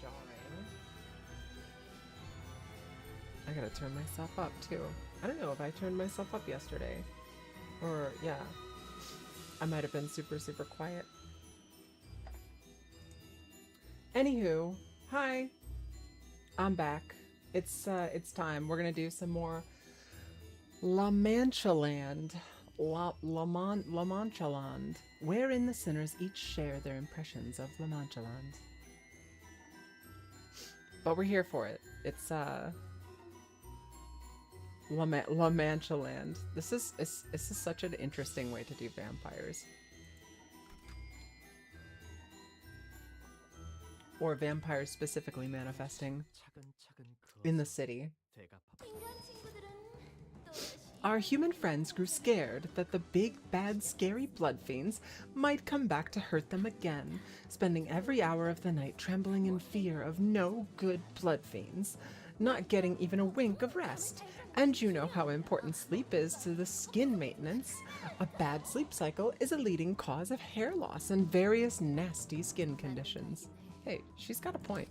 jarring. I gotta turn myself up too. I don't know if I turned myself up yesterday. Or, yeah. I might have been super, super quiet. Anywho, hi. I'm back. It's time. We're gonna do some more Manchaland. Manchaland, wherein the sinners each share their impressions of Manchaland. But we're here for it. It's Manchaland. This is such an interesting way to do vampires. Or vampires specifically manifesting in the city. Our human friends grew scared that the big, bad, scary blood fiends might come back to hurt them again, spending every hour of the night trembling in fear of no good blood fiends, not getting even a wink of rest. And you know how important sleep is to the skin maintenance. A bad sleep cycle is a leading cause of hair loss and various nasty skin conditions. Hey, she's got a point.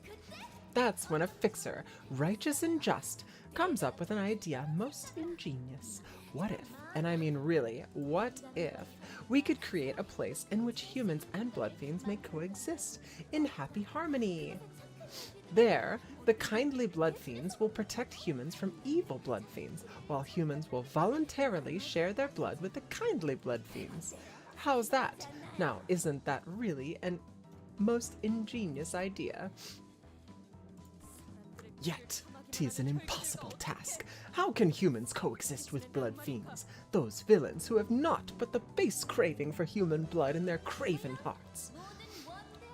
That's when a fixer, righteous and just, comes up with an idea most ingenious. What if, and I mean really, what if we could create a place in which humans and blood fiends may coexist in happy harmony? There, the kindly blood fiends will protect humans from evil blood fiends, while humans will voluntarily share their blood with the kindly blood fiends. How's that? Now, isn't that really an most ingenious idea? Yet, 'tis an impossible task. How can humans coexist with blood fiends, those villains who have naught but the base craving for human blood in their craven hearts?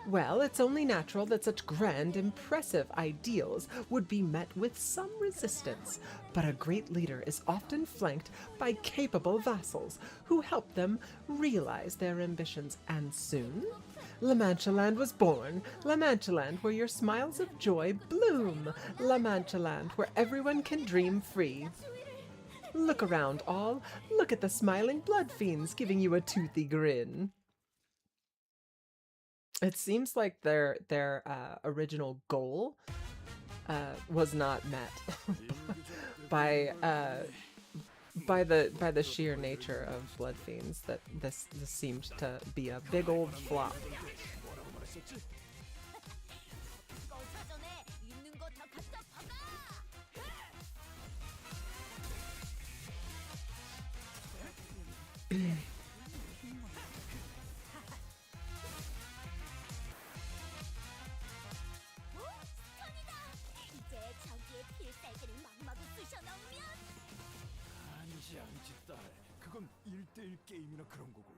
Well, it's only natural that such grand, impressive ideals would be met with some resistance, but a great leader is often flanked by capable vassals who help them realize their ambitions, and soon Manchaland was born. Manchaland, where your smiles of joy bloom. Manchaland, where everyone can dream free. Look around, all. Look at the smiling blood fiends giving you a toothy grin. It seems like their original goal was not met by the sheer nature of blood fiends. That this seemed to be a big old flop. 그건 1대1 게임이나 그런 거고.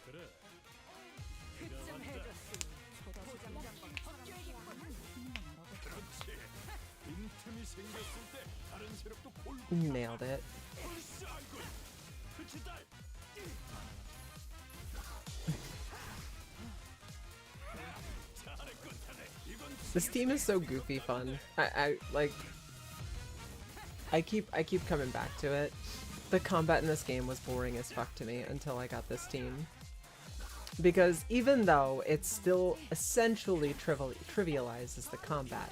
그래. 그쯤 해줬으니 그렇지. 빈틈이 생겼을 때 다른 세력도 골고. Nailed it. This team is so goofy fun. I like. I keep coming back to it. The combat in this game was boring as fuck to me until I got this team. Because even though it still essentially trivializes the combat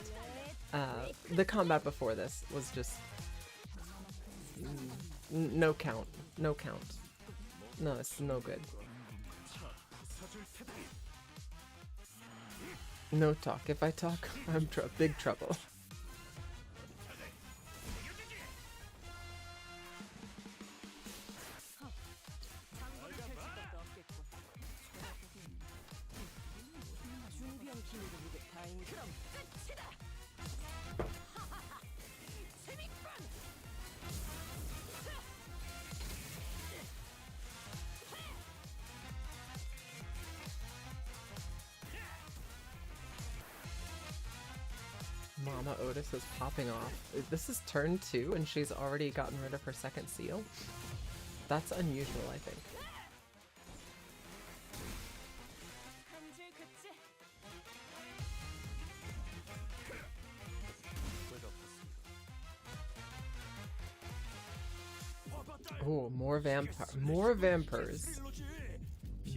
before this was just no count. No count. No, it's no good. No talk. If I talk, I'm big trouble. Mama Otis is popping off. This is turn 2 and she's already gotten rid of her second seal. That's unusual, I think. Oh, more vampires.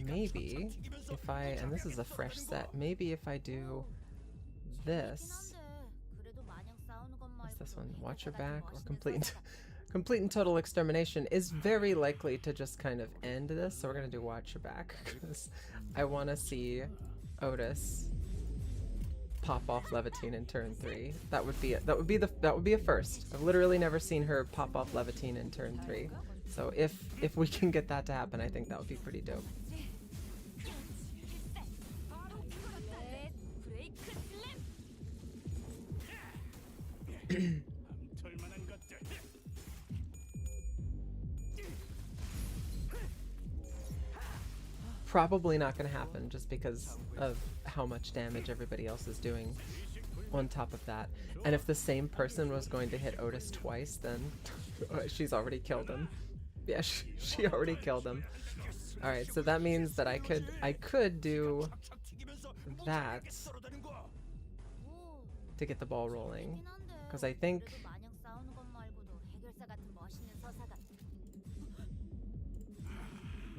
maybe if I, and this is a fresh set, maybe if I do this, is this one, watch your back or complete, complete and total extermination is very likely to just kind of end this. So we're gonna do watch your back because I want to see Otis pop off Levitine in turn 3. That would be a first. I've literally never seen her pop off Levitine in turn 3. So if we can get that to happen, I think that would be pretty dope. Probably not going to happen just because of how much damage everybody else is doing on top of that. And if the same person was going to hit Otis twice, then she's already killed him. Yeah, she already killed him. Alright, so that means that I could do that to get the ball rolling. Because I think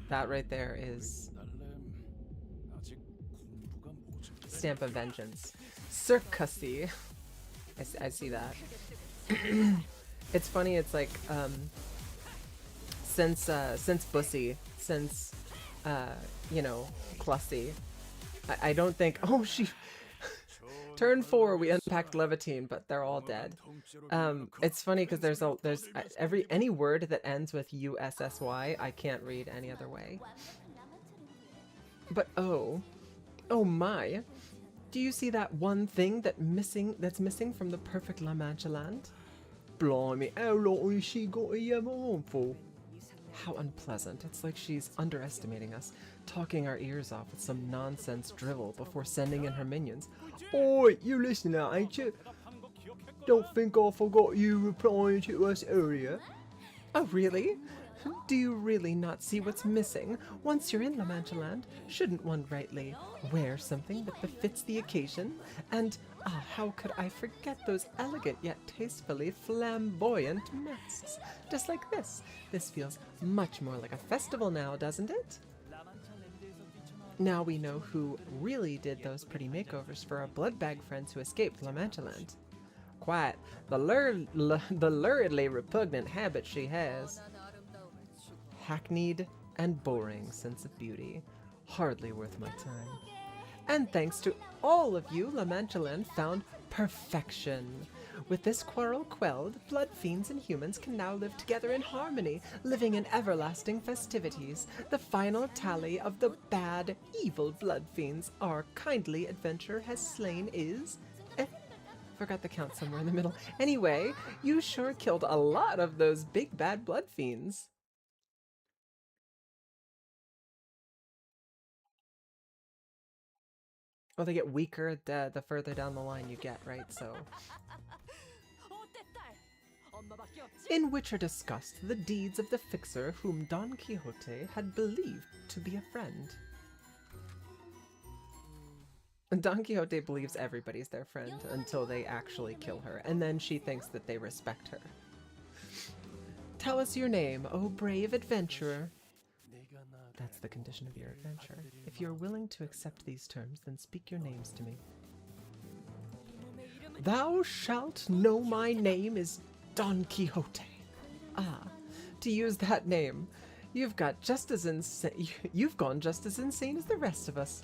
that right there is Stamp of Vengeance. Circussy. I see that. It's funny, it's like, since Bussy, since, you know, Clussy, I don't think, oh, she, turn 4, we unpacked Levitine, but they're all dead. It's funny because there's any word that ends with USSY, I can't read any other way. But oh my, do you see that one thing that's missing from the perfect La Manchaland? Blimey, how long has she got a yam on for? How unpleasant. It's like she's underestimating us, talking our ears off with some nonsense drivel before sending in her minions. Oi, you listener, ain't you? Don't think I forgot you replying to us earlier. Oh, really? Do you really not see what's missing? Once you're in La Manchaland, shouldn't one rightly wear something that befits the occasion? And, how could I forget those elegant yet tastefully flamboyant masks? Just like this. This feels much more like a festival now, doesn't it? Now we know who really did those pretty makeovers for our bloodbag friends who escaped La Manchaland. Quite the luridly repugnant habit she has. Hackneyed and boring sense of beauty. Hardly worth my time. And thanks to all of you, La Manchaland found perfection. With this quarrel quelled, blood fiends and humans can now live together in harmony, living in everlasting festivities. The final tally of the bad, evil blood fiends our kindly adventurer has slain is... forgot the count somewhere in the middle. Anyway, you sure killed a lot of those big bad blood fiends. Well, they get weaker the further down the line you get, right? So... in which are discussed the deeds of the fixer whom Don Quixote had believed to be a friend. Don Quixote believes everybody's their friend until they actually kill her, and then she thinks that they respect her. Tell us your name, O brave adventurer. That's the condition of your adventure. If you're willing to accept these terms, then speak your names to me. Thou shalt know my name is Don Quixote. Ah, to use that name, you've gone just as insane as the rest of us.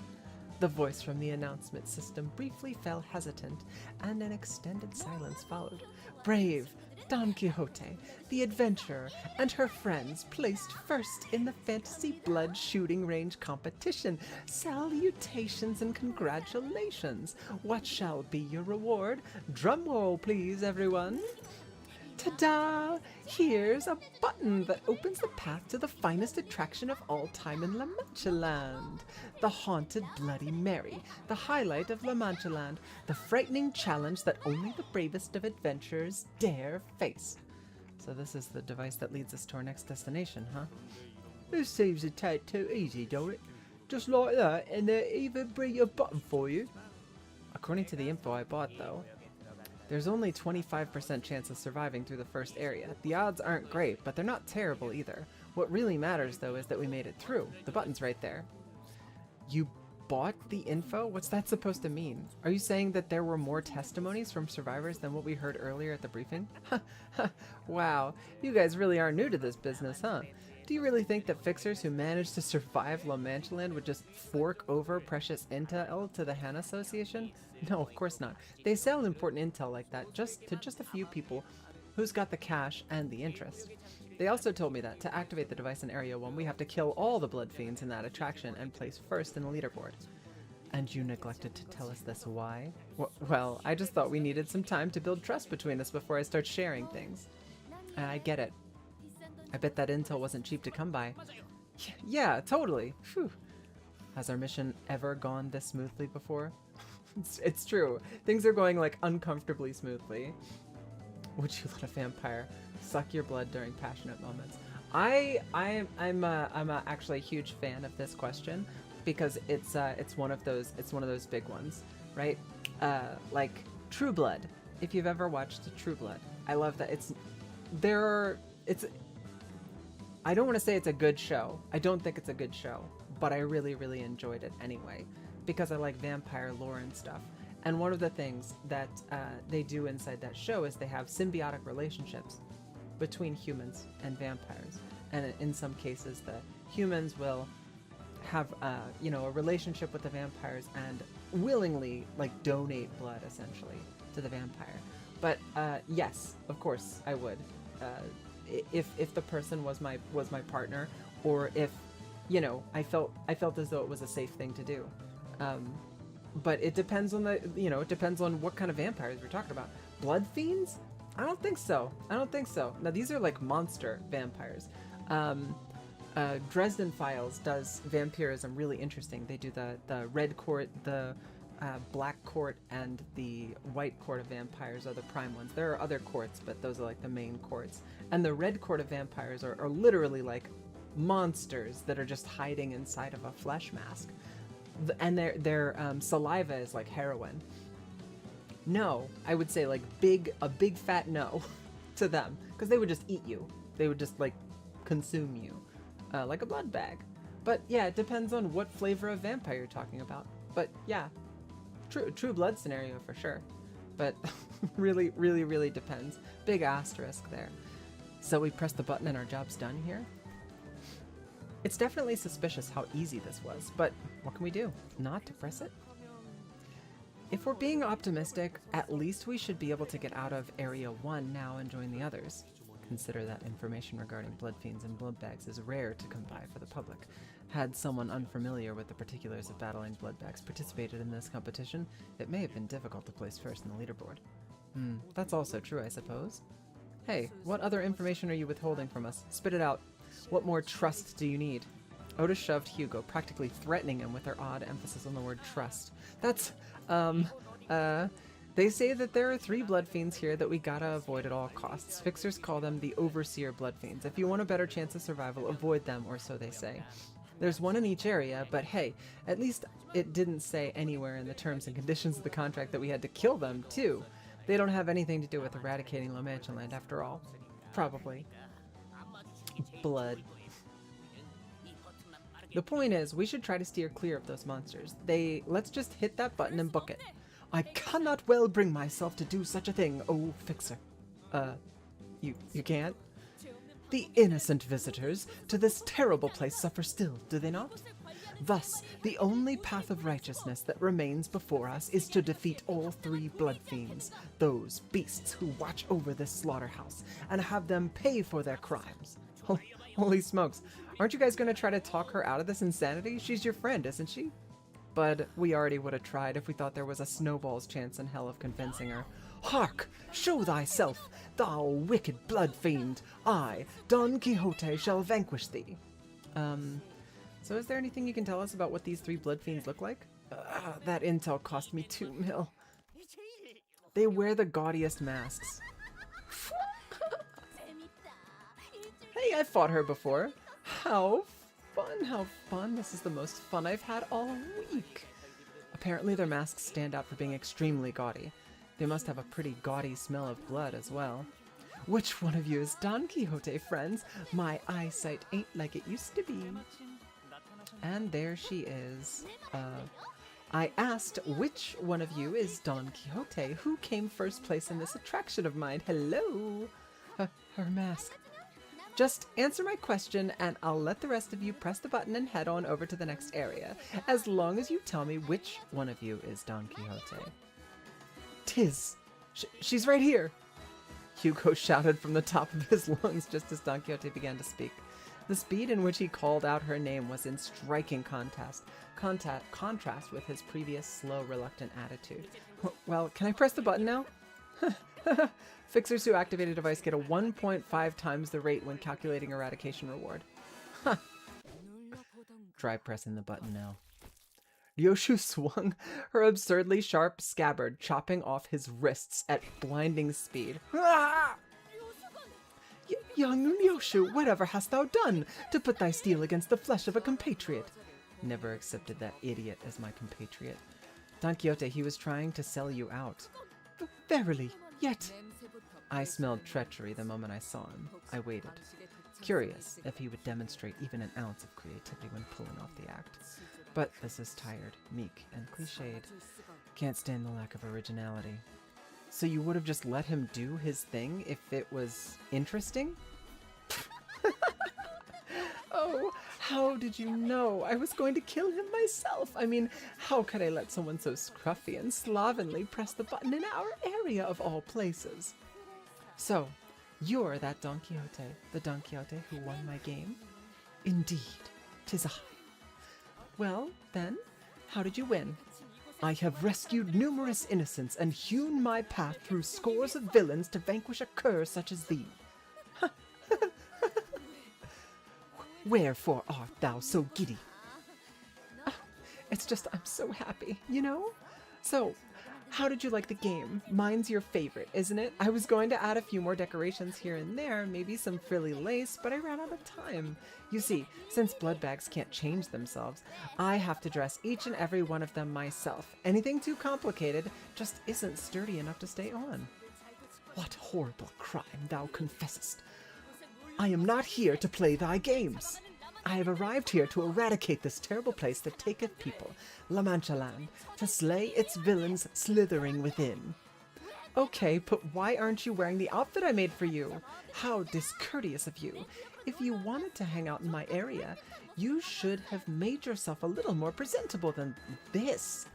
The voice from the announcement system briefly fell hesitant, and an extended silence followed. Brave Don Quixote, the adventurer, and her friends placed first in the fantasy blood shooting range competition. Salutations and congratulations. What shall be your reward? Drumroll, please, everyone. Ta-da! Here's a button that opens the path to the finest attraction of all time in La Manchaland. The haunted Bloody Mary, the highlight of La Manchaland, the frightening challenge that only the bravest of adventurers dare face. So this is the device that leads us to our next destination, huh? This seems a tad too easy, don't it? Just like that, and they even bring a button for you. According to the info I bought, though, there's only 25% chance of surviving through the first area. The odds aren't great, but they're not terrible either. What really matters, though, is that we made it through. The button's right there. You bought the info? What's that supposed to mean? Are you saying that there were more testimonies from survivors than what we heard earlier at the briefing? Wow, you guys really are new to this business, huh? Do you really think that fixers who managed to survive La Manchaland would just fork over precious intel to the Han Association? No, of course not. They sell important intel like that just a few people who's got the cash and the interest. They also told me that to activate the device in Area 1, we have to kill all the blood fiends in that attraction and place first in the leaderboard. And you neglected to tell us this why? Well, I just thought we needed some time to build trust between us before I start sharing things. I get it. I bet that intel wasn't cheap to come by. Yeah, totally. Phew. Has our mission ever gone this smoothly before? It's true. Things are going like uncomfortably smoothly. Would you let a vampire suck your blood during passionate moments? I'm actually a huge fan of this question because it's one of those big ones, right? Like True Blood. If you've ever watched True Blood, I love that I don't want to say it's a good show. I don't think it's a good show, but I really, really enjoyed it anyway because I like vampire lore and stuff. And one of the things that they do inside that show is they have symbiotic relationships between humans and vampires. And in some cases, the humans will have, a relationship with the vampires and willingly, like, donate blood, essentially, to the vampire. But, yes, of course, I would. If the person was my partner, or if, I felt as though it was a safe thing to do. But it depends on it depends on what kind of vampires we're talking about. Blood fiends? I don't think so. Now these are like monster vampires. Dresden Files does vampirism really interesting. They do the red court, the black court, and the white court of vampires are the prime ones. There are other courts, but those are like the main courts. And the red court of vampires are literally like monsters that are just hiding inside of a flesh mask. And their saliva is like heroin. No, I would say like a big fat no to them, because they would just eat you. They would just like consume you, like a blood bag. But yeah, it depends on what flavor of vampire you're talking about. But yeah, true blood scenario for sure. But really, really, really depends. Big asterisk there. So we press the button and our job's done here. It's definitely suspicious how easy this was, but what can we do? Not to press it? If we're being optimistic, at least we should be able to get out of Area 1 now and join the others. Consider that information regarding blood fiends and blood bags is rare to come by for the public. Had someone unfamiliar with the particulars of battling blood bags participated in this competition, it may have been difficult to place first in the leaderboard. That's also true, I suppose. Hey, what other information are you withholding from us? Spit it out. What more trust do you need? Otis shoved Hugo, practically threatening him with her odd emphasis on the word trust. That's, they say that there are 3 blood fiends here that we gotta avoid at all costs. Fixers call them the Overseer blood fiends. If you want a better chance of survival, avoid them, or so they say. There's one in each area, but hey, at least it didn't say anywhere in the terms and conditions of the contract that we had to kill them, too. They don't have anything to do with eradicating La Manchaland, after all. Probably. Blood. The point is, we should try to steer clear of those monsters. Let's just hit that button and book it. I cannot well bring myself to do such a thing, oh fixer. You can't? The innocent visitors to this terrible place suffer still, do they not? Thus, the only path of righteousness that remains before us is to defeat all 3 blood fiends, those beasts who watch over this slaughterhouse, and have them pay for their crimes. Holy smokes, aren't you guys gonna try to talk her out of this insanity? She's your friend, isn't she? But we already would have tried if we thought there was a snowball's chance in hell of convincing her. Hark! Show thyself, thou wicked blood fiend! I, Don Quixote, shall vanquish thee. So is there anything you can tell us about what these 3 blood fiends look like? That intel cost me 2 mil. They wear the gaudiest masks. Hey, I fought her before. How fun. This is the most fun I've had all week. Apparently their masks stand out for being extremely gaudy. They must have a pretty gaudy smell of blood as well. Which one of you is Don Quixote, friends? My eyesight ain't like it used to be. And there she is. I asked which one of you is Don Quixote. Who came first place in this attraction of mine? Hello. Her mask. Just answer my question and I'll let the rest of you press the button and head on over to the next area. As long as you tell me which one of you is Don Quixote. Tis. She's right here. Hugo shouted from the top of his lungs just as Don Quixote began to speak. The speed in which he called out her name was in striking contrast with his previous slow, reluctant attitude. Well, can I press the button now? Fixers who activate a device get a 1.5 times the rate when calculating eradication reward. Huh. Try pressing the button now. Ryoshu swung her absurdly sharp scabbard, chopping off his wrists at blinding speed. Ah! Young Ryoshu, whatever hast thou done to put thy steel against the flesh of a compatriot? Never accepted that idiot as my compatriot. Don Quixote, he was trying to sell you out. Verily, yet... I smelled treachery the moment I saw him. I waited, curious if he would demonstrate even an ounce of creativity when pulling off the act. But this is tired, meek, and cliched. Can't stand the lack of originality. So you would have just let him do his thing if it was interesting? Oh, how did you know I was going to kill him myself? I mean, how could I let someone so scruffy and slovenly press the button in our area of all places? So, you're that Don Quixote, the Don Quixote who won my game? Indeed, 'tis I. Well, then, how did you win? I have rescued numerous innocents and hewn my path through scores of villains to vanquish a cur such as thee. Wherefore art thou so giddy? It's just, I'm so happy, you know? So, how did you like the game? Mine's your favorite, isn't it? I was going to add a few more decorations here and there, maybe some frilly lace, but I ran out of time. You see, since blood bags can't change themselves, I have to dress each and every one of them myself. Anything too complicated just isn't sturdy enough to stay on. What horrible crime thou confessest! I am not here to play thy games. I have arrived here to eradicate this terrible place that taketh people, La Manchaland, to slay its villains slithering within. Okay, but why aren't you wearing the outfit I made for you? How discourteous of you. If you wanted to hang out in my area, you should have made yourself a little more presentable than this.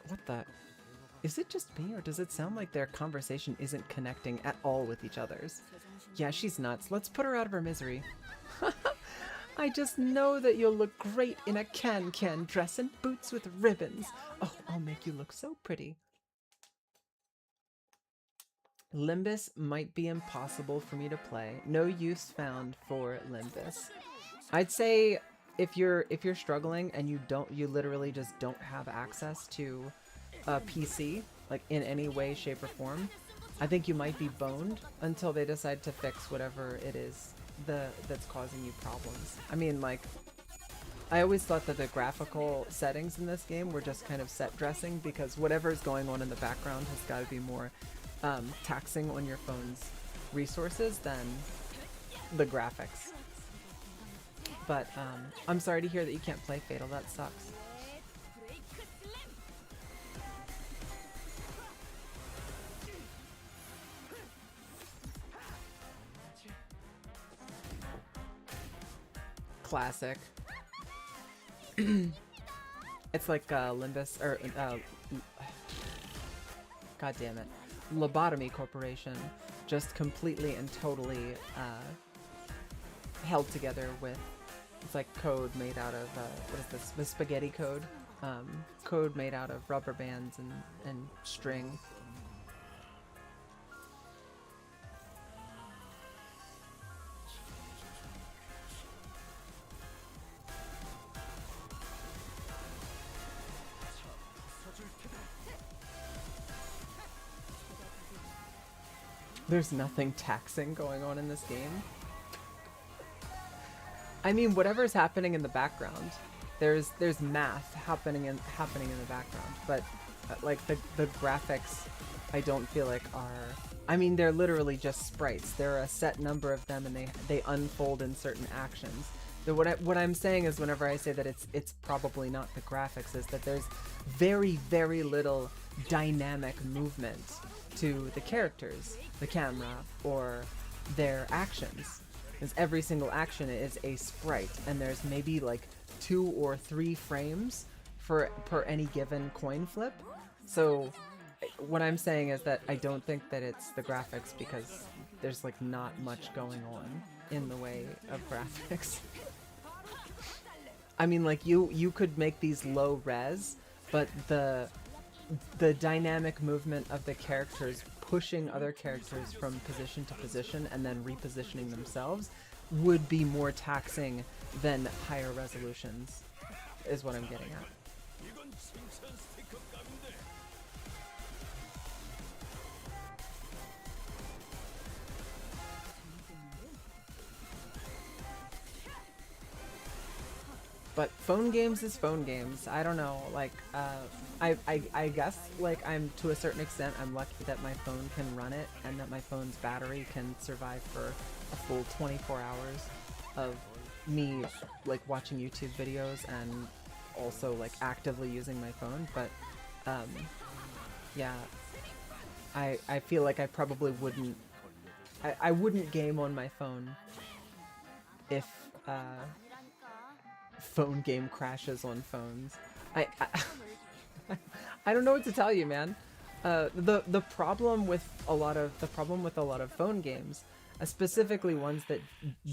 What the... Is it just me, or does it sound like their conversation isn't connecting at all with each other's? Yeah, she's nuts. Let's put her out of her misery. I just know that you'll look great in a can-can dress and boots with ribbons. Oh, I'll make you look so pretty. Limbus might be impossible for me to play. No use found for Limbus. I'd say if you're struggling and you literally just don't have access to a PC, like in any way, shape, or form, I think you might be boned until they decide to fix whatever it is that's causing you problems. I mean, like, I always thought that the graphical settings in this game were just kind of set dressing, because whatever's going on in the background has got to be more taxing on your phone's resources than the graphics. But I'm sorry to hear that you can't play Fatal. That sucks. Classic. It's like Limbus, or god damn it, Lobotomy Corporation, just completely and totally held together with, it's like code made out of what is this? The spaghetti code, code made out of rubber bands and string. There's nothing taxing going on in this game. I mean, whatever's happening in the background, there's math happening in the background, but like the graphics, I don't feel like are. I mean, they're literally just sprites. There are a set number of them, and they unfold in certain actions. What I'm saying is, whenever I say that it's probably not the graphics, is that there's very, very little dynamic movement to the characters, the camera, or their actions. Because every single action is a sprite, and there's maybe like 2 or 3 frames per any given coin flip. So what I'm saying is that I don't think that it's the graphics, because there's like not much going on in the way of graphics. I mean, like, you could make these low res, but the dynamic movement of the characters pushing other characters from position to position and then repositioning themselves would be more taxing than higher resolutions, is what I'm getting at. 이건 칭찬 스티커 값인데. But phone games is phone games. I don't know, like, I guess, like, I'm, to a certain extent, I'm lucky that my phone can run it, and that my phone's battery can survive for a full 24 hours of me, like, watching YouTube videos and also, like, actively using my phone. But, yeah, I feel like I probably wouldn't, I wouldn't game on my phone if, phone game crashes on phones. I don't know what to tell you, man. The problem with a lot of phone games, specifically ones that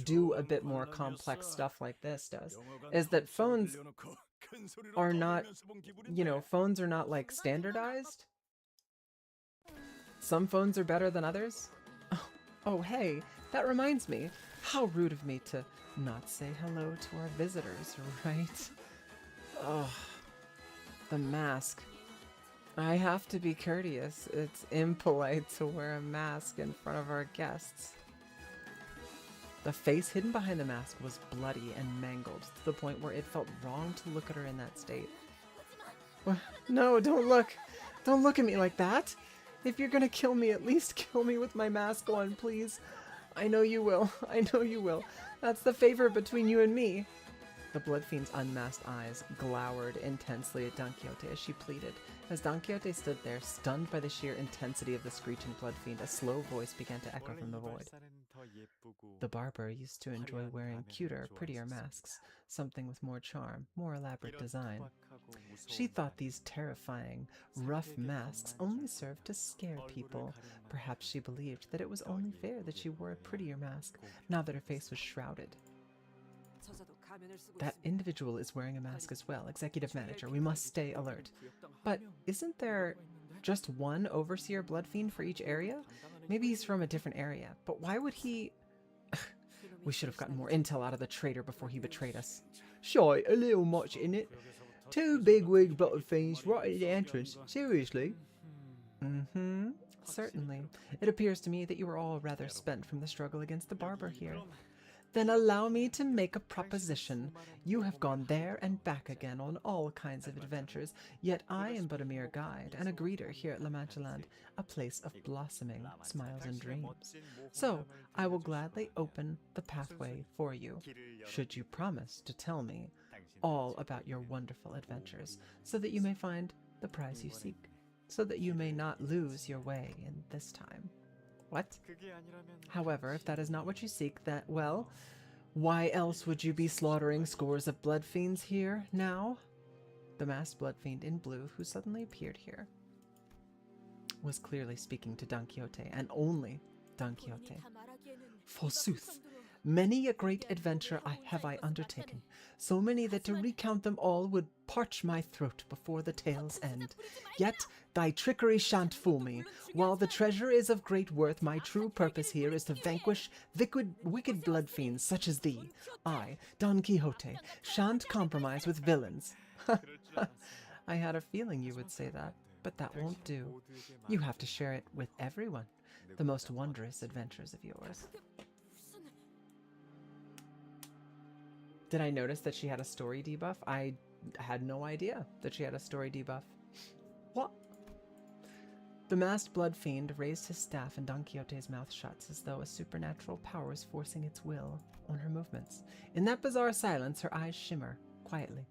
do a bit more complex stuff like this does, is that phones are not, you know, phones are not like standardized. Some phones are better than others. Oh, hey, that reminds me. How rude of me to not say hello to our visitors, right? Oh, the mask. I have to be courteous. It's impolite to wear a mask in front of our guests. The face hidden behind the mask was bloody and mangled to the point where it felt wrong to look at her in that state. Well, no, don't look. Don't look at me like that. If you're gonna kill me, at least kill me with my mask on, please. I know you will. I know you will. That's the favor between you and me. The Blood Fiend's unmasked eyes glowered intensely at Don Quixote as she pleaded. As Don Quixote stood there, stunned by the sheer intensity of the screeching Blood Fiend, a slow voice began to echo from the void. The barber used to enjoy wearing cuter, prettier masks, something with more charm, more elaborate design. She thought these terrifying, rough masks only served to scare people. Perhaps she believed that it was only fair that she wore a prettier mask, now that her face was shrouded. That individual is wearing a mask as well, Executive Manager. We must stay alert. But isn't there just one Overseer Blood Fiend for each area? Maybe he's from a different area, but why would he... We should have gotten more intel out of the traitor before he betrayed us. Shy, a little much in it. 2 big-wig Blood Fiends right at the entrance. Seriously? Mm-hmm. Certainly. It appears to me that you are all rather spent from the struggle against the barber here. Then allow me to make a proposition. You have gone there and back again on all kinds of adventures, yet I am but a mere guide and a greeter here at Manchaland, a place of blossoming smiles and dreams. So I will gladly open the pathway for you, should you promise to tell me all about your wonderful adventures, so that you may find the prize you seek, so that you may not lose your way in this time. What? However, if that is not what you seek, that, well, why else would you be slaughtering scores of blood fiends here now? The masked blood fiend in blue, who suddenly appeared here, was clearly speaking to Don Quixote, and only Don Quixote. Forsooth, many a great adventure have I undertaken, so many that to recount them all would parch my throat before the tale's end. Yet thy trickery shan't fool me. While the treasure is of great worth, my true purpose here is to vanquish wicked blood fiends such as thee. I, Don Quixote, shan't compromise with villains. I had a feeling you would say that, but that won't do. You have to share it with everyone, the most wondrous adventures of yours. Did I notice that she had a story debuff? I had no idea that she had a story debuff. What? The masked blood fiend raised his staff and Don Quixote's mouth shuts as though a supernatural power was forcing its will on her movements. In that bizarre silence, her eyes shimmer quietly.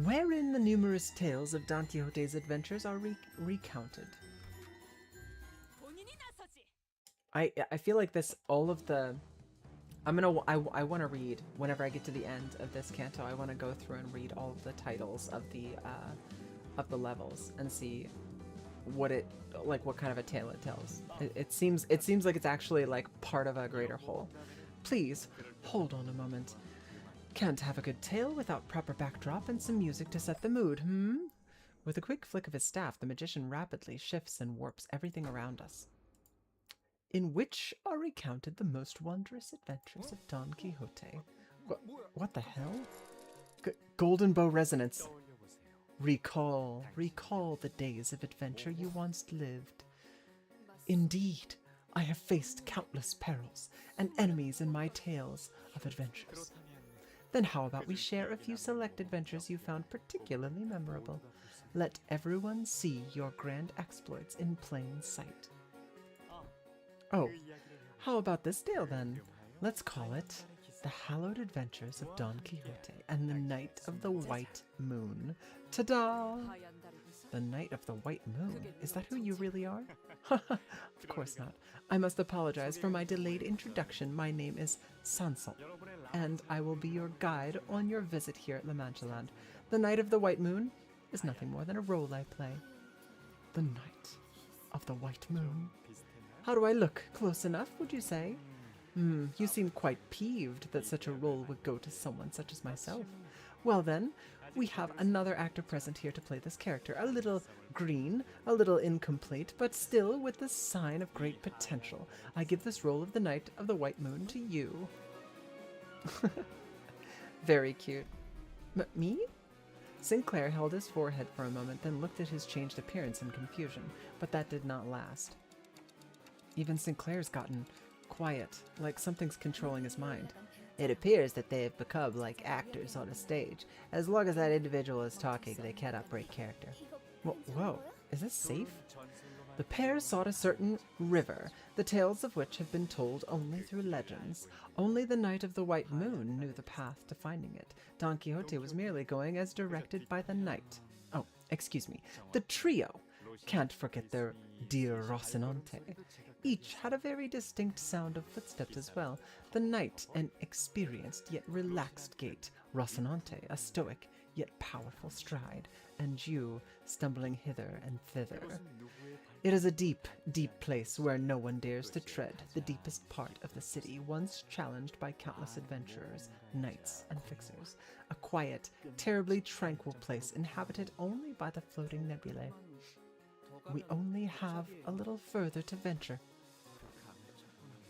Wherein the numerous tales of Don Quixote's adventures are recounted. I feel like this, all of the, I want to read, whenever I get to the end of this canto, I want to go through and read all of the titles of the levels and see what it, like what kind of a tale it tells. It seems like it's actually like part of a greater whole. Please, hold on a moment. Can't have a good tale without proper backdrop and some music to set the mood, hmm? With a quick flick of his staff, the magician rapidly shifts and warps everything around us, in which are recounted the most wondrous adventures of Don Quixote. What the hell? Golden Bow Resonance. Recall the days of adventure you once lived. Indeed, I have faced countless perils and enemies in my tales of adventures. Then how about we share a few select adventures you found particularly memorable? Let everyone see your grand exploits in plain sight. Oh, how about this tale then? Let's call it The Hallowed Adventures of Don Quixote and the Night of the White Moon. Ta-da! The Night of the White Moon? Is that who you really are? Of course not. I must apologize for my delayed introduction. My name is Sansol, and I will be your guide on your visit here at Manchaland. The Night of the White Moon is nothing more than a role I play. The Night of the White Moon. How do I look? Close enough, would you say? You seem quite peeved that such a role would go to someone such as myself. Well then, we have another actor present here to play this character. A little green, a little incomplete, but still with the sign of great potential. I give this role of the Night of the White Moon to you. Very cute. Me? Sinclair held his forehead for a moment, then looked at his changed appearance in confusion, but that did not last. Even Sinclair's gotten quiet, like something's controlling his mind. It appears that they have become like actors on a stage. As long as that individual is talking, they cannot break character. Whoa, is this safe? The pair sought a certain river, the tales of which have been told only through legends. Only the Night of the White Moon knew the path to finding it. Don Quixote was merely going as directed by the knight. Oh, excuse me, the trio. Can't forget their dear Rocinante. Each had a very distinct sound of footsteps as well. The knight, an experienced yet relaxed gait. Rocinante, a stoic yet powerful stride. And you, stumbling hither and thither. It is a deep, deep place where no one dares to tread, the deepest part of the city, once challenged by countless adventurers, knights, and fixers. A quiet, terribly tranquil place inhabited only by the floating nebulae. We only have a little further to venture.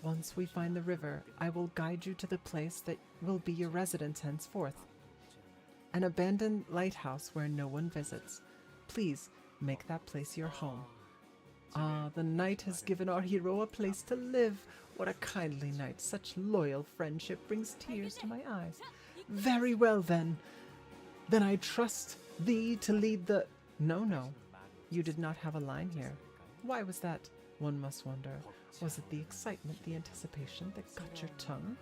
Once we find the river, I will guide you to the place that will be your residence henceforth. An abandoned lighthouse where no one visits. Please make that place your home. Ah, the knight has given our hero a place to live. What a kindly knight. Such loyal friendship brings tears to my eyes. Very well, then. Then I trust thee to lead the... No. You did not have a line here. Why was that? One must wonder. Was it the excitement, the anticipation that got your tongue?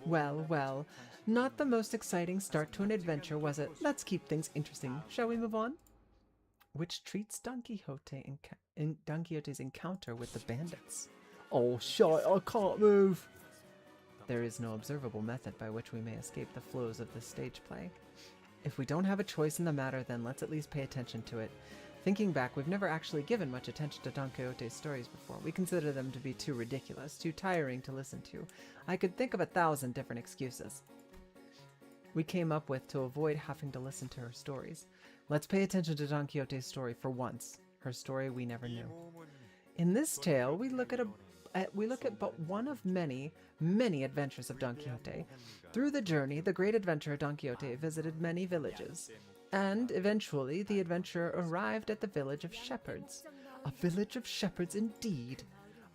Well, not the most exciting start to an adventure, was it? Let's keep things interesting. Shall we move on? Which treats Don Quixote's encounter with the bandits. Oh, shit, I can't move. There is no observable method by which we may escape the flows of this stage play. If we don't have a choice in the matter, then let's at least pay attention to it. Thinking back, we've never actually given much attention to Don Quixote's stories before. We consider them to be too ridiculous, too tiring to listen to. I could think of 1,000 different excuses we came up with to avoid having to listen to her stories. Let's pay attention to Don Quixote's story for once, her story we never knew. In this tale, we look at but one of many adventures of Don Quixote. Through the journey, the great adventurer Don Quixote visited many villages. And eventually, the adventurer arrived at the village of shepherds. A village of shepherds indeed.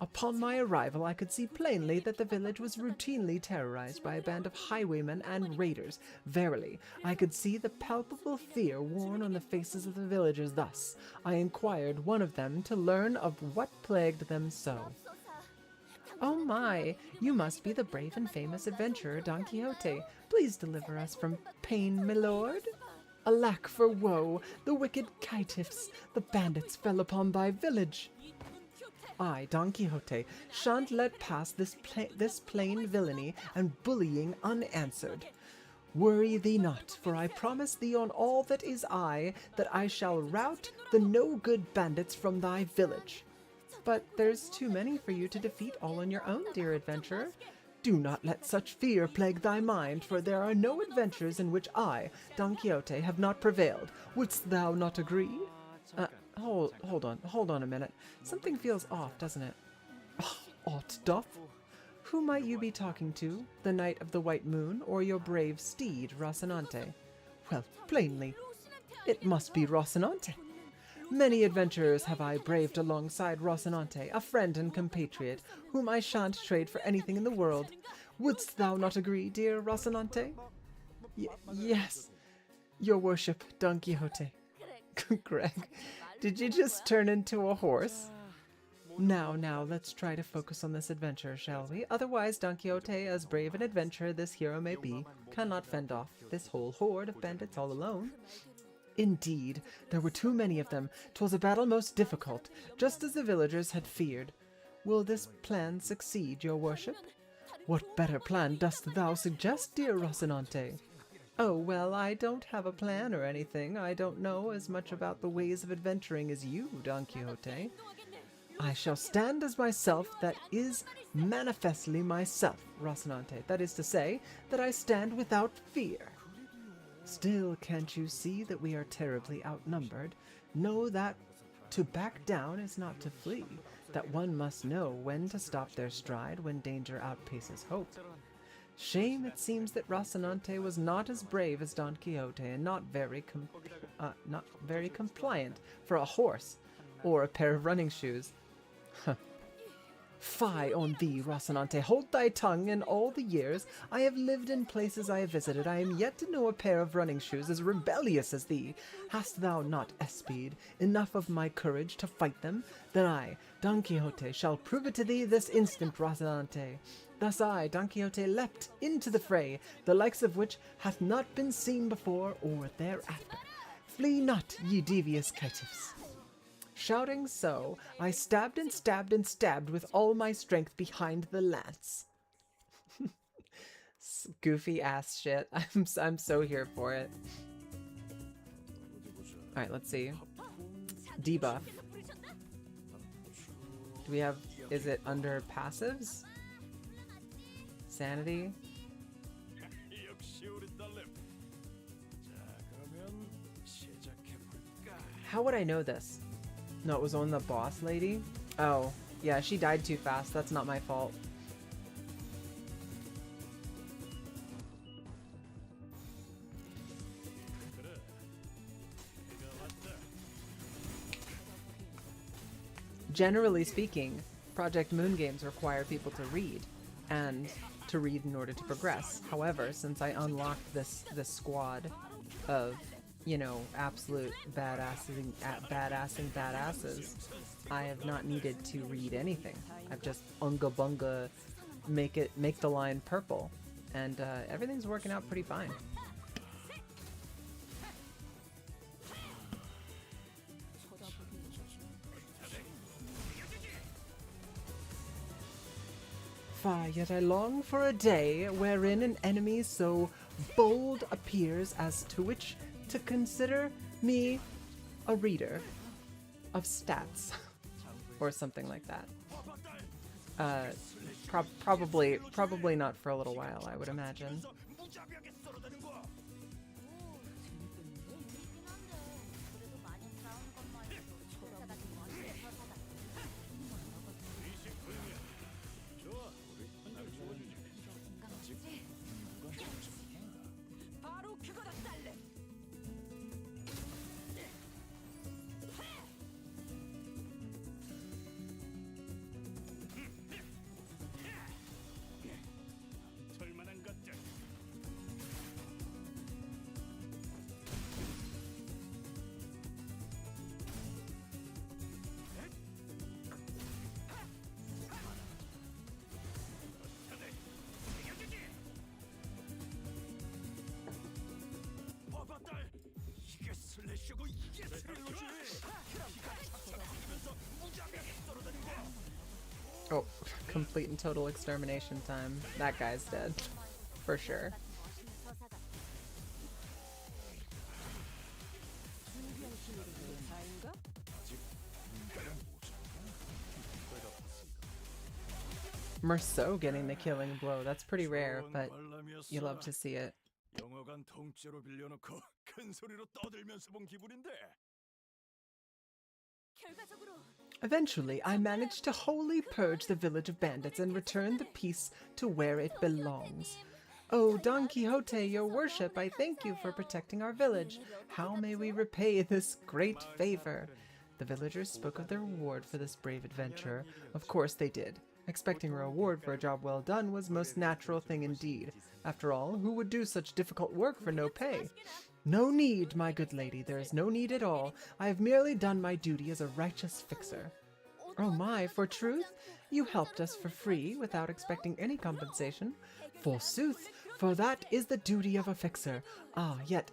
Upon my arrival, I could see plainly that the village was routinely terrorized by a band of highwaymen and raiders. Verily, I could see the palpable fear worn on the faces of the villagers. Thus, I inquired one of them to learn of what plagued them so. Oh my, you must be the brave and famous adventurer Don Quixote. Please deliver us from pain, my lord. Alack for woe, the wicked caitiffs, the bandits fell upon thy village. I, Don Quixote, shan't let pass this plain villainy and bullying unanswered. Worry thee not, for I promise thee on all that is I, that I shall rout the no-good bandits from thy village. But there's too many for you to defeat all on your own, dear adventurer. Do not let such fear plague thy mind, for there are no adventures in which I, Don Quixote, have not prevailed. Wouldst thou not agree? Hold on a minute. Something feels off, doesn't it? Oh, aught doth? Who might you be talking to? The Knight of the White Moon, or your brave steed, Rocinante? Well, plainly, it must be Rocinante. Many adventurers have I braved alongside Rocinante, a friend and compatriot, whom I shan't trade for anything in the world. Wouldst thou not agree, dear Rocinante? Yes, your worship, Don Quixote. Greg, did you just turn into a horse? Now, let's try to focus on this adventure, shall we? Otherwise, Don Quixote, as brave an adventurer this hero may be, cannot fend off this whole horde of bandits all alone. Indeed, there were too many of them. 'Twas a battle most difficult, just as the villagers had feared. Will this plan succeed, your worship? What better plan dost thou suggest, dear Rocinante? Oh, well, I don't have a plan or anything. I don't know as much about the ways of adventuring as you, Don Quixote. I shall stand as myself, that is manifestly myself, Rocinante. That is to say, that I stand without fear. Still, can't you see that we are terribly outnumbered? Know that to back down is not to flee, that one must know when to stop their stride when danger outpaces hope. Shame it seems that Rocinante was not as brave as Don Quixote, and not very compliant for a horse or a pair of running shoes. Fie on thee, Rocinante, hold thy tongue. In all the years I have lived in places I have visited, I am yet to know a pair of running shoes as rebellious as thee. Hast thou not espied enough of my courage to fight them? Then I, Don Quixote, shall prove it to thee this instant, Rocinante. Thus I, Don Quixote, leapt into the fray, the likes of which hath not been seen before or thereafter. Flee not, ye devious caitiffs. Shouting so, I stabbed and stabbed and stabbed with all my strength behind the lance. Goofy ass shit. I'm so here for it. Alright, let's see. Debuff. Do we have... Is it under passives? Sanity? How would I know this? No, it was on the boss lady? Oh, yeah, she died too fast. That's not my fault. Generally speaking, Project Moon games require people to read, and to read in order to progress. However, since I unlocked this squad of, you know, absolute badassing badasses, I have not needed to read anything. I've just unga bunga make the line purple, and everything's working out pretty fine. Fie, yet I long for a day wherein an enemy so bold appears as to which to consider me a reader of stats or something like that. Probably not for a little while, I would imagine. complete and total extermination time. That guy's dead. For sure. Merceau getting the killing blow. That's pretty rare, but you love to see it. 영어관 통째로 빌려놓고 큰 소리로 떠들면서 본 기분인데. Eventually, I managed to wholly purge the village of bandits and return the peace to where it belongs. Oh, Don Quixote, your worship, I thank you for protecting our village. How may we repay this great favor? The villagers spoke of their reward for this brave adventurer. Of course they did. Expecting a reward for a job well done was a most natural thing indeed. After all, who would do such difficult work for no pay? No need, my good lady, there is no need at all. I have merely done my duty as a righteous fixer. Oh my, for truth? You helped us for free, without expecting any compensation? Forsooth, for that is the duty of a fixer. Ah, yet,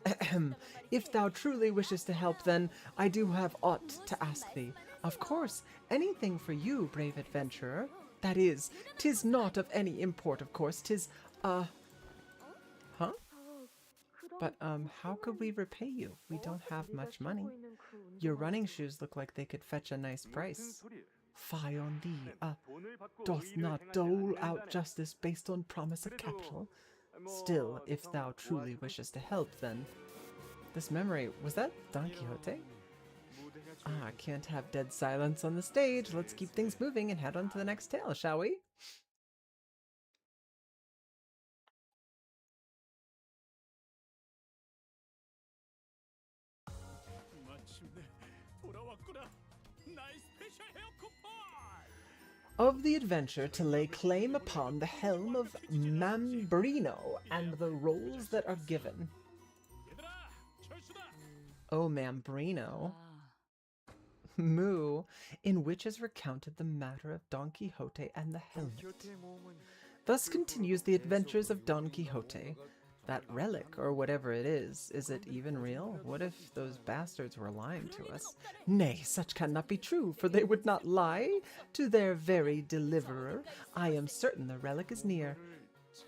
if thou truly wishest to help, then I do have aught to ask thee. Of course, anything for you, brave adventurer. That is, 'tis not of any import, of course, 'tis, Huh? But, how could we repay you? We don't have much money. Your running shoes look like they could fetch a nice price. Fie on thee, doth not dole out justice based on promise of capital. Still, if thou truly wishest to help, then... This memory, was that Don Quixote? Ah, can't have dead silence on the stage. Let's keep things moving and head on to the next tale, shall we? 마침내 돌아왔구나. 나의 스페셜 헤어 쿠폰. Of the adventure to lay claim upon the helm of Mambrino and the roles that are given. 얘들아, 철수다. Oh, Mambrino. Moo, in which is recounted the matter of Don Quixote and the helmet. Thus continues the adventures of Don Quixote. That relic, or whatever it is it even real? What if those bastards were lying to us? Nay, such cannot be true, for they would not lie to their very deliverer. I am certain the relic is near.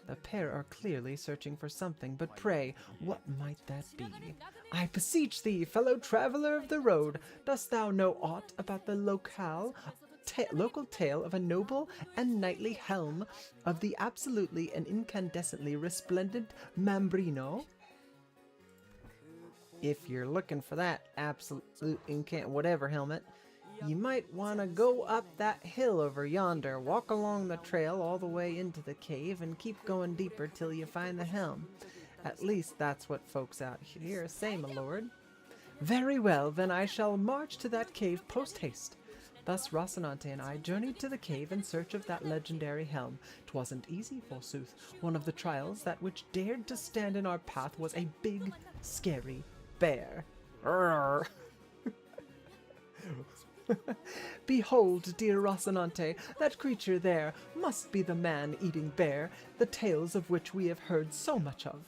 The pair are clearly searching for something, but pray, what might that be? I beseech thee, fellow traveler of the road, dost thou know aught about the local tale of a noble and knightly helm of the absolutely and incandescently resplendent Mambrino? If you're looking for that absolute whatever helmet, you might want to go up that hill over yonder, walk along the trail all the way into the cave, and keep going deeper till you find the helm. At least that's what folks out here say, my lord. Very well, then I shall march to that cave post-haste. Thus Rocinante and I journeyed to the cave in search of that legendary helm. 'Twasn't easy, forsooth. One of the trials that which dared to stand in our path was a big, scary bear. Behold, dear Rocinante, that creature there must be the man-eating bear, the tales of which we have heard so much of.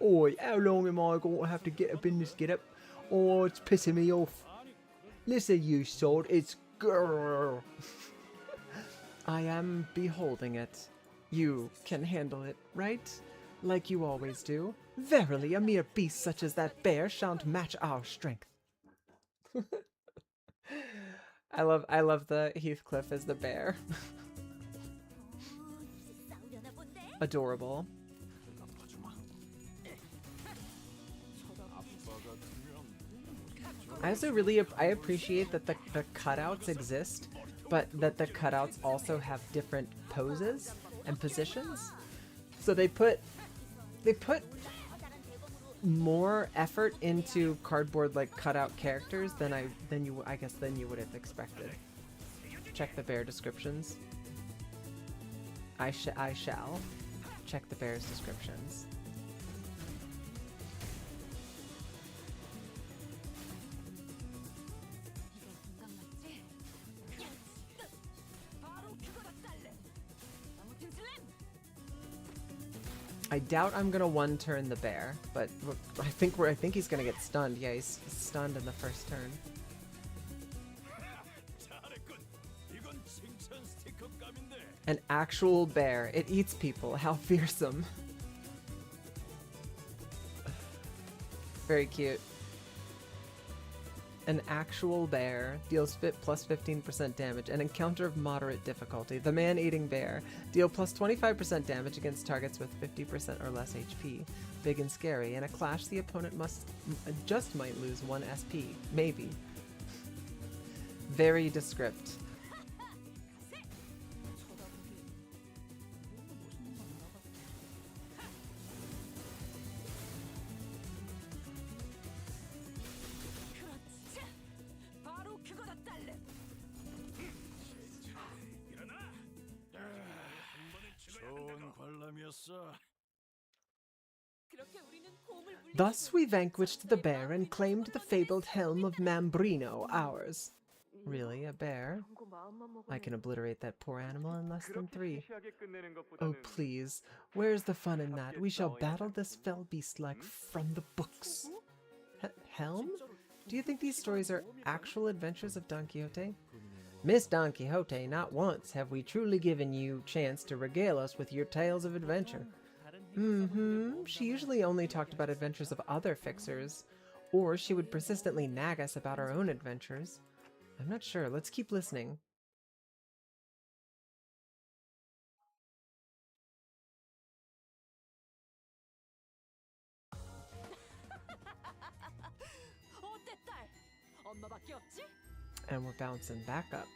Oi, how long am I going to have to get up in this get-up? Oh, it's pissing me off. Listen, you sod, it's grrr. I am beholding it. You can handle it, right? Like you always do. Verily, a mere beast such as that bear shan't match our strength. I love the Heathcliff as the bear. Adorable. I also really appreciate that the cutouts exist, but that the cutouts also have different poses and positions. So they put more effort into cardboard like cutout characters than you would have expected. Check the bear descriptions. I shall check the bear's descriptions. I doubt I'm gonna one-turn the bear, but I think he's gonna get stunned. Yeah, he's stunned in the first turn. 잘했군. 이건 칭찬 스티커감인데. An actual bear. It eats people. How fearsome. Very cute. An actual bear deals plus 15% damage. An encounter of moderate difficulty. The man-eating bear. Deal plus 25% damage against targets with 50% or less HP. Big and scary. In a clash, the opponent just might lose 1 SP. Maybe. Very descript. 좋은 관람이었어. Thus we vanquished the bear and claimed the fabled helm of Mambrino ours. Really, a bear? I can obliterate that poor animal in less than 3. Oh please, where's the fun in that? We shall battle this fell beast like from the books. Helm? Do you think these stories are actual adventures of Don Quixote? Miss Don Quixote, not once have we truly given you chance to regale us with your tales of adventure. She usually only talked about adventures of other fixers, or she would persistently nag us about our own adventures. I'm not sure. Let's keep listening. And we're bouncing back up.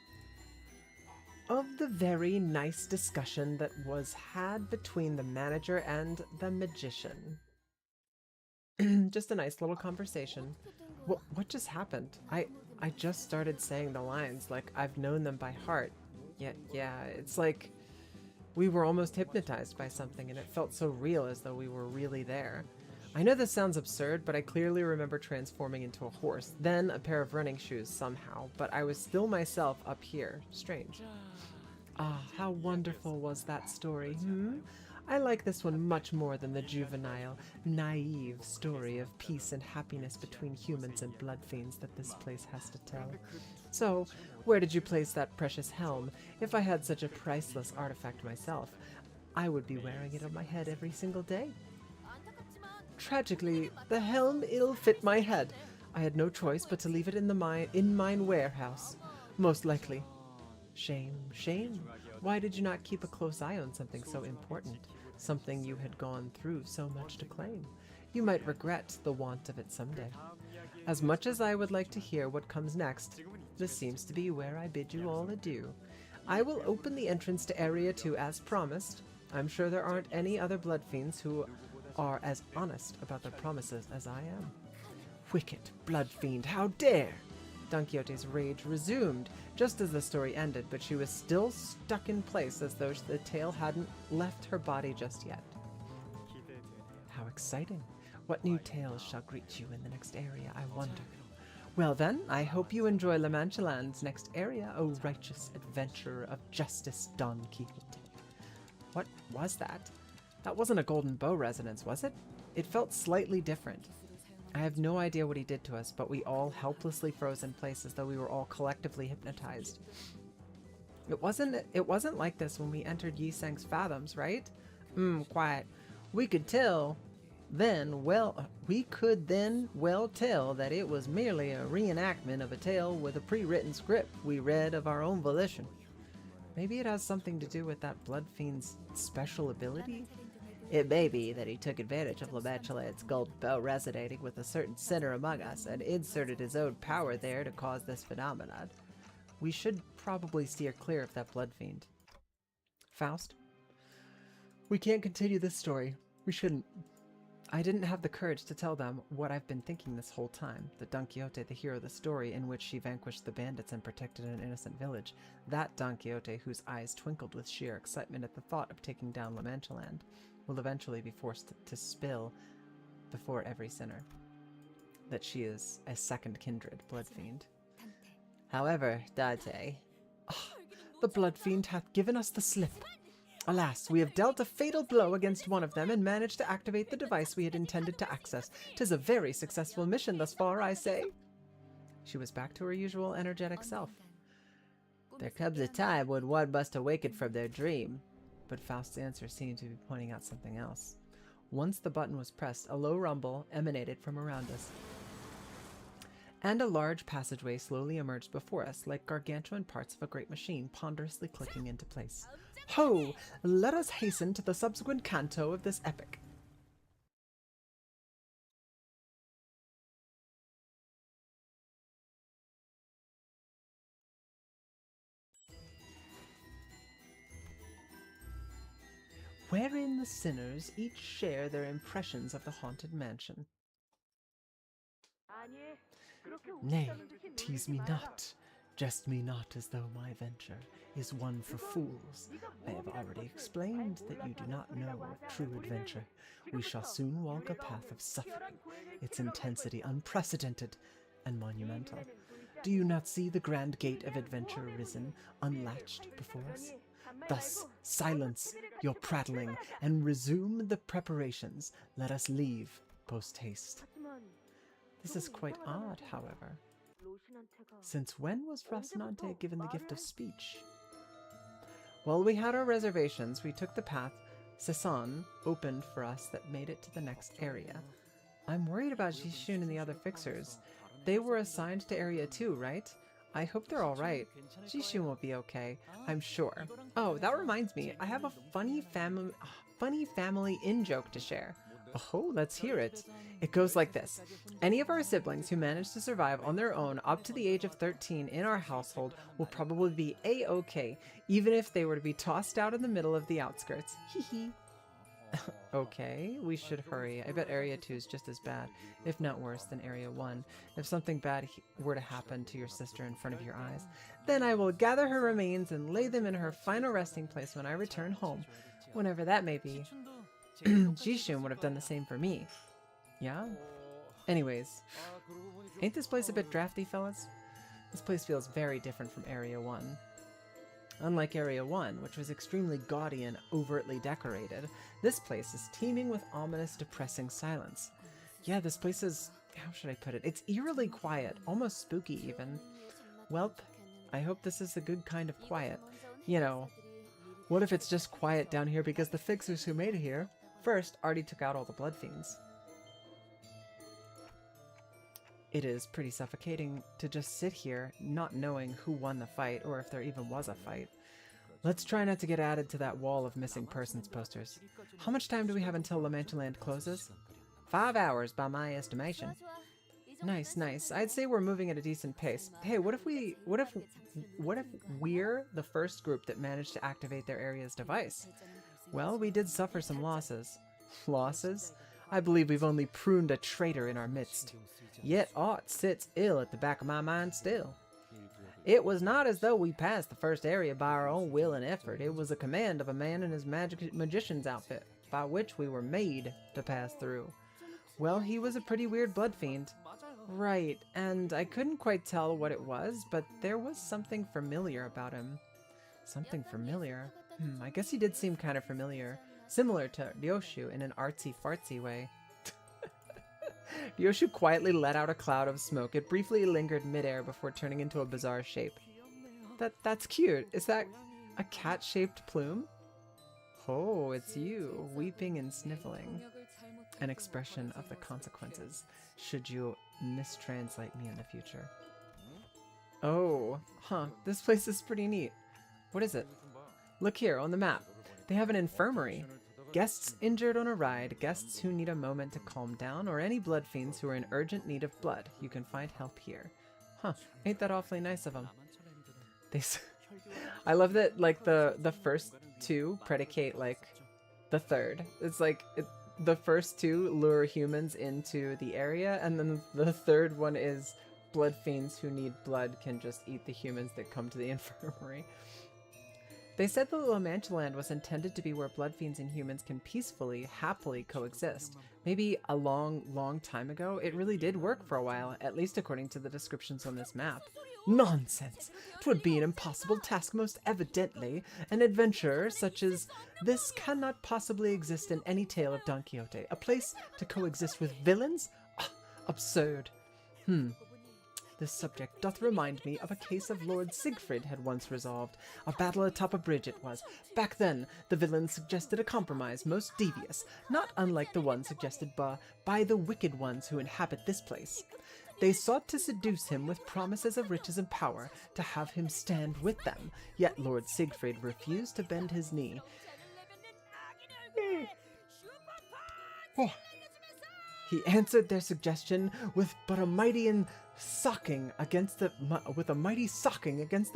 Of the very nice discussion that was had between the manager and the magician. Just a nice little conversation. What just happened? I just started saying the lines like I've known them by heart. Yeah, it's like we were almost hypnotized by something and it felt so real as though we were really there. I know this sounds absurd, but I clearly remember transforming into a horse, then a pair of running shoes somehow, but I was still myself up here. Strange. Ah, how wonderful was that story, I like this one much more than the juvenile, naive story of peace and happiness between humans and blood fiends that this place has to tell. So, where did you place that precious helm? If I had such a priceless artifact myself, I would be wearing it on my head every single day. Tragically, the helm ill fit my head. I had no choice but to leave it in mine warehouse. Most likely. Shame, shame. Why did you not keep a close eye on something so important? Something you had gone through so much to claim. You might regret the want of it someday. As much as I would like to hear what comes next, this seems to be where I bid you all adieu. I will open the entrance to Area 2 as promised. I'm sure there aren't any other blood fiends who are as honest about their promises as I am. Wicked blood fiend, how dare! Don Quixote's rage resumed, just as the story ended, but she was still stuck in place as though the tail hadn't left her body just yet. How exciting! What new tales shall greet you in the next area, I wonder? Well then, I hope you enjoy La Manchaland's next area, O righteous adventurer of justice, Don Quixote. What was that? That wasn't a golden bow resonance, was it? It felt slightly different. I have no idea what he did to us, but we all helplessly froze in place as though we were all collectively hypnotized. It wasn't like this when we entered Yi Sang's fathoms, right? Quiet. We could then well tell that it was merely a reenactment of a tale with a pre-written script we read of our own volition. Maybe it has something to do with that blood fiend's special ability? It may be that he took advantage of La Manchaland's golden bow resonating with a certain sinner among us and inserted his own power there to cause this phenomenon. We should probably steer clear of that blood fiend. Faust? We can't continue this story. We shouldn't. I didn't have the courage to tell them what I've been thinking this whole time, that Don Quixote, the hero of the story in which she vanquished the bandits and protected an innocent village, that Don Quixote whose eyes twinkled with sheer excitement at the thought of taking down La Manchaland, will eventually be forced to spill before every sinner that she is a second kindred blood fiend. However, Dante, the blood fiend hath given us the slip. Alas, we have dealt a fatal blow against one of them and managed to activate the device we had intended to access. 'Tis a very successful mission thus far, I say. She was back to her usual energetic self. There comes a time when one must awaken from their dream. But Faust's answer seemed to be pointing out something else. Once the button was pressed, a low rumble emanated from around us, and a large passageway slowly emerged before us, like gargantuan parts of a great machine ponderously clicking into place. Ho! Let us hasten to the subsequent canto of this epic. Wherein the sinners each share their impressions of the haunted mansion. Nay, tease me not, jest me not as though my venture is one for fools. I have already explained that you do not know of true adventure. We shall soon walk a path of suffering, its intensity unprecedented and monumental. Do you not see the grand gate of adventure risen, unlatched before us? Thus, silence your prattling and resume the preparations. Let us leave post-haste. This is quite odd, however. Since when was Rocinante given the gift of speech? While we had our reservations, we took the path Cezanne opened for us that made it to the next area. I'm worried about Jishun and the other fixers. They were assigned to Area 2, right? I hope they're alright. Jishun will be okay, I'm sure. Oh, that reminds me, I have a funny family in-joke to share. Oh, let's hear it. It goes like this. Any of our siblings who manage to survive on their own up to the age of 13 in our household will probably be A-okay, even if they were to be tossed out in the middle of the outskirts. Hee hee. Okay, we should hurry. I bet Area 2 is just as bad, if not worse than Area 1. If something bad were to happen to your sister in front of your eyes, then I will gather her remains and lay them in her final resting place when I return home, whenever that may be. Jishun would have done the same for me. Yeah? Anyways, ain't this place a bit drafty, fellas? This place feels very different from Area 1. Unlike Area 1, which was extremely gaudy and overtly decorated, this place is teeming with ominous, depressing silence. Yeah, this place is... how should I put it? It's eerily quiet, almost spooky even. Welp, I hope this is the good kind of quiet. You know, what if it's just quiet down here because the fixers who made it here first already took out all the blood fiends? It is pretty suffocating to just sit here, not knowing who won the fight, or if there even was a fight. Let's try not to get added to that wall of missing persons posters. How much time do we have until Manchaland closes? 5 hours by my estimation. Nice, nice. I'd say we're moving at a decent pace. Hey, what if we're the first group that managed to activate their area's device? Well, we did suffer some losses. Losses? I believe we've only pruned a traitor in our midst. Yet aught sits ill at the back of my mind still. It was not as though we passed the first area by our own will and effort. It was a command of a man in his magician's outfit, by which we were made to pass through. Well, he was a pretty weird blood fiend. Right, and I couldn't quite tell what it was, but there was something familiar about him. Something familiar? I guess he did seem kind of familiar. Similar to Ryoshu in an artsy-fartsy way. Ryoshu quietly let out a cloud of smoke. It briefly lingered midair before turning into a bizarre shape. That's cute. Is that a cat-shaped plume? Oh, it's you, weeping and sniffling. An expression of the consequences, should you mistranslate me in the future. Oh, huh, this place is pretty neat. What is it? Look here, on the map. They have an infirmary. Guests injured on a ride, guests who need a moment to calm down, or any blood fiends who are in urgent need of blood. You can find help here. Huh, ain't that awfully nice of them. I love that, like, the first two predicate, like, the third. It's like, the first two lure humans into the area, and then the third one is blood fiends who need blood can just eat the humans that come to the infirmary. They said that Manchaland was intended to be where blood fiends and humans can peacefully, happily coexist. Maybe a long, long time ago, it really did work for a while, at least according to the descriptions on this map. Nonsense! 'Twould be an impossible task, most evidently. An adventurer such as this cannot possibly exist in any tale of Don Quixote. A place to coexist with villains? Ah, absurd. The This subject doth remind me of a case of Lord Siegfried had once resolved. A battle atop a bridge it was. Back then, the villains suggested a compromise most devious, not unlike the one suggested by the wicked ones who inhabit this place. They sought to seduce him with promises of riches and power, to have him stand with them, yet Lord Siegfried refused to bend his knee. He answered their suggestion with a mighty socking against the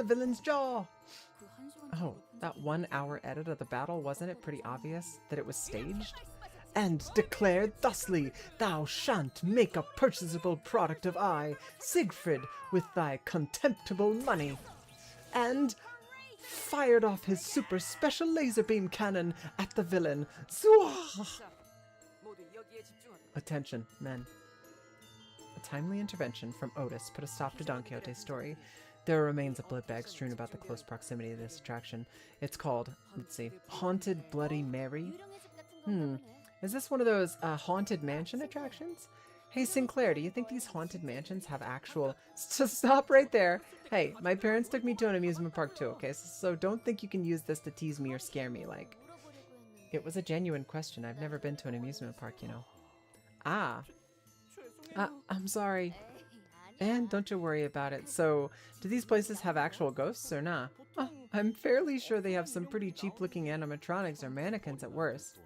villain's jaw. Oh, that 1 hour edit of the battle, wasn't it pretty obvious that it was staged? And declared thusly, thou shan't make a purchasable product of I, Siegfried, with thy contemptible money. And fired off his super special laser beam cannon at the villain. Zwah! Attention, men. A timely intervention from Otis put a stop to Don Quixote's story. There are remains of blood bags strewn about the close proximity of this attraction. It's called, let's see, Haunted Bloody Mary. Is this one of those haunted mansion attractions? Hey Sinclair, do you think these haunted mansions have actual... Stop right there. Hey, my parents took me to an amusement park too, okay? So don't think you can use this to tease me or scare me, like... It was a genuine question. I've never been to an amusement park, you know. I'm sorry. And don't you worry about it. So, do these places have actual ghosts or not? Oh, I'm fairly sure they have some pretty cheap-looking animatronics or mannequins at worst.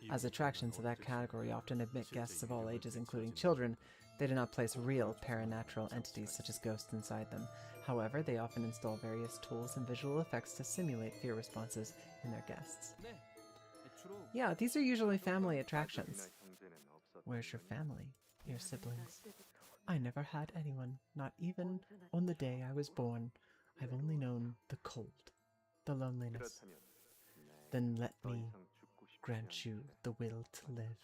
As attractions of that category often admit guests of all ages, including children, they do not place real paranatural entities such as ghosts inside them. However, they often install various tools and visual effects to simulate fear responses in their guests. Yeah, these are usually family attractions. Where's your family? Your siblings? I never had anyone, not even on the day I was born. I've only known the cold, the loneliness. Then let me grant you the will to live.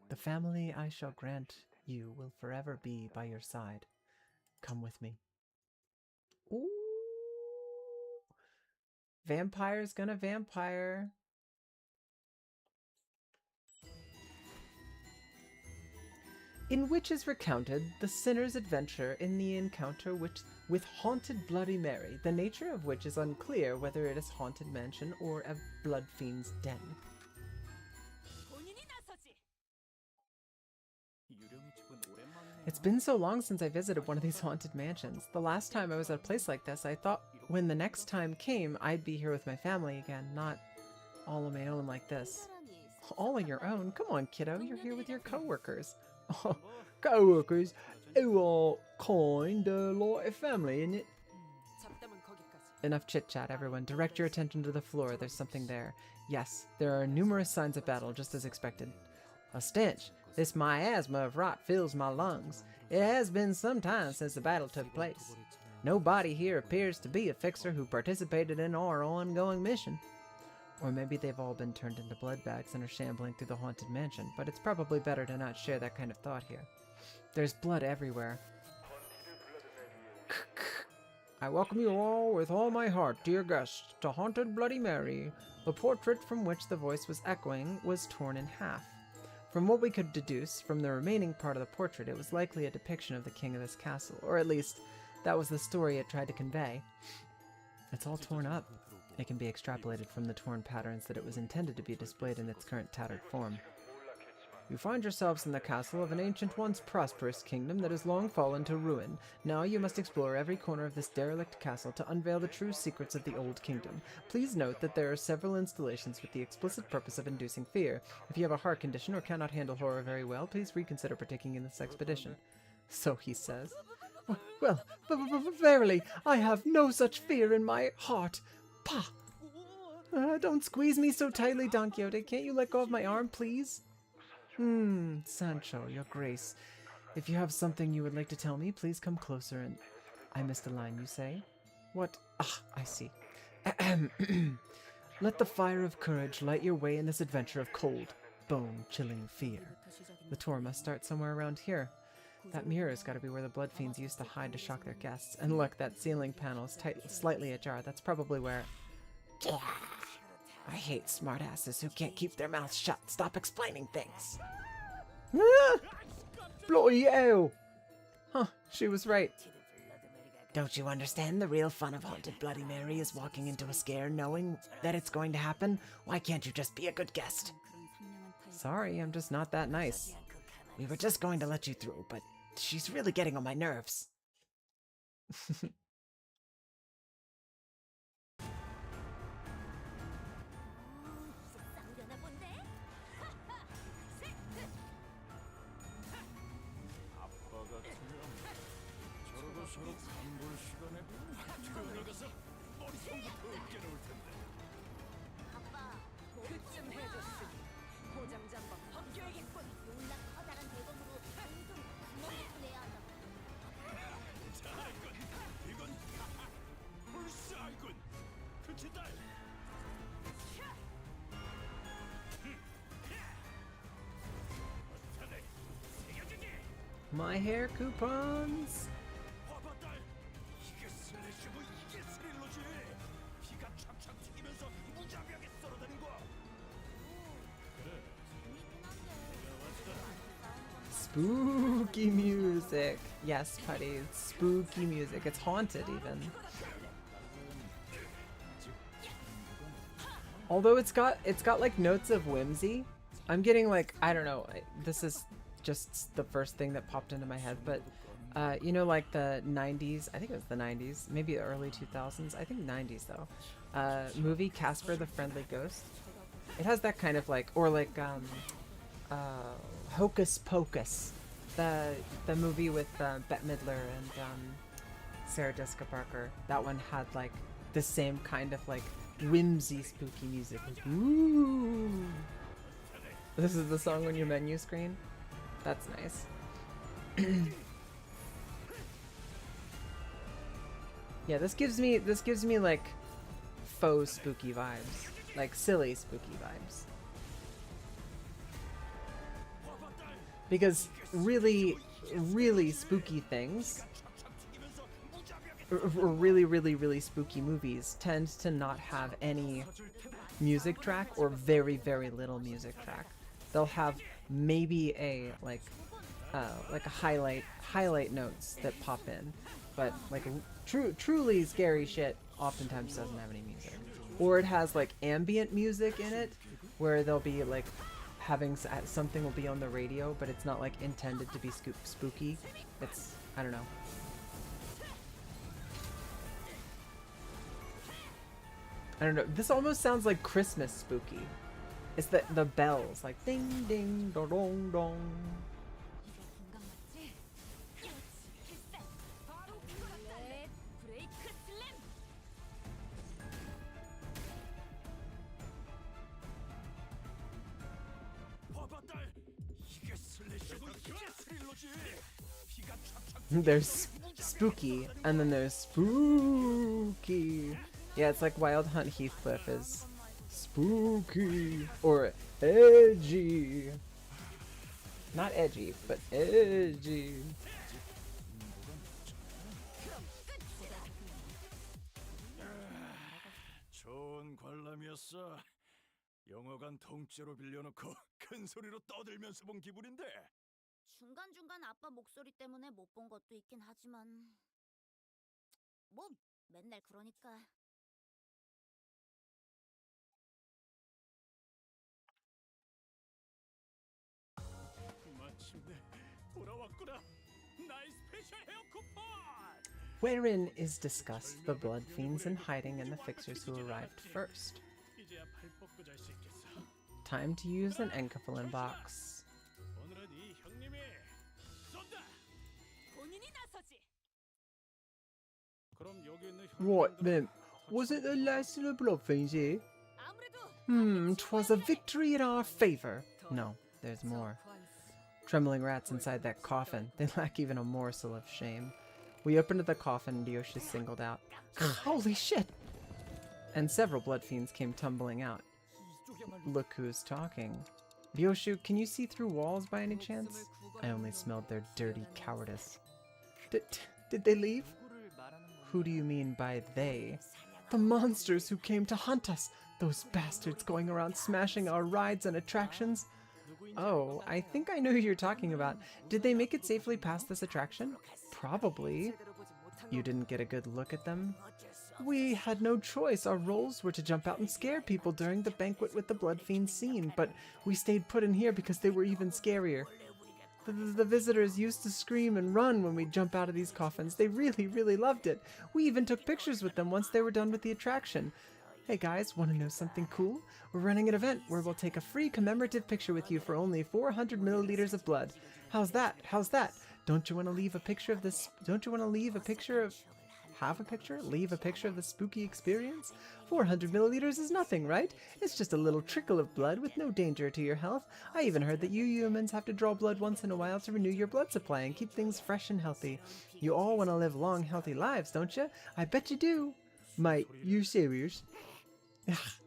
The family I shall grant you will forever be by your side. Come with me. Ooh. Vampire's gonna vampire. In which is recounted the sinner's adventure in the encounter with Haunted Bloody Mary, the nature of which is unclear whether it is haunted mansion or a blood fiend's den. It's been so long since I visited one of these haunted mansions. The last time I was at a place like this, I thought when the next time came, I'd be here with my family again, not all on my own like this. All on your own? Come on, kiddo, you're here with your coworkers. Oh, co-workers who are kind like a family, innit? Enough chit-chat, everyone. Direct your attention to the floor. There's something there. Yes, there are numerous signs of battle, just as expected. A stench. This miasma of rot fills my lungs. It has been some time since the battle took place. Nobody here appears to be a fixer who participated in our ongoing mission. Or maybe they've all been turned into blood bags and are shambling through the haunted mansion, but it's probably better to not share that kind of thought here. There's blood everywhere. I welcome you all with all my heart, dear guests, to Haunted Bloody Mary. The portrait from which the voice was echoing was torn in half. From what we could deduce from the remaining part of the portrait, it was likely a depiction of the king of this castle, or at least that was the story it tried to convey. It's all torn up. It can be extrapolated from the torn patterns that it was intended to be displayed in its current tattered form. You find yourselves in the castle of an ancient, once prosperous kingdom that has long fallen to ruin. Now you must explore every corner of this derelict castle to unveil the true secrets of the old kingdom. Please note that there are several installations with the explicit purpose of inducing fear. If you have a heart condition or cannot handle horror very well, please reconsider partaking in this expedition. So he says. Well, verily, I have no such fear in my heart. Pah! Don't squeeze me so tightly, Don Quixote. Can't you let go of my arm, please? Sancho, your grace. If you have something you would like to tell me, please come closer and... I missed a line, you say? What? Ah, I see. Let the fire of courage light your way in this adventure of cold, bone-chilling fear. The tour must start somewhere around here. That mirror has got to be where the blood fiends used to hide to shock their guests. And look, that ceiling panel is slightly ajar. That's probably where... I hate smartasses who can't keep their mouths shut. Stop explaining things. Bloody hell! Huh, she was right. Don't you understand? The real fun of Haunted Bloody Mary is walking into a scare knowing that it's going to happen. Why can't you just be a good guest? Sorry, I'm just not that nice. We were just going to let you through, but she's really getting on my nerves. 아빠 같으면 저러고 저러 단볼 시간에 뛰어나가서 머리통부터 으깨놓을 텐데. 아빠, 그쯤 해줬으니 포장지 한번 벗겨야겠군. 용납 커다란 대검으로 동동 구멍부터 내야 한다. 잘했군. 이건 불사이군. 그치 딸. 어쩌네. 새겨주지. My hair coupons. 봐봐 딸. 이게 슬래시고 이게 스릴러지. 피가 촥촥 튀기면서 무자비하게 썰어대는 거야. 그래. Spooky music. Yes, Putty. It's spooky music. It's haunted even. Although it's got like notes of whimsy. I'm getting like, I don't know, this is just the first thing that popped into my head, but you know, like the 90s, I think it was the 90s, maybe the early 2000s, I think 90s though, movie Casper the Friendly Ghost. It has that kind of like, or like Hocus Pocus, the movie with Bette Midler and Sarah Jessica Parker. That one had like the same kind of like whimsy spooky music. Like, ooh. This is the song on your menu screen. That's nice. Yeah, this gives me like faux spooky vibes, like silly spooky vibes. Because really spooky things, or really spooky movies tend to not have any music track or very little music track. They'll have maybe a like a highlight notes that pop in, but like truly scary shit oftentimes doesn't have any music, or it has like ambient music in it where they'll be like having something will be on the radio, but it's not like intended to be spooky. It's, I don't know. I don't know. This almost sounds like Christmas spooky. It's the bells, like ding ding dong dong dong. There's spooky, and then there's spooky. Yeah, it's like Wild Hunt Heathcliff is spooky or edgy. Not edgy, but edgy. 좋은 관람이었어. 영화관 통째로 빌려놓고 큰 소리로 떠들면서 본 기분인데. 중간중간 아빠 목소리 때문에 못 본 것도 있긴 하지만 뭐 맨날 그러니까. 마침내 돌아왔구나. 나의 스페셜 헤어 쿠폰. Wherein is discussed the blood fiends in hiding and the fixers who arrived first. 이제야 발 뻗고 잘 수 있겠어. Time to use an enkephalin box. 오늘은 이 형님이 쏜다. 본인이 나서지. 그럼 여기 있는 What then? Was it the last of the blood fiends here? 아무래도 'Twas a victory in our favor. No, there's more. Trembling rats inside that coffin. They lack even a morsel of shame. We opened the coffin and Yoshi singled out. Holy shit! And several blood fiends came tumbling out. Look who's talking. Ryoshu, can you see through walls by any chance? I only smelled their dirty cowardice. Did they leave? Who do you mean by they? The monsters who came to hunt us! Those bastards going around smashing our rides and attractions! Oh, I think I know who you're talking about. Did they make it safely past this attraction? Probably. You didn't get a good look at them? We had no choice. Our roles were to jump out and scare people during the banquet with the blood fiend scene, but we stayed put in here because they were even scarier. The visitors used to scream and run when we'd jump out of these coffins. They really, really loved it. We even took pictures with them once they were done with the attraction. Hey guys, want to know something cool? We're running an event where we'll take a free commemorative picture with you for only 400 milliliters of blood. How's that? How's that? Don't you want to leave a picture of this? Don't you want to leave a picture of... Have a picture? Leave a picture of the spooky experience? 400 milliliters is nothing, right? It's just a little trickle of blood with no danger to your health. I even heard that you humans have to draw blood once in a while to renew your blood supply and keep things fresh and healthy. You all want to live long, healthy lives, don't you? I bet you do. Mate, you serious?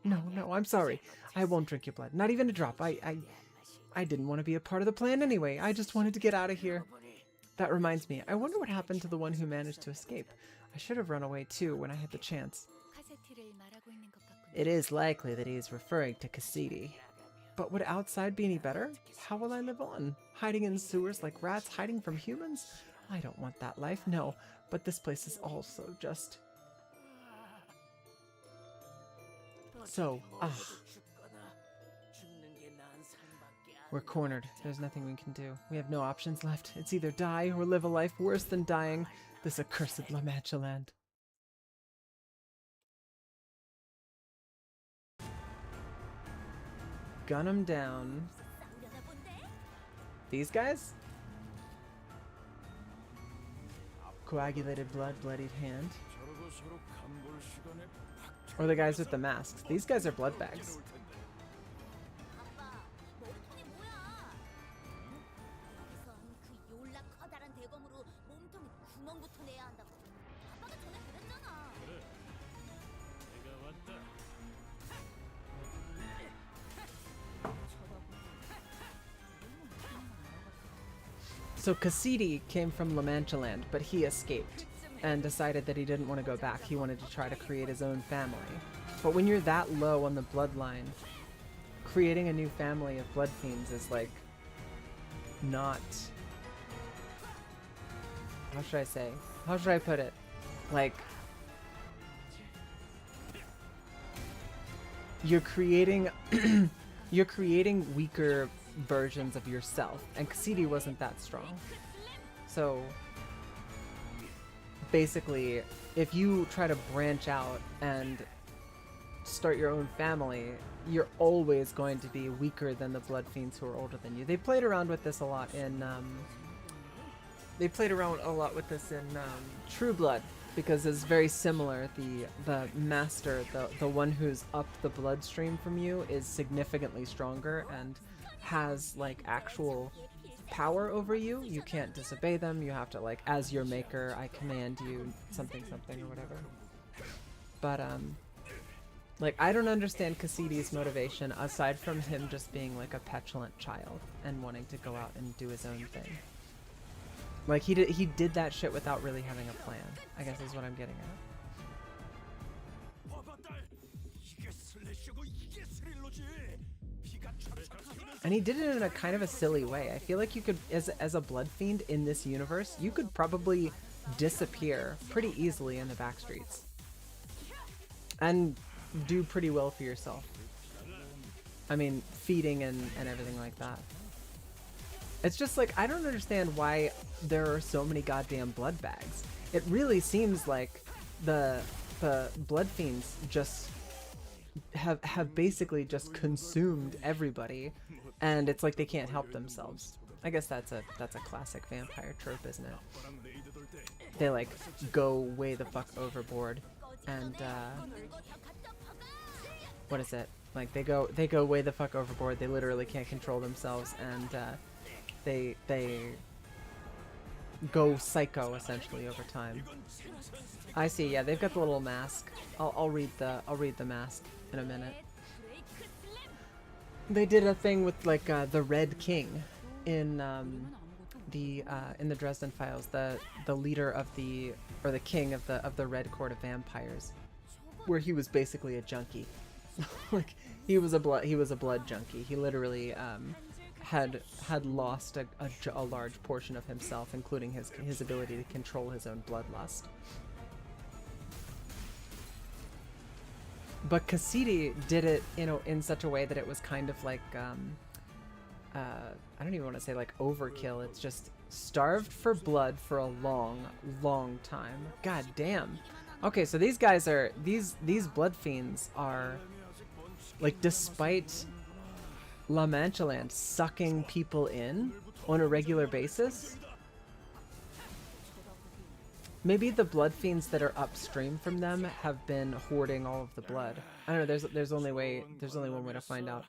No, I'm sorry. I won't drink your blood. Not even a drop. I didn't want to be a part of the plan anyway. I just wanted to get out of here. That reminds me, I wonder what happened to the one who managed to escape. I should have run away too when I had the chance. It is likely that he is referring to Cassidy. But would outside be any better? How will I live on? Hiding in sewers like rats, hiding from humans? I don't want that life, no. But this place is also just... So, we're cornered. There's nothing we can do. We have no options left. It's either die or live a life worse than dying. This accursed Manchaland. Gun him down. These guys? Coagulated blood, bloodied hand. Or the guys with the masks. These guys are blood bags. So Cassidy came from Manchaland, but he escaped and decided that he didn't want to go back. He wanted to try to create his own family. But when you're that low on the bloodline, creating a new family of blood fiends is like not... How should I say? How should I put it? Like... You're creating... you're creating weaker versions of yourself, and Cassidy wasn't that strong. So basically, if you try to branch out and start your own family, you're always going to be weaker than the blood fiends who are older than you. They played around with this a lot in True Blood, because it's very similar. The master, the one who's up the bloodstream from you, is significantly stronger and has like actual power over you. You can't disobey them. You have to, like, as your maker, I command you something or whatever. But like, I don't understand Cassidy's motivation aside from him just being like a petulant child and wanting to go out and do his own thing. Like, he did that shit without really having a plan, I guess is what I'm getting at. And he did it in a kind of a silly way. I feel like you could, as a blood fiend in this universe, you could probably disappear pretty easily in the back streets. And do pretty well for yourself. I mean, feeding and everything like that. It's just like, I don't understand why there are so many goddamn blood bags. It really seems like the blood fiends just have basically just consumed everybody, and it's like they can't help themselves. I guess that's a classic vampire trope, isn't it? They like go way the fuck overboard, and what is it? Like they go way the fuck overboard. They literally can't control themselves, and they go psycho essentially over time. I see. Yeah, they've got the little mask. I'll read the mask in a minute. They did a thing with like the Red King in the Dresden Files, the leader of the king of the Red Court of Vampires, where he was basically a junkie. Like he was a blood junkie. He literally had lost a large portion of himself, including his ability to control his own bloodlust. But Cassidy did it in such a way that it was kind of like I don't even want to say like overkill. It's just starved for blood for a long, long time. God damn. Okay, so these guys are these blood fiends are like, despite La Manchaland sucking people in on a regular basis, maybe the blood fiends that are upstream from them have been hoarding all of the blood. I don't know. There's only one way to find out.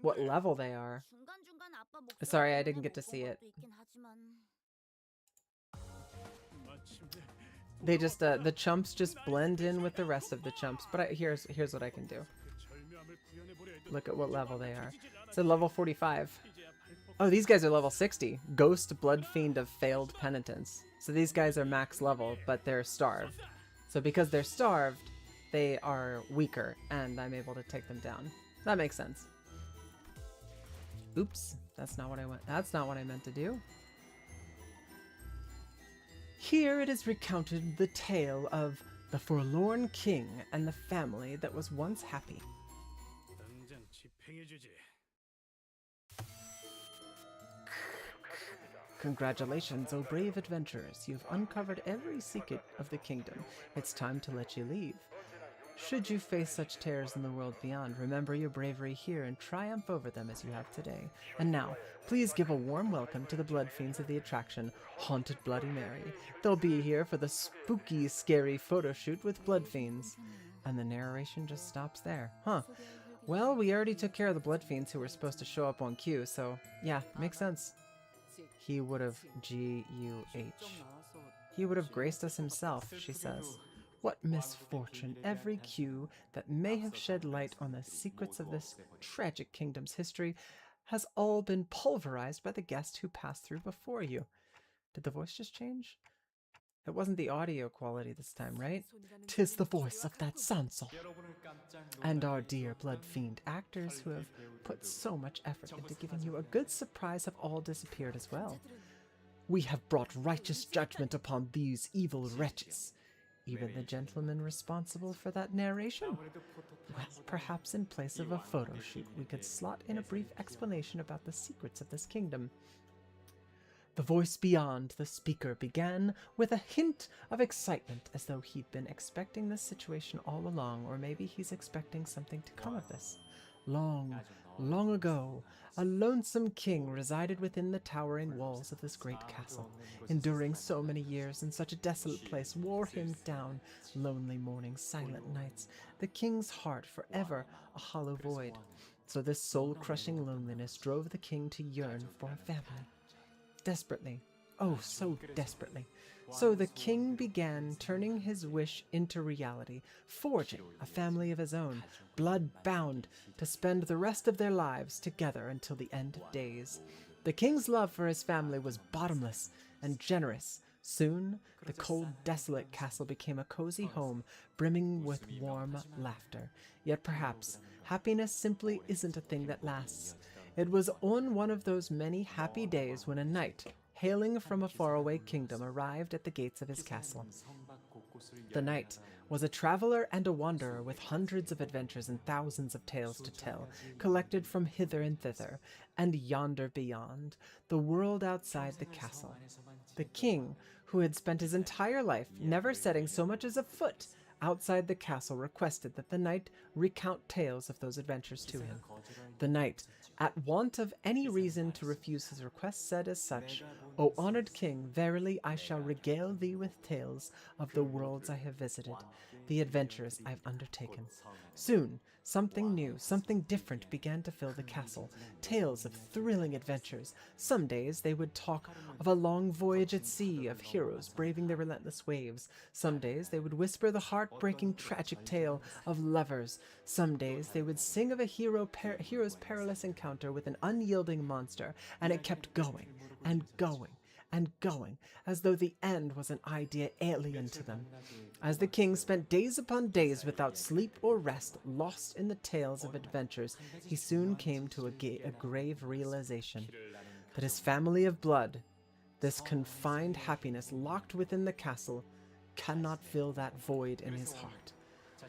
What level they are. Sorry, I didn't get to see it. They just the chumps just blend in with the rest of the chumps. But here's what I can do. Look at what level they are. It's at level 45. Oh, these guys are level 60. Ghost Blood Fiend of Failed Penitence. So these guys are max level, but they're starved. So because they're starved, they are weaker, and I'm able to take them down. That makes sense. Oops, that's not what I meant to do. Here it is recounted the tale of the forlorn king and the family that was once happy. Congratulations, O brave adventurers. You've uncovered every secret of the kingdom. It's time to let you leave. Should you face such terrors in the world beyond, remember your bravery here and triumph over them as you have today. And now, please give a warm welcome to the blood fiends of the attraction, Haunted Bloody Mary. They'll be here for the spooky, scary photo shoot with blood fiends. And the narration just stops there. Huh. Well, we already took care of the blood fiends who were supposed to show up on cue, so yeah, makes sense. He would have G-U-H. He would have graced us himself, she says. What misfortune, every cue that may have shed light on the secrets of this tragic kingdom's history has all been pulverized by the guest who passed through before you. Did the voice just change? It wasn't the audio quality this time, right? 'Tis the voice of that Sansol. And our dear blood fiend actors who have put so much effort into giving you a good surprise have all disappeared as well. We have brought righteous judgment upon these evil wretches. Even the gentleman responsible for that narration? Well, perhaps in place of a photo shoot, we could slot in a brief explanation about the secrets of this kingdom. The voice beyond the speaker began with a hint of excitement, as though he'd been expecting this situation all along, or maybe he's expecting something to come of this. Long, long ago, a lonesome king resided within the towering walls of this great castle. Enduring so many years in such a desolate place wore him down. Lonely mornings, silent nights, the king's heart forever a hollow void. So this soul-crushing loneliness drove the king to yearn for a family. Desperately, oh so desperately. So the king began turning his wish into reality, forging a family of his own, blood-bound, to spend the rest of their lives together until the end of days. The king's love for his family was bottomless and generous. Soon, the cold, desolate castle became a cozy home, brimming with warm laughter. Yet perhaps, happiness simply isn't a thing that lasts. It was on one of those many happy days when a knight, hailing from a faraway kingdom, arrived at the gates of his castle. The knight was a traveler and a wanderer with hundreds of adventures and thousands of tales to tell, collected from hither and thither, and yonder beyond, the world outside the castle. The king, who had spent his entire life never setting so much as a foot outside the castle, requested that the knight recount tales of those adventures to him. The knight, at want of any reason to refuse his request, said as such, "O honored king, verily I shall regale thee with tales of the worlds I have visited, the adventures I've undertaken." Soon, something new, something different began to fill the castle. Tales of thrilling adventures. Some days they would talk of a long voyage at sea, of heroes braving the relentless waves. Some days they would whisper the heartbreaking tragic tale of lovers. Some days they would sing of a hero's perilous encounter with an unyielding monster, and it kept going and going and going, as though the end was an idea alien to them. As the king spent days upon days without sleep or rest, lost in the tales of adventures, he soon came to a grave realization that his family of blood, this confined happiness locked within the castle, cannot fill that void in his heart.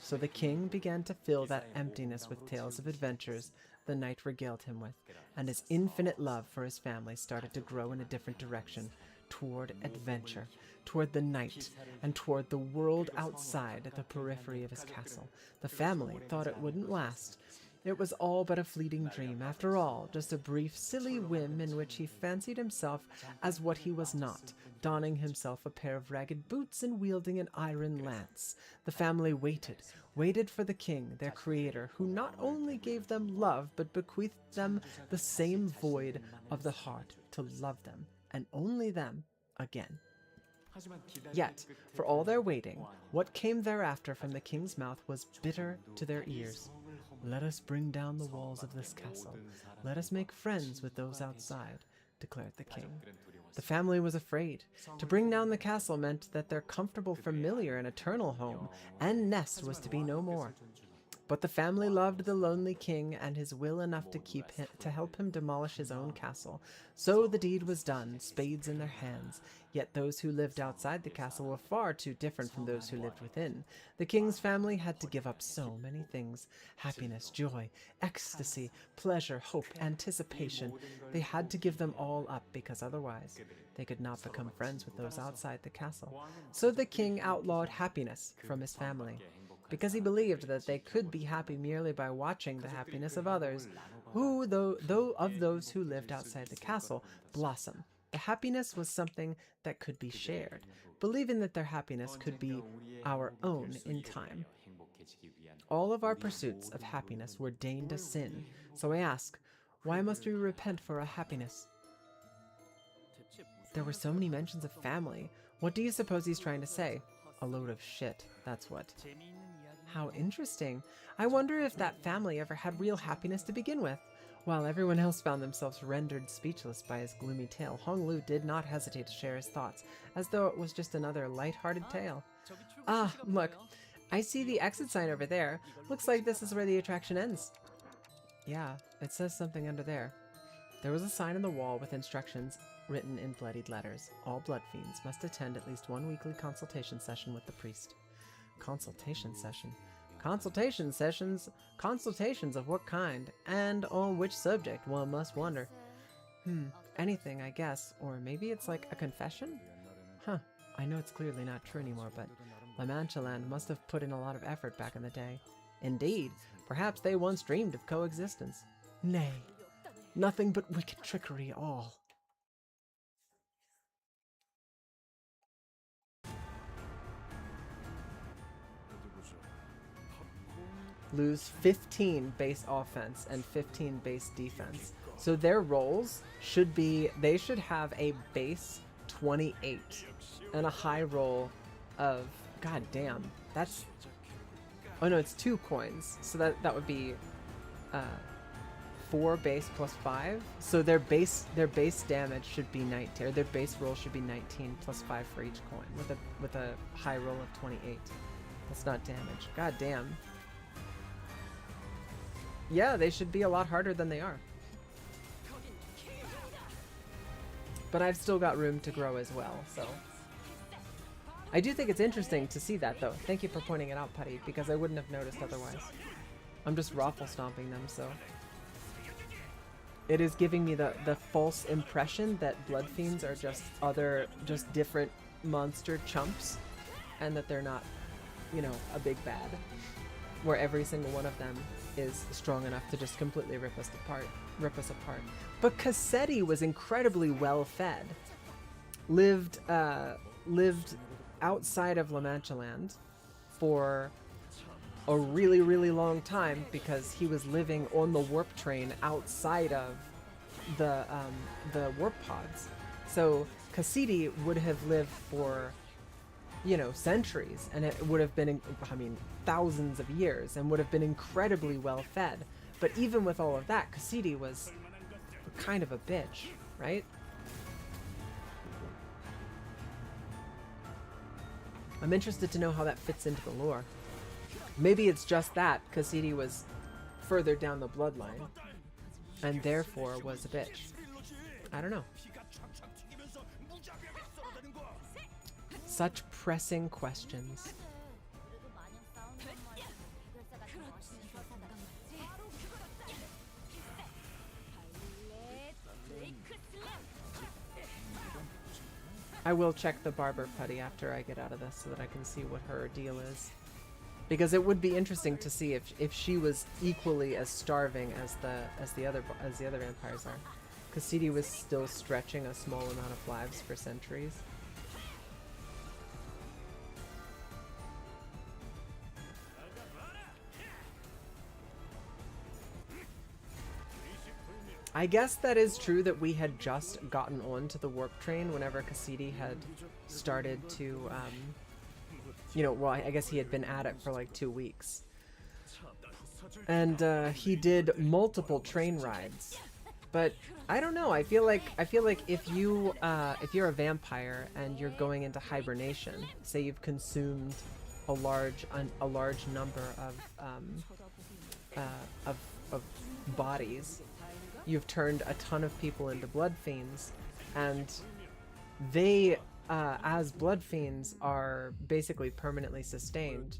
So the king began to fill that emptiness with tales of adventures the knight regaled him with, and his infinite love for his family started to grow in a different direction, toward adventure, toward the night, and toward the world outside the periphery of his castle. The family thought it wouldn't last. It was all but a fleeting dream, after all, just a brief, silly whim in which he fancied himself as what he was not, donning himself a pair of ragged boots and wielding an iron lance. The family waited for the king, their creator, who not only gave them love, but bequeathed them the same void of the heart to love them, and only them, again. Yet, for all their waiting, what came thereafter from the king's mouth was bitter to their ears. "Let us bring down the walls of this castle. Let us make friends with those outside," declared the king. The family was afraid. To bring down the castle meant that their comfortable, familiar, and eternal home and nest was to be no more. But the family loved the lonely king and his will enough to help him demolish his own castle. So the deed was done, spades in their hands. Yet those who lived outside the castle were far too different from those who lived within. The king's family had to give up so many things: happiness, joy, ecstasy, pleasure, hope, anticipation. They had to give them all up, because otherwise they could not become friends with those outside the castle. So the king outlawed happiness from his family, because he believed that they could be happy merely by watching the happiness of others, who, though of those who lived outside the castle, blossom. The happiness was something that could be shared, believing that their happiness could be our own in time. All of our pursuits of happiness were deigned a sin. So I ask, why must we repent for our happiness? There were so many mentions of family. What do you suppose he's trying to say? A load of shit, that's what. How interesting. I wonder if that family ever had real happiness to begin with. While everyone else found themselves rendered speechless by his gloomy tale, Honglu did not hesitate to share his thoughts, as though it was just another light-hearted tale. "Ah, look, I see the exit sign over there. Looks like this is where the attraction ends." Yeah, it says something under there. There was a sign on the wall with instructions written in bloodied letters. All blood fiends must attend at least one weekly consultation session with the priest. Consultation session? Consultation sessions? Consultations of what kind? And on which subject, one must wonder. Anything, I guess. Or maybe it's like a confession? Huh, I know it's clearly not true anymore, but Manchaland must have put in a lot of effort back in the day. Indeed, perhaps they once dreamed of coexistence. Nay, nothing but wicked trickery all. Lose 15 base offense and 15 base defense. So their roles should be, they should have a base 28 and a high roll of, god damn, that's, oh no, it's 2 coins. So that would be 4 base plus 5. So their base damage should be 19, or their base roll should be 19 plus 5 for each coin with a high roll of 28. That's not damage. God damn. Yeah, they should be a lot harder than they are. But I've still got room to grow as well, so. I do think it's interesting to see that, though. Thank you for pointing it out, Putty, because I wouldn't have noticed otherwise. I'm just raffle stomping them, so. It is giving me the false impression that blood fiends are just different monster chumps, and that they're not, you know, a big bad. Where every single one of them is strong enough to just completely rip us apart. But Cassetti was incredibly well fed. Lived outside of Manchaland for a really, really long time because he was living on the warp train outside of the warp pods. So Cassidy would have lived for, you know, centuries, and it would have been, I mean, thousands of years, and would have been incredibly well fed. But even with all of that, Cassidy was kind of a bitch, right? I'm interested to know how that fits into the lore. Maybe it's just that Cassidy was further down the bloodline and therefore was a bitch. I don't know. Such pressing questions. I will check the barber putty after I get out of this so that I can see what her deal is. Because it would be interesting to see if she was equally as starving as the other vampires are. Cassidy was still stretching a small amount of lives for centuries. I guess that is true that we had just gotten onto the warp train whenever Cassidy had started to, you know, well, I guess he had been at it for like 2 weeks. And he did multiple train rides. But I don't know. I feel like if you're a vampire and you're going into hibernation, say you've consumed a large number of bodies, you've turned a ton of people into blood fiends, and they as blood fiends are basically permanently sustained.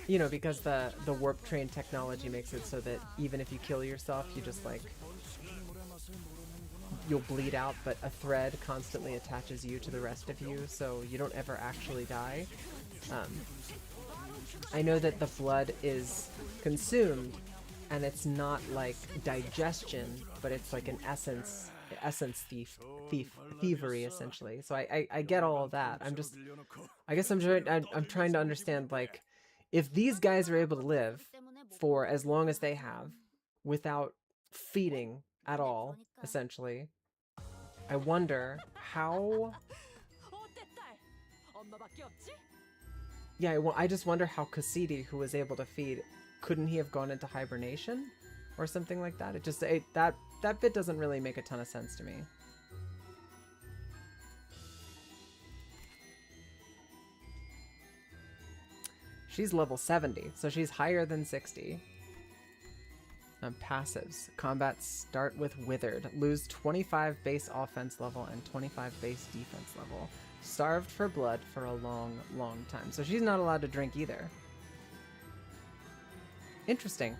You know, because the warp train technology makes it so that even if you kill yourself, you just like, you'll bleed out, but a thread constantly attaches you to the rest of you, so you don't ever actually die. I know that the blood is consumed, and it's not like digestion, but it's like an essence thievery essentially. So I get all of that. I guess I'm trying to understand, like, if these guys are able to live for as long as they have without feeding at all, essentially, I wonder how. Yeah, I just wonder how Cassidy, who was able to feed, couldn't he have gone into hibernation or something like that? That bit doesn't really make a ton of sense to me. She's level 70, so she's higher than 60. Passives. Combats start with Withered. Lose 25 base offense level and 25 base defense level. Starved for blood for a long, long time. So she's not allowed to drink either. Interesting.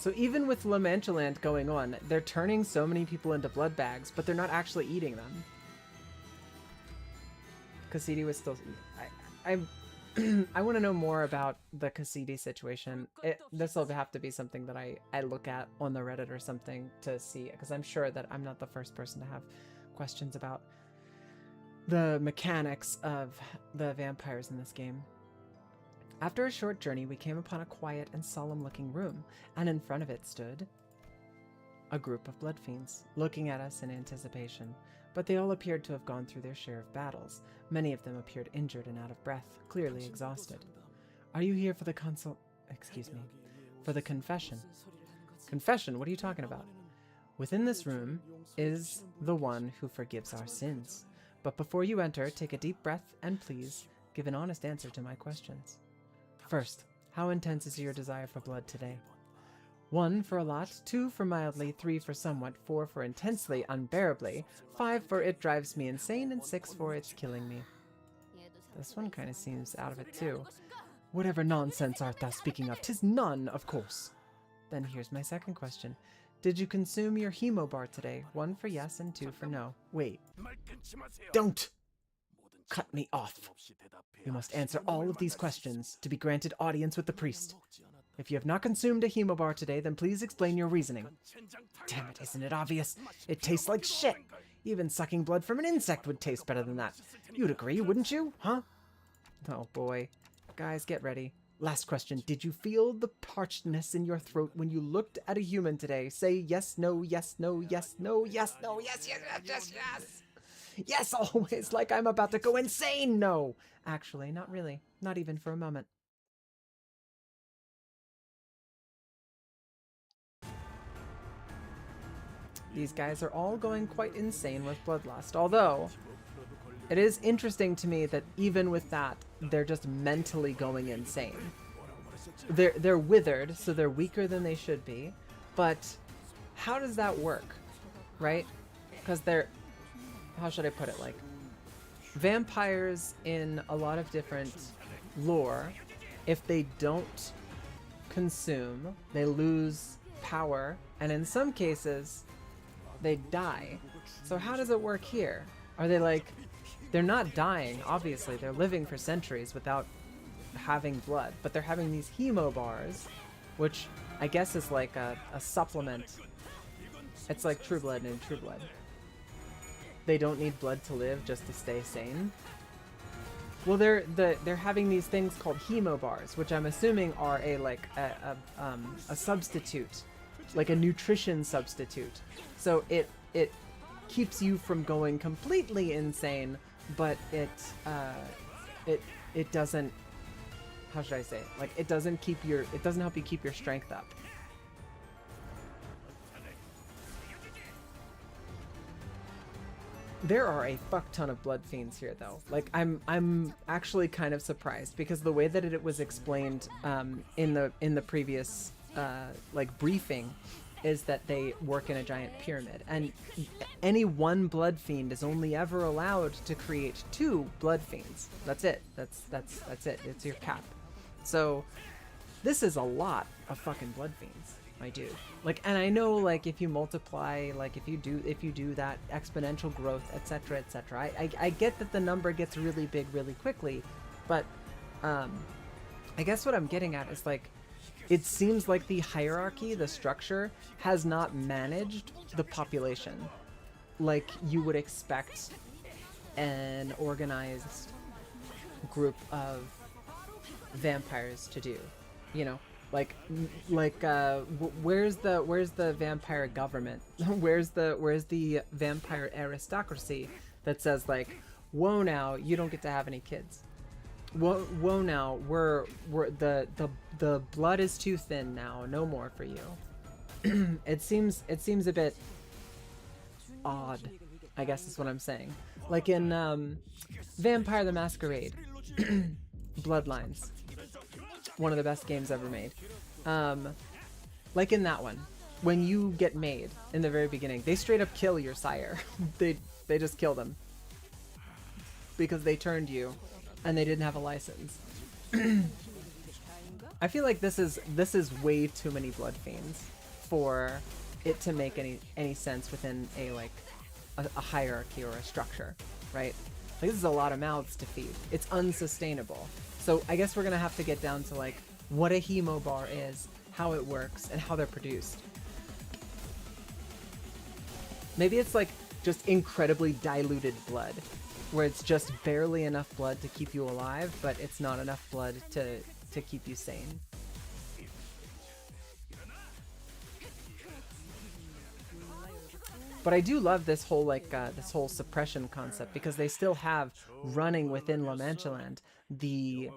So even with Manchaland going on, they're turning so many people into blood bags, but they're not actually eating them. Cassidy was still... I want to know more about the Cassidy situation. This will have to be something that I look at on the Reddit or something to see, because I'm sure that I'm not the first person to have questions about the mechanics of the vampires in this game. After a short journey, we came upon a quiet and solemn-looking room, and in front of it stood a group of blood fiends, looking at us in anticipation. But they all appeared to have gone through their share of battles. Many of them appeared injured and out of breath, clearly exhausted. Are you here for the for the confession? Confession? What are you talking about? Within this room is the one who forgives our sins. But before you enter, take a deep breath and please give an honest answer to my questions. First, how intense is your desire for blood today? 1 for a lot, 2 for mildly, 3 for somewhat, 4 for intensely, unbearably, 5 for it drives me insane, and 6 for it's killing me. This one kind of seems out of it too. Whatever nonsense art thou speaking of? 'Tis none, of course. Then here's my second question. Did you consume your hemobar today? 1 for yes and 2 for no. Wait. Don't cut me off. You must answer all of these questions to be granted audience with the priest. If you have not consumed a hemobar today, then please explain your reasoning. Damn it, isn't it obvious? It tastes like shit. Even sucking blood from an insect would taste better than that. You'd agree, wouldn't you? Huh? Oh boy. Guys, get ready. Last question. Did you feel the parchedness in your throat when you looked at a human today? Say yes, no, yes, no, yes, no, yes, no, yes, yes, yes, yes, yes. Yes, always, like I'm about to go insane. No. Actually, not really. Not even for a moment. These guys are all going quite insane with bloodlust. Although, it is interesting to me that even with that, they're just mentally going insane. They're withered, so they're weaker than they should be. But how does that work, right? Because they're, how should I put it? Like, vampires in a lot of different lore, if they don't consume, they lose power, and in some cases, they die. So how does it work here? Are they like, they're not dying, obviously, they're living for centuries without having blood, but they're having these hemo bars, which I guess is like a supplement. It's like True Blood in True Blood. They don't need blood to live, just to stay sane. Well, they're having these things called hemo bars, which I'm assuming are a substitute, like a nutrition substitute. So it keeps you from going completely insane, but it doesn't, how should I say it? Like, it doesn't help you keep your strength up. There are a fuck ton of blood fiends here, though. Like, I'm actually kind of surprised, because the way that it was explained in the previous like briefing is that they work in a giant pyramid, and any one blood fiend is only ever allowed to create 2 blood fiends. That's it. That's it. It's your cap. So this is a lot of fucking blood fiends, my dude. Like, and I know, like, if you multiply, like, if you do that exponential growth, etc., etc., I get that the number gets really big really quickly, but I guess what I'm getting at is, like, it seems like the hierarchy, the structure, has not managed the population like you would expect an organized group of vampires to do. You know, where's the vampire government? where's the vampire aristocracy that says, like, whoa, now you don't get to have any kids. Whoa, now we're the blood is too thin now. No more for you. It seems a bit odd, I guess is what I'm saying. Like in Vampire the Masquerade, Bloodlines, one of the best games ever made. Like in that one, when you get made in the very beginning, they straight up kill your sire. they just kill them because they turned you and they didn't have a license. I feel like this is way too many blood fiends for it to make any sense within a hierarchy or a structure, right? Like, this is a lot of mouths to feed. It's unsustainable. So I guess we're gonna have to get down to, like, what a hemo bar is, how it works, and how they're produced. Maybe it's like just incredibly diluted blood, where it's just barely enough blood to keep you alive, but it's not enough blood to keep you sane. But I do love this whole this whole suppression concept, because they still have running within La Manchaland the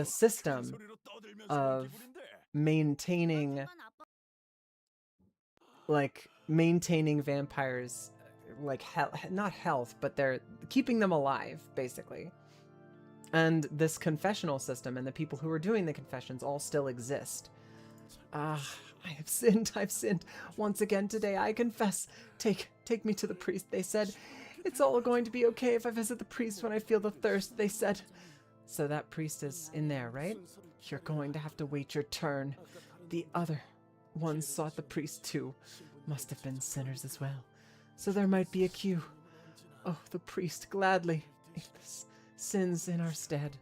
system of maintaining vampires, like, not health, but they're keeping them alive, basically. And this confessional system and the people who are doing the confessions all still exist. I have sinned. I've sinned once again today. I confess. Take me to the priest, they said. It's all going to be okay if I visit the priest when I feel the thirst, they said. So that priest is in there, right? You're going to have to wait your turn. The other ones sought the priest too. Must have been sinners as well. So there might be a queue. Oh, the priest gladly. If this sins in our stead.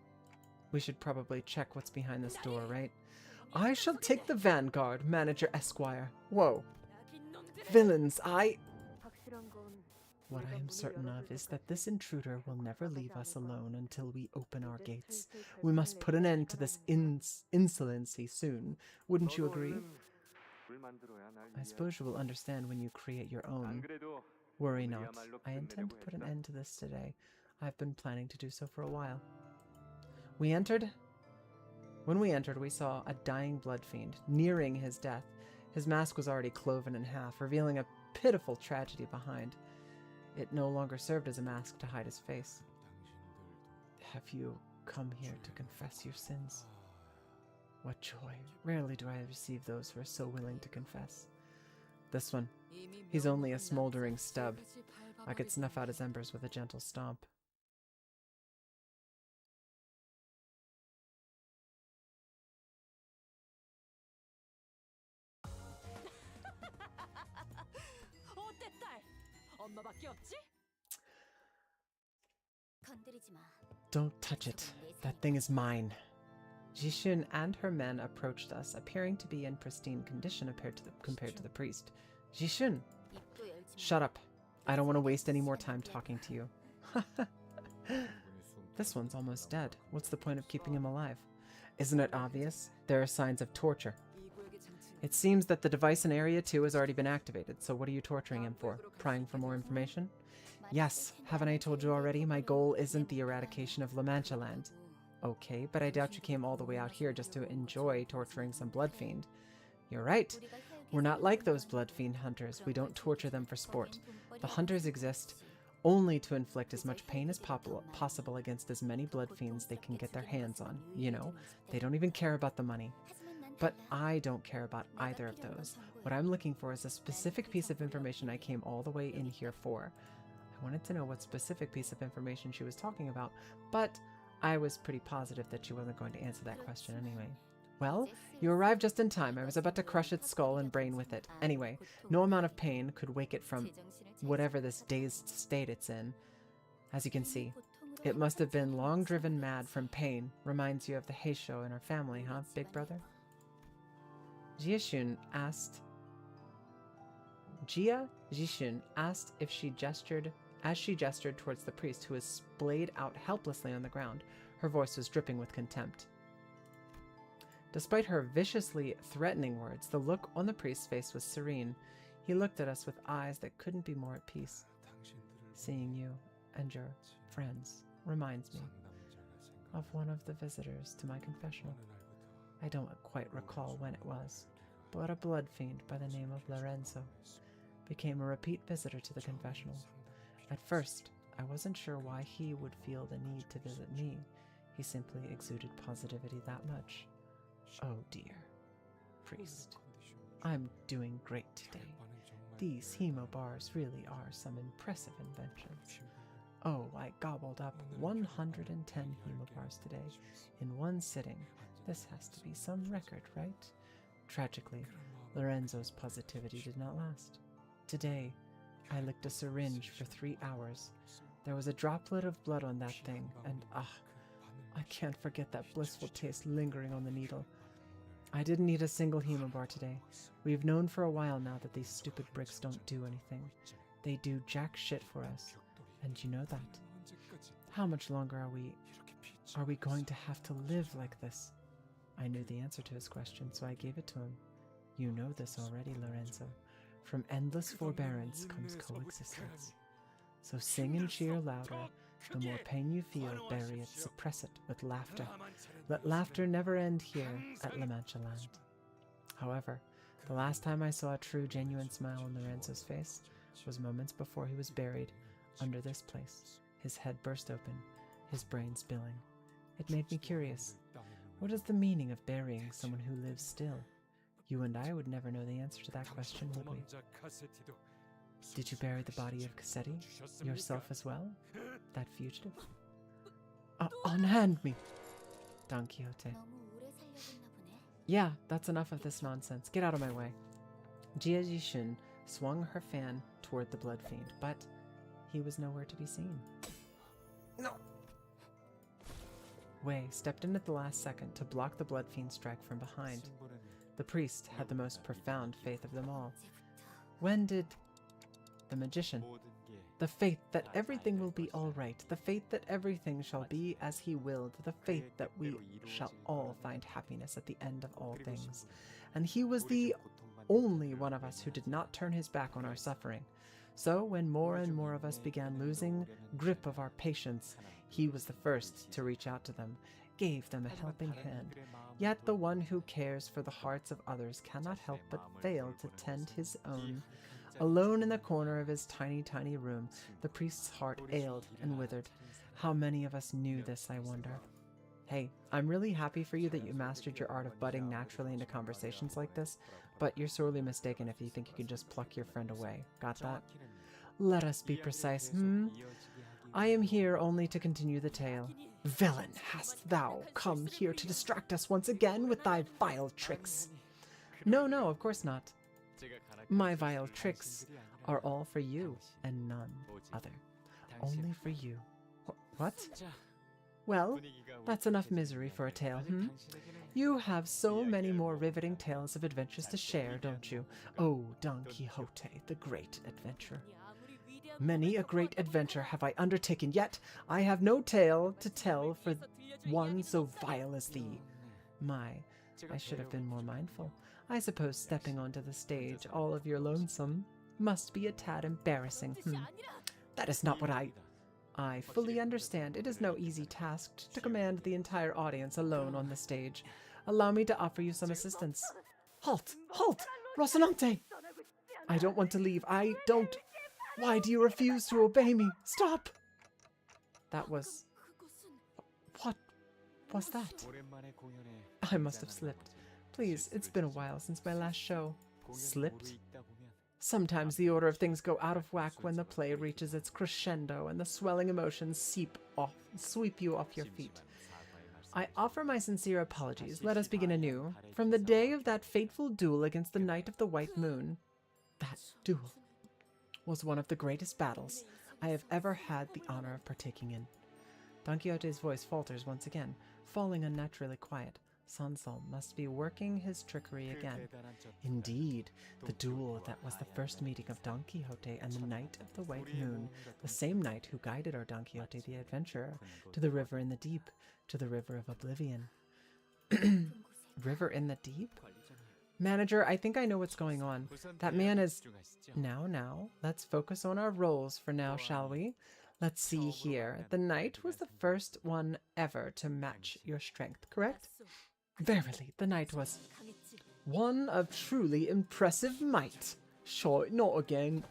We should probably check what's behind this door, right? I shall take the vanguard, Manager Esquire. Whoa. Villains, What I am certain of is that this intruder will never leave us alone until we open our gates. We must put an end to this insolency soon. Wouldn't you agree? I suppose you will understand when you create your own. Worry not. I intend to put an end to this today. I've been planning to do so for a while. When we entered, we saw a dying blood fiend, nearing his death. His mask was already cloven in half, revealing a pitiful tragedy behind. It no longer served as a mask to hide his face. Have you come here to confess your sins? What joy. Rarely do I receive those who are so willing to confess. This one, he's only a smoldering stub. I could snuff out his embers with a gentle stomp. 어때 딸? 엄마밖에 없지? 건드리지 마. Don't touch it. That thing is mine. Jishun and her men approached us, appearing to be in pristine condition compared to the priest. Jishun! 입도 열지 마. Shut up. I don't want to waste any more time talking to you. This one's almost dead. What's the point of keeping him alive? Isn't it obvious? There are signs of torture. It seems that the device in Area 2 has already been activated, so what are you torturing him for? Prying for more information? Yes, haven't I told you already? My goal isn't the eradication of Manchaland. Okay, but I doubt you came all the way out here just to enjoy torturing some blood fiend. You're right. We're not like those blood fiend hunters. We don't torture them for sport. The hunters exist only to inflict as much pain as possible against as many blood fiends they can get their hands on. You know, they don't even care about the money. But I don't care about either of those. What I'm looking for is a specific piece of information I came all the way in here for. I wanted to know what specific piece of information she was talking about, but I was pretty positive that she wasn't going to answer that question anyway. Well, you arrived just in time. I was about to crush its skull and brain with it. Anyway, no amount of pain could wake it from whatever this dazed state it's in. As you can see, it must have been long driven mad from pain. Reminds you of the Heisho in our family, huh, big brother? Jia Jishun asked if she gestured towards the priest, who was splayed out helplessly on the ground. Her voice was dripping with contempt. Despite her viciously threatening words, the look on the priest's face was serene. He looked at us with eyes that couldn't be more at peace. Seeing you and your friends reminds me of one of the visitors to my confessional. I don't quite recall when it was, but a blood fiend by the name of Lorenzo became a repeat visitor to the confessional. At first, I wasn't sure why he would feel the need to visit me. He simply exuded positivity that much. Oh dear. Priest, I'm doing great today. These hemo bars really are some impressive inventions. Oh, I gobbled up 110 hemo bars today in one sitting. This has to be some record, right? Tragically, Lorenzo's positivity did not last. Today, I licked a syringe for 3 hours. There was a droplet of blood on that thing, and I can't forget that blissful taste lingering on the needle. I didn't eat a single hemobar today. We've known for a while now that these stupid bricks don't do anything. They do jack shit for us, and you know that. How much longer are we going to have to live like this? I knew the answer to his question, so I gave it to him. You know this already, Lorenzo. From endless forbearance comes coexistence. So sing and cheer louder. The more pain you feel, bury it, suppress it with laughter. Let laughter never end here at Manchaland. However, the last time I saw a true, genuine smile on Lorenzo's face was moments before he was buried under this place. His head burst open, his brain spilling. It made me curious. What is the meaning of burying someone who lives still? You and I would never know the answer to that question, would we? Did you bury the body of Cassetti? Yourself as well? That fugitive? Unhand me! Don Quixote. 너무 오래 살려줬나 보네. Yeah, that's enough of this nonsense. Get out of my way. Jia Jishun swung her fan toward the blood fiend, but he was nowhere to be seen. No! Wei stepped in at the last second to block the blood fiend's strike from behind. The priest had the most profound faith of them all. When did... The magician. The faith that everything will be all right. The faith that everything shall be as he willed. The faith that we shall all find happiness at the end of all things. And he was the only one of us who did not turn his back on our suffering. So when more and more of us began losing grip of our patience, he was the first to reach out to them, gave them a helping hand. Yet the one who cares for the hearts of others cannot help but fail to tend his own. Alone in the corner of his tiny, tiny room, the priest's heart ailed and withered. How many of us knew this, I wonder? Hey, I'm really happy for you that you mastered your art of butting naturally into conversations like this, but you're sorely mistaken if you think you can just pluck your friend away. Got that? Let us be precise, I am here only to continue the tale. Villain, hast thou come here to distract us once again with thy vile tricks? No, of course not. My vile tricks are all for you and none other. Only for you. What? Well, that's enough misery for a tale, You have so many more riveting tales of adventures to share, don't you? Oh, Don Quixote, the great adventurer. Many a great adventure have I undertaken, yet I have no tale to tell for one so vile as thee. I should have been more mindful. I suppose stepping onto the stage, all of your lonesome, must be a tad embarrassing. That is not what I fully understand. It is no easy task to command the entire audience alone on the stage. Allow me to offer you some assistance. Halt! Rocinante! I don't want to leave. I don't... Why do you refuse to obey me? Stop! That was... What was that? I must have slipped. Please, it's been a while since my last show. Slipped? Sometimes the order of things go out of whack when the play reaches its crescendo and the swelling emotions sweep you off your feet. I offer my sincere apologies. Let us begin anew. From the day of that fateful duel against the Knight of the White Moon. That duel was one of the greatest battles I have ever had the honor of partaking in. Don Quixote's voice falters once again, falling unnaturally quiet. Sansol must be working his trickery again. Indeed, the duel that was the first meeting of Don Quixote and the Knight of the White Moon, the same knight who guided our Don Quixote the adventurer to the river in the deep, to the river of oblivion. River in the deep? Manager, I think I know what's going on. That man is... Now, let's focus on our roles for now, shall we? Let's see here. The knight was the first one ever to match your strength, correct? Verily, the knight was one of truly impressive might. Sure, not again.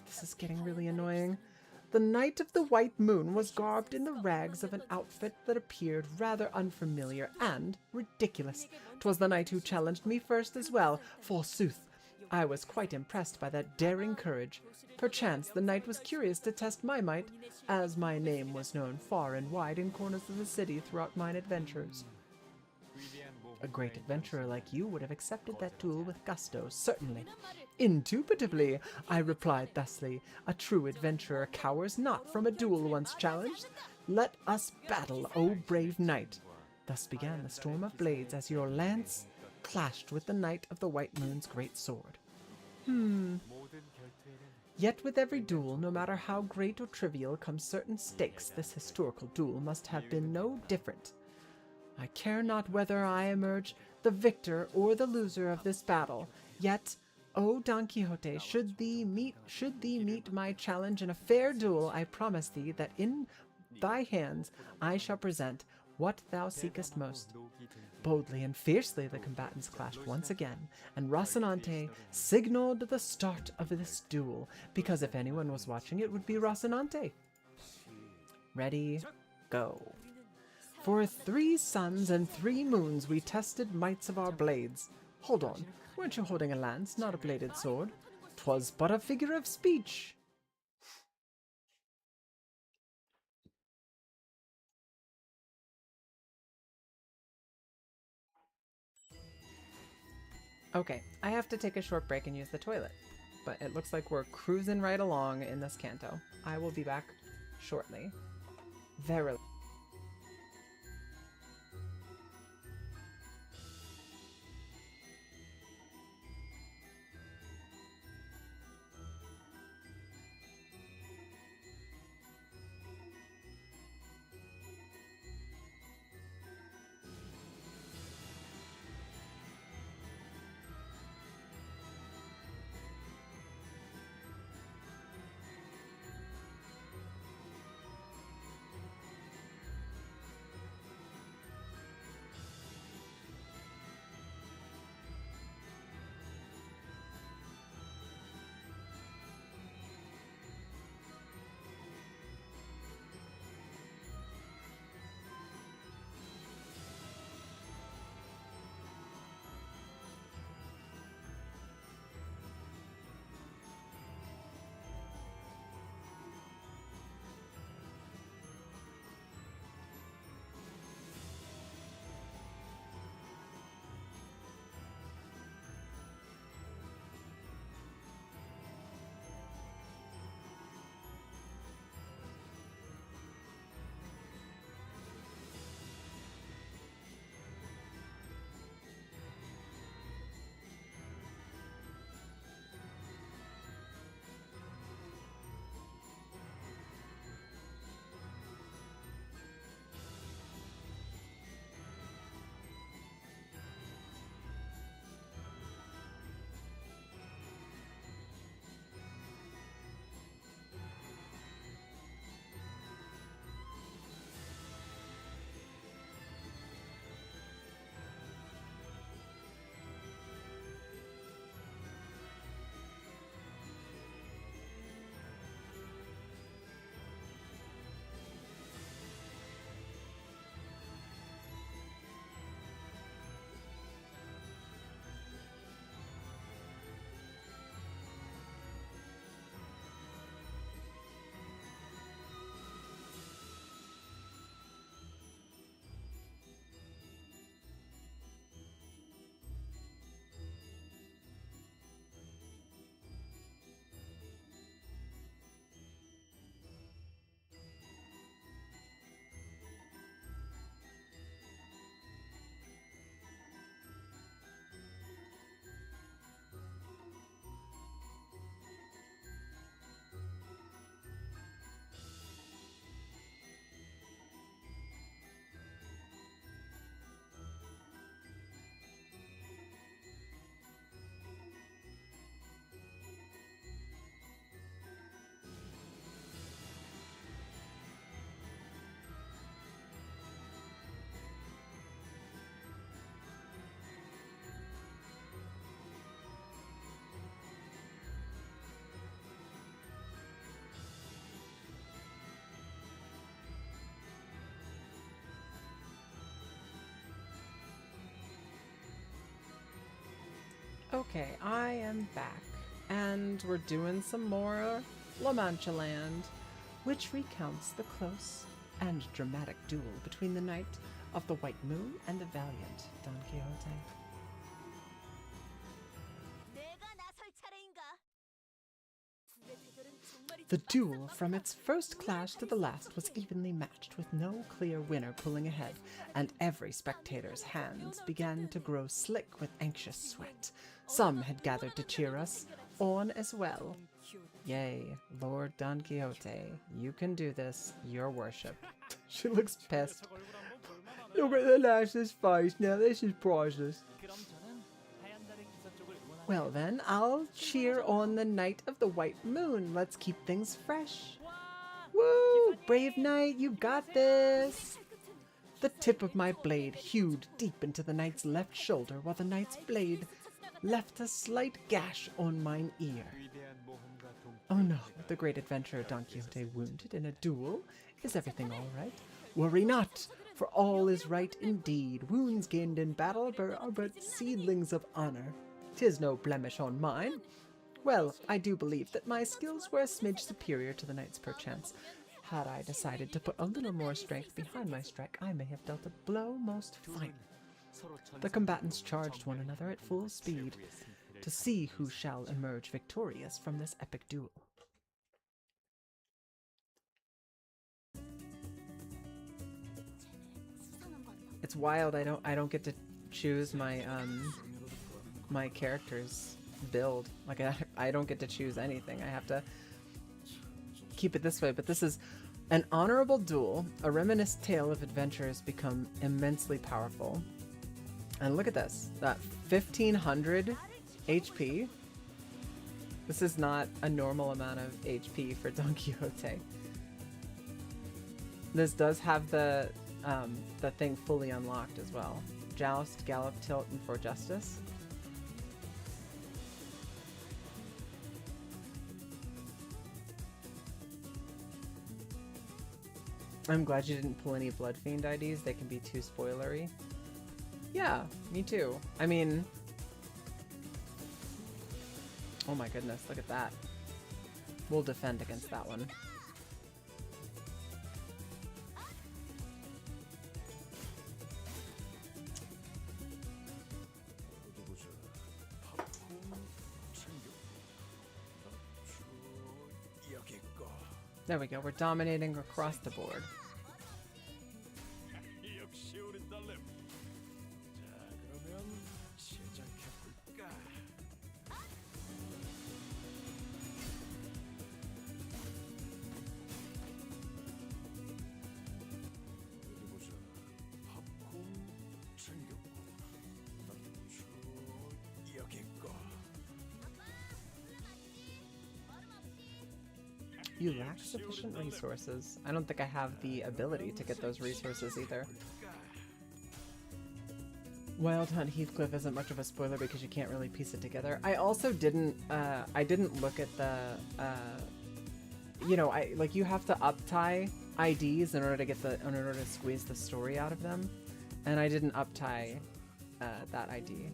This is getting really annoying. The Knight of the White Moon was garbed in the rags of an outfit that appeared rather unfamiliar and ridiculous. 'Twas the knight who challenged me first as well, forsooth. I was quite impressed by that daring courage. Perchance the knight was curious to test my might, as my name was known far and wide in corners of the city throughout mine adventures. A great adventurer like you would have accepted that duel with gusto, certainly. Indubitably, I replied thusly. A true adventurer cowers not from a duel once challenged. Let us battle, O brave knight. Thus began the storm of blades as your lance clashed with the Knight of the White Moon's great sword. Yet with every duel, no matter how great or trivial, comes certain stakes. This historical duel must have been no different. I care not whether I emerge the victor or the loser of this battle, yet, O Don Quixote, should thee meet my challenge in a fair duel, I promise thee that in thy hands I shall present what thou seekest most. Boldly and fiercely the combatants clashed once again, and Rocinante signaled the start of this duel, because if anyone was watching it would be Rocinante. Ready, go. For 3 suns and 3 moons we tested mights of our blades. Hold on, weren't you holding a lance, not a bladed sword? 'Twas but a figure of speech. Okay, I have to take a short break and use the toilet, but it looks like we're cruising right along in this canto. I will be back shortly. Verily. Okay, I am back, and we're doing some more Manchaland, which recounts the close and dramatic duel between the Knight of the White Moon and the valiant Don Quixote. The duel, from its first clash to the last, was evenly matched, with no clear winner pulling ahead, and every spectator's hands began to grow slick with anxious sweat. Some had gathered to cheer us on as well. Yea, Lord Don Quixote, you can do this, your worship. She looks pissed. Look at the lass's face now, this is priceless. Well then, I'll cheer on the Knight of the White Moon. Let's keep things fresh. Woo! Brave knight, you got this! The tip of my blade hewed deep into the knight's left shoulder, while the knight's blade left a slight gash on mine ear. Oh no, the great adventurer Don Quixote wounded in a duel? Is everything all right? Worry not, for all is right indeed. Wounds gained in battle are but seedlings of honor. 'Tis no blemish on mine. Well, I do believe that my skills were a smidge superior to the knight's perchance. Had I decided to put a little more strength behind my strike, I may have dealt a blow most fine. The combatants charged one another at full speed to see who shall emerge victorious from this epic duel. It's wild. I don't get to choose my my character's build. Like I don't get to choose anything. I have to keep it this way. But this is an honorable duel. A reminiscent tale of adventurers become immensely powerful. And look at this. That 1500 HP. This is not a normal amount of HP for Don Quixote. This does have the thing fully unlocked as well. Joust, gallop, tilt, and for justice. I'm glad you didn't pull any Blood Fiend IDs. They can be too spoilery. Yeah, me too. I mean... Oh my goodness, look at that. We'll defend against that one. There we go, we're dominating across the board. You lack sufficient resources. I don't think I have the ability to get those resources either. Wild Hunt Heathcliff isn't much of a spoiler because you can't really piece it together. I also didn't look at the, you know, like you have to uptie IDs in order to get in order to squeeze the story out of them, and I didn't uptie that ID.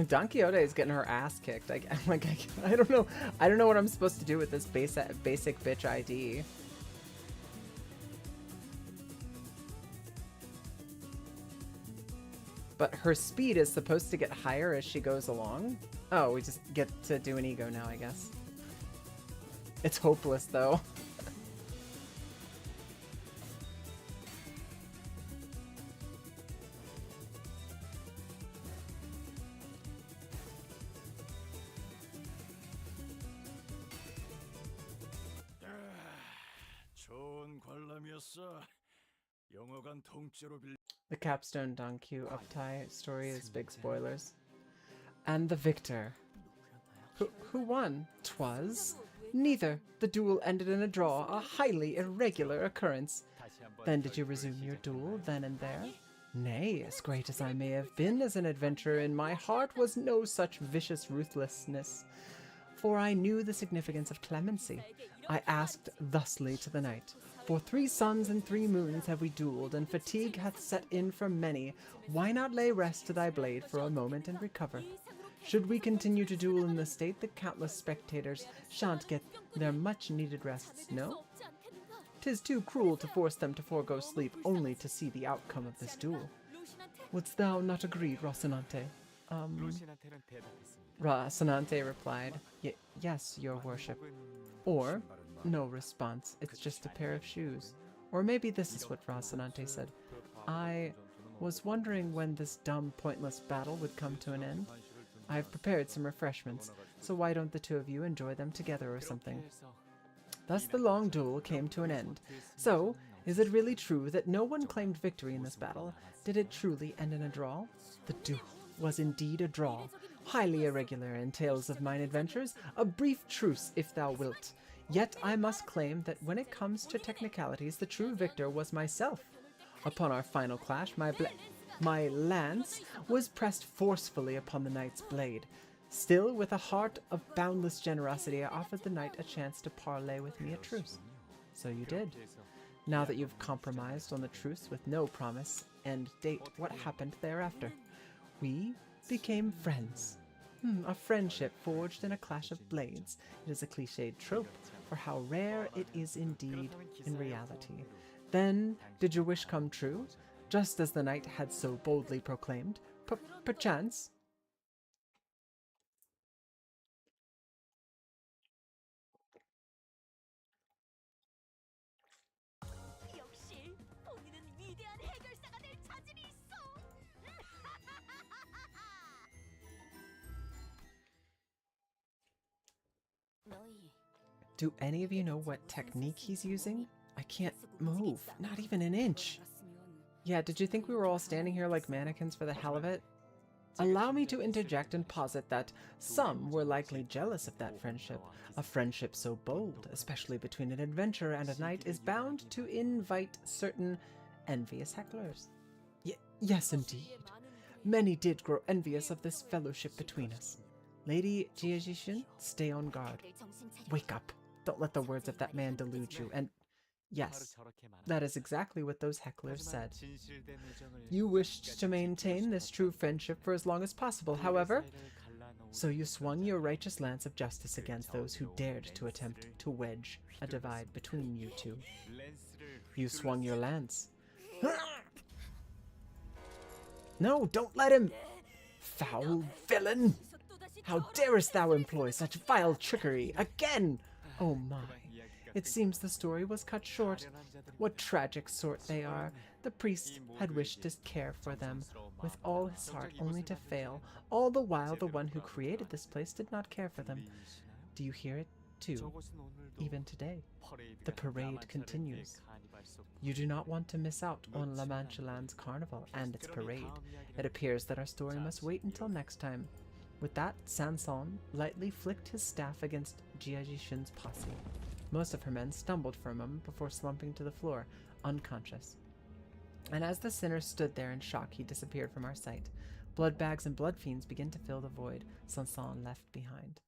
Don Quixote is getting her ass kicked. I don't know. I don't know what I'm supposed to do with this basic bitch ID. But her speed is supposed to get higher as she goes along. Oh, we just get to do an ego now, I guess. It's hopeless, though. The capstone Don Q uptie story is big spoilers. And the victor. Who won? 'Twas neither. The duel ended in a draw, a highly irregular occurrence. Then did you resume your duel then and there? Nay, as great as I may have been as an adventurer, in my heart was no such vicious ruthlessness. for I knew the significance of clemency. I asked thusly to the night, for 3 suns and 3 moons have we duelled, and fatigue hath set in for many. Why not lay rest to thy blade for a moment and recover? Should we continue to duel in this state, the countless spectators shan't get their much-needed rests, no? 'Tis too cruel to force them to forego sleep only to see the outcome of this duel. Wouldst thou not agree, Rocinante? Rocinante replied, yes, your worship. Or, no response, it's just a pair of shoes. Or maybe this is what Rocinante said. I was wondering when this dumb, pointless battle would come to an end. I have prepared some refreshments, so why don't the 2 of you enjoy them together or something? Thus the long duel came to an end. So, is it really true that no one claimed victory in this battle? Did it truly end in a draw? The duel was indeed a draw. Highly irregular in tales of mine adventures, a brief truce if thou wilt. Yet I must claim that when it comes to technicalities, the true victor was myself. Upon our final clash, my lance was pressed forcefully upon the knight's blade. Still, with a heart of boundless generosity, I offered the knight a chance to parley with me a truce. So you did. Now that you've compromised on the truce with no promise and date, what happened thereafter? We became friends. A friendship forged in a clash of blades. It is a cliched trope, for how rare it is indeed in reality. Then, did your wish come true? Just as the knight had so boldly proclaimed? Perchance? 역시 본인은 위대한 해결사가 될 자질이 있어. 너희 Do any of you know what technique he's using? I can't move, not even an inch. Yeah, did you think we were all standing here like mannequins for the hell of it? Allow me to interject and posit that some were likely jealous of that friendship. A friendship so bold, especially between an adventurer and a knight, is bound to invite certain envious hecklers. Yes, indeed. Many did grow envious of this fellowship between us. Lady Jiajishin, stay on guard. Wake up. Don't let the words of that man delude you. And yes, that is exactly what those hecklers said. You wished to maintain this true friendship for as long as possible, however, so you swung your righteous lance of justice against those who dared to attempt to wedge a divide between you two. You swung your lance. No, don't let him! Foul villain! How darest thou employ such vile trickery again? Oh my. It seems the story was cut short. What tragic sort they are. The priest had wished to care for them with all his heart, only to fail. All the while, the one who created this place did not care for them. Do you hear it, too? Even today, the parade continues. You do not want to miss out on La Manchaland's carnival and its parade. It appears that our story must wait until next time. With that, Sanson lightly flicked his staff against Jiajishin's posse. Most of her men stumbled for a moment before slumping to the floor, unconscious. And as the sinner stood there in shock, he disappeared from our sight. Blood bags and blood fiends begin to fill the void Sanson left behind.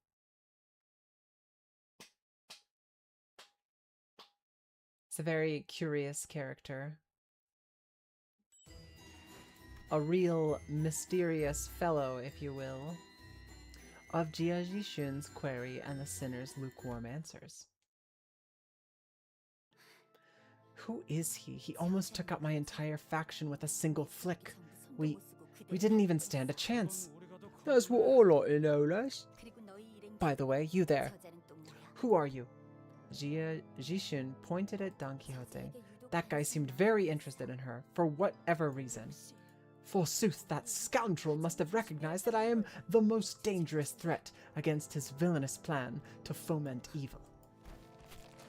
It's a very curious character. A real mysterious fellow, if you will, of Jiajishin's query and the sinner's lukewarm answers. Who is he? He almost took out my entire faction with a single flick. We didn't even stand a chance. That's what I like to know, lass. By the way, you there. Who are you? Jiajishin pointed at Don Quixote. That guy seemed very interested in her, for whatever reason. Forsooth, that scoundrel must have recognized that I am the most dangerous threat against his villainous plan to foment evil.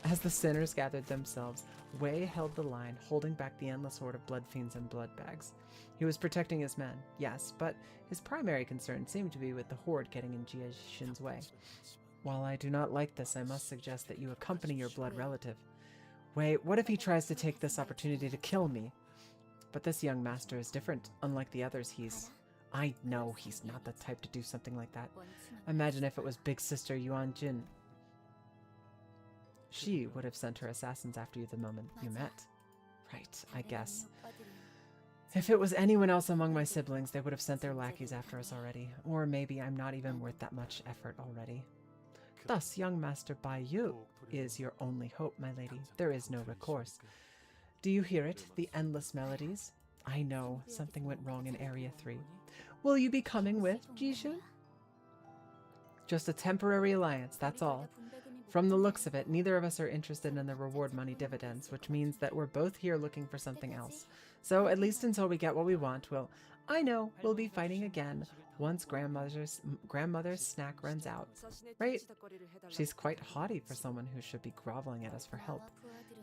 As the sinners gathered themselves, Wei held the line, holding back the endless horde of blood fiends and blood bags. He was protecting his men, yes, but his primary concern seemed to be with the horde getting in Jiajishin's way. While I do not like this, I must suggest that you accompany your blood relative. Wei, what if he tries to take this opportunity to kill me? But this young master is different. Unlike the others, he's I know he's not the type to do something like that. Imagine if it was Big Sister Yuan Jin. She would have sent her assassins after you the moment you met. Right, I guess. If it was anyone else among my siblings, they would have sent their lackeys after us already. Or maybe I'm not even worth that much effort already. Thus, young Master Bai Yu is your only hope, my lady. There is no recourse. Do you hear it? The endless melodies? I know, something went wrong in Area 3. Will you be coming with, Jishu? Just a temporary alliance, that's all. From the looks of it, neither of us are interested in the reward money dividends, which means that we're both here looking for something else. So, at least until we get what we want, we'll be fighting again once grandmother's snack runs out. Right? She's quite haughty for someone who should be groveling at us for help.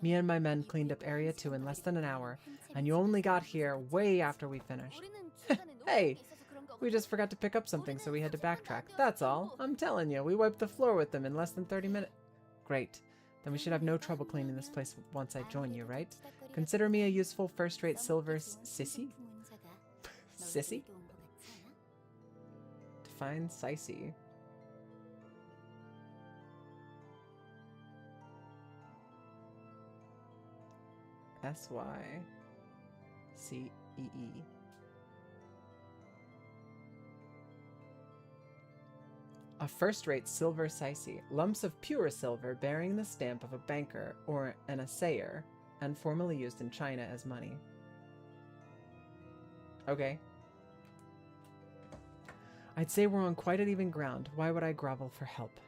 Me and my men cleaned up Area 2 in less than an hour, and you only got here way after we finished. Hey! We just forgot to pick up something, so we had to backtrack. That's all. I'm telling you, we wiped the floor with them in less than 30 minutes. Great. Then we should have no trouble cleaning this place once I join you, right? Consider me a useful first-rate silver sissy? Sissy? Define sissy. S-Y-C-E-E. A first-rate silver sissy, lumps of pure silver bearing the stamp of a banker or an assayer, and formerly used in China as money. Okay. I'd say we're on quite an even ground. Why would I grovel for help?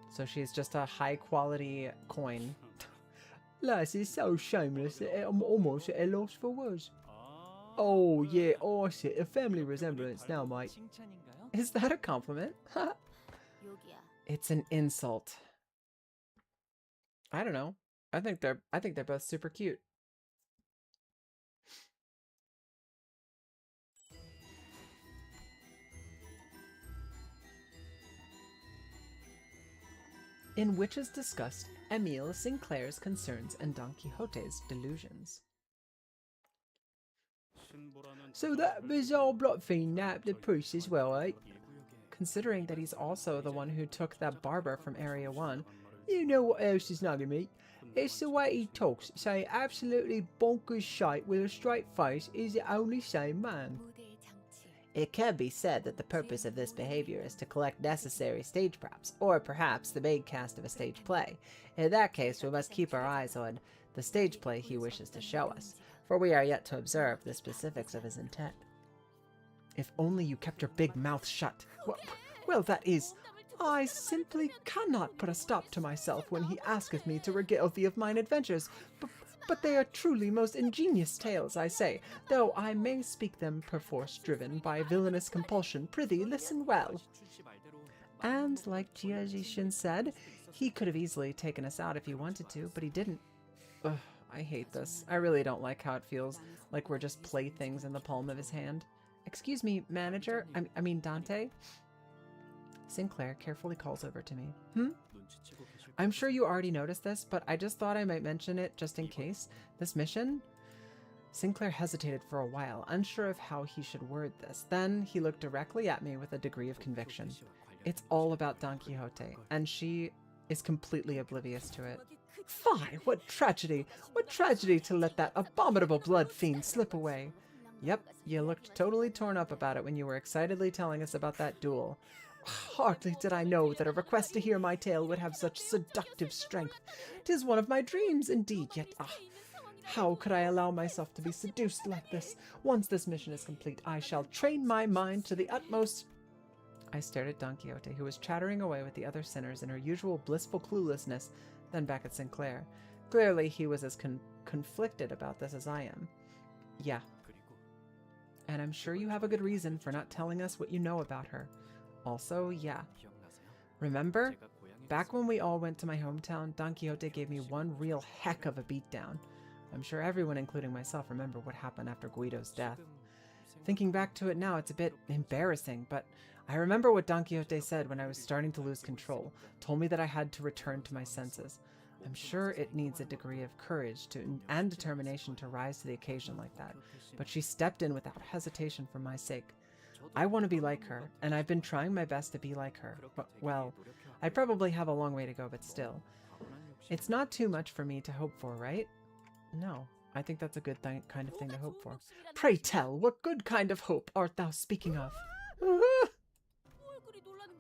So she's just a high-quality coin. Lass is so shameless that I'm almost at a loss for words. Oh, yeah, I see a family resemblance now, mate. Is that a compliment? It's an insult. I don't know. I think they're both super cute. In which is discussed Emile Sinclair's concerns and Don Quixote's delusions. So that bizarre blot fiend nabbed the priest as well, eh? Considering that he's also the one who took that barber from Area 1. You know what else is nagging me? It's the way he talks, saying absolutely bonkers shite with a straight face is the only sane man. It can be said that the purpose of this behavior is to collect necessary stage props, or perhaps the main cast of a stage play. In that case, we must keep our eyes on the stage play he wishes to show us, for we are yet to observe the specifics of his intent. If only you kept your big mouth shut. Well, that is, I simply cannot put a stop to myself when he asketh me to regale thee of mine adventures. But they are truly most ingenious tales, I say, though I may speak them perforce driven by villainous compulsion. Prithee, listen well. And like Jia Jishin said, he could have easily taken us out if he wanted to, but he didn't. Ugh, I hate this. I really don't like how it feels like we're just playthings in the palm of his hand. Excuse me, manager? I mean Dante? Sinclair carefully calls over to me. I'm sure you already noticed this, but I just thought I might mention it just in case. This mission? Sinclair hesitated for a while, unsure of how he should word this. Then he looked directly at me with a degree of conviction. It's all about Don Quixote, and she is completely oblivious to it. Fie! What tragedy! What tragedy to let that abominable blood fiend slip away! Yep, you looked totally torn up about it when you were excitedly telling us about that duel. Hardly did I know that a request to hear my tale would have such seductive strength. 'Tis one of my dreams, indeed, yet how could I allow myself to be seduced like this? Once this mission is complete, I shall train my mind to the utmost. I stared at Don Quixote, who was chattering away with the other sinners in her usual blissful cluelessness, then back at Sinclair. Clearly, he was as conflicted about this as I am. Yeah. And I'm sure you have a good reason for not telling us what you know about her. Also, yeah. Remember? Back when we all went to my hometown, Don Quixote gave me one real heck of a beatdown. I'm sure everyone, including myself, remember what happened after Guido's death. Thinking back to it now, it's a bit embarrassing, but I remember what Don Quixote said when I was starting to lose control, told me that I had to return to my senses. I'm sure it needs a degree of courage and determination to rise to the occasion like that, but she stepped in without hesitation for my sake. I want to be like her, and I've been trying my best to be like her. But, well, I probably have a long way to go, but still. It's not too much for me to hope for, right? No, I think that's a good kind of thing to hope for. Pray tell, what good kind of hope art thou speaking of?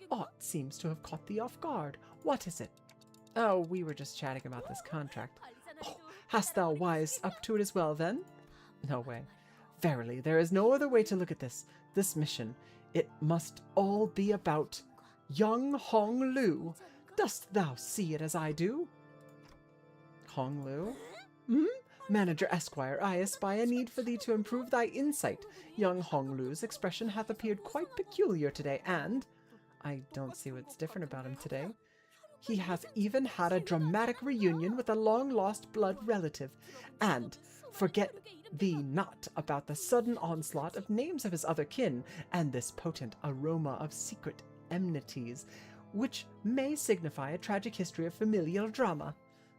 Aught seems to have caught thee off guard. What is it? Oh, we were just chatting about this contract. Oh, hast thou wised up to it as well, then? No way. Verily, there is no other way to look at this mission. It must all be about young Hong Lu. Dost thou see it as I do? Hong Lu? Hmm? Manager Esquire, I espy a need for thee to improve thy insight. Young Hong Lu's expression hath appeared quite peculiar today, and I don't see what's different about him today. He hath even had a dramatic reunion with a long-lost blood relative, and forget thee not about the sudden onslaught of names of his other kin, and this potent aroma of secret enmities, which may signify a tragic history of familial drama.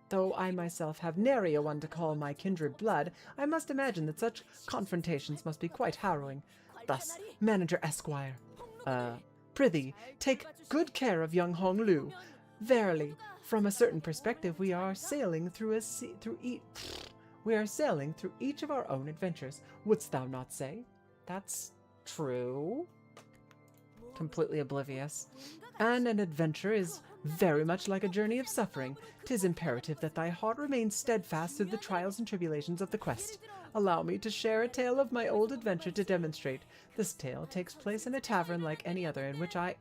Though I myself have nary a one to call my kindred blood, I must imagine that such confrontations must be quite harrowing. Thus, Manager Esquire, prithee, take good care of young Hong Lu. Verily, from a certain perspective, we are sailing through each of our own adventures. Wouldst thou not say? That's true. Completely oblivious. And an adventure is very much like a journey of suffering. 'Tis imperative that thy heart remain steadfast through the trials and tribulations of the quest. Allow me to share a tale of my old adventure to demonstrate. This tale takes place in a tavern like any other in which Don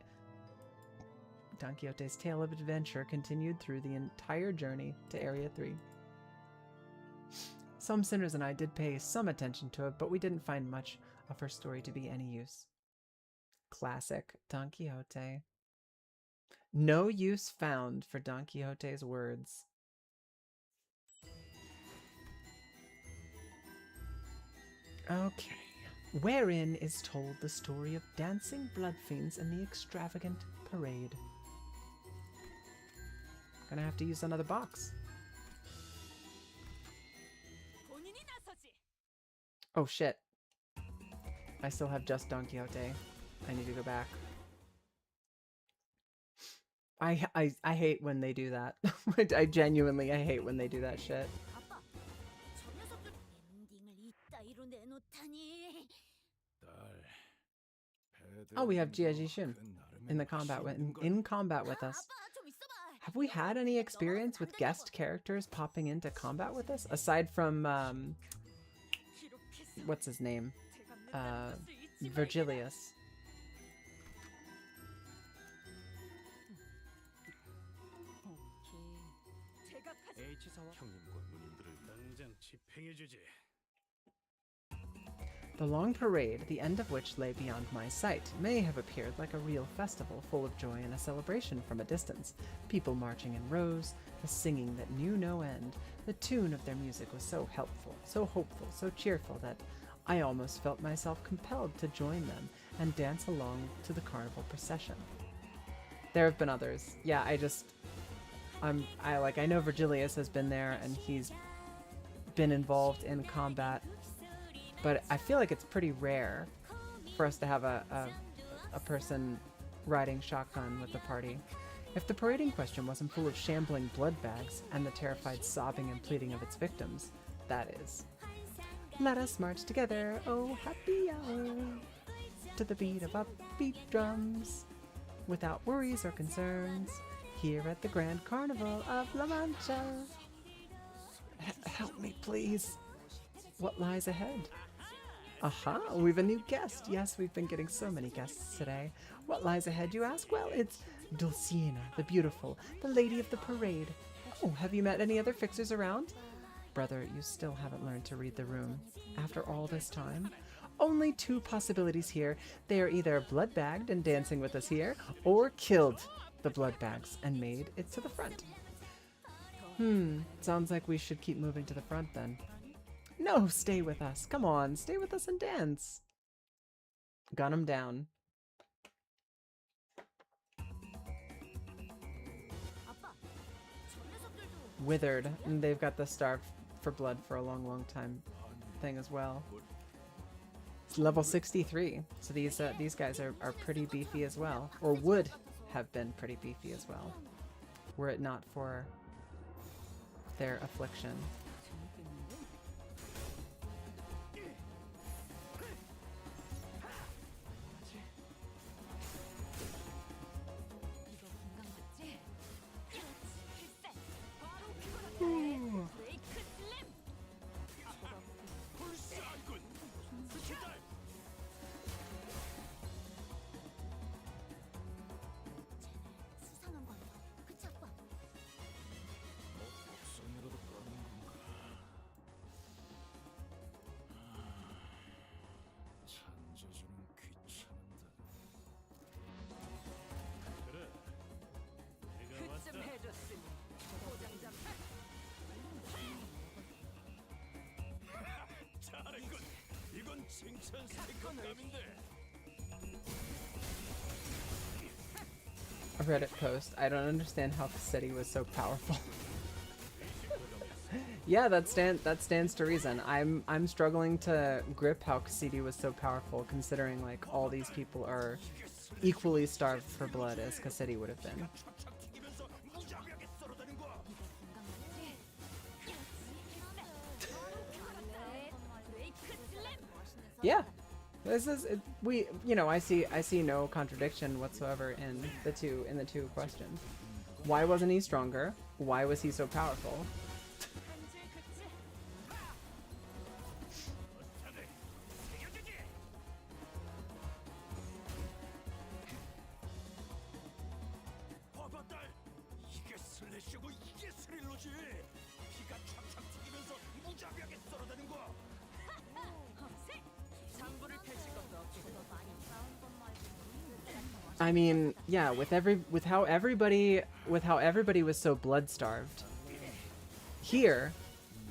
Quixote's tale of adventure continued through the entire journey to Area 3. Some sinners and I did pay some attention to it, but we didn't find much of her story to be any use. Classic Don Quixote. No use found for Don Quixote's words. Okay. Wherein is told the story of dancing blood fiends and the extravagant parade. Gonna have to use another box. Oh shit. I still have just Don Quixote. I need to go back. I hate when they do that. I genuinely hate when they do that shit. Oh, we have Jia Jixun in combat with us. Have we had any experience with guest characters popping into combat with us aside from what's his name? Virgilius. The long parade, the end of which lay beyond my sight, may have appeared like a real festival full of joy and a celebration from a distance. People marching in rows, the singing that knew no end. The tune of their music was so helpful, so hopeful, so cheerful that I almost felt myself compelled to join them and dance along to the carnival procession. There have been others. Yeah, I know Virgilius has been there and he's been involved in combat, but I feel like it's pretty rare for us to have a person riding shotgun with the party. If the parade in question wasn't full of shambling blood bags and the terrified sobbing and pleading of its victims, that is. Let us march together, oh happy hour, to the beat of upbeat drums, without worries or concerns, here at the Grand Carnival of La Mancha. Help me, please. What lies ahead? Aha, we've a new guest. Yes, we've been getting so many guests today. What lies ahead, you ask? Well, it's Dulcinea, the beautiful, the lady of the parade. Oh, have you met any other fixers around? Brother, you still haven't learned to read the room. After all this time? Only two possibilities here. They are either blood-bagged and dancing with us here, or killed the blood bags and made it to the front. Sounds like we should keep moving to the front then. No, stay with us. Come on, stay with us and dance. Gun 'em down. Withered. And they've got the starved for blood for a long, long time thing as well. It's level 63. So these guys are pretty beefy as well, or would have been pretty beefy as well, were it not for their affliction. 수상한 건 그치 아빠? 목성이라도 까는 건가? 찬자주는 귀찮은데. 그래, 내가 왔다. 그쯤 해줬으니 포장 잡혀. 잘했군. 이건 칭찬 스티커감인데. A Reddit post. I don't understand how City was so powerful. Yeah, that stands to reason. I'm struggling to grip how Cassidy was so powerful, considering like all these people are equally starved for blood as Cassidy would have been. 튀기면서 무자비하게 썰어대는 거야. Yeah, this is we. You know, I see no contradiction whatsoever in the two questions. Why wasn't he stronger? Why was he so powerful? 봐봐 딸, 이게 슬래시고 이게 스릴러지. 피가 촥촥 튀기면서 무자비하게 썰어대는 거야. 장부를 펼칠 것도 없고. I mean, yeah, with how everybody was so blood starved. Here,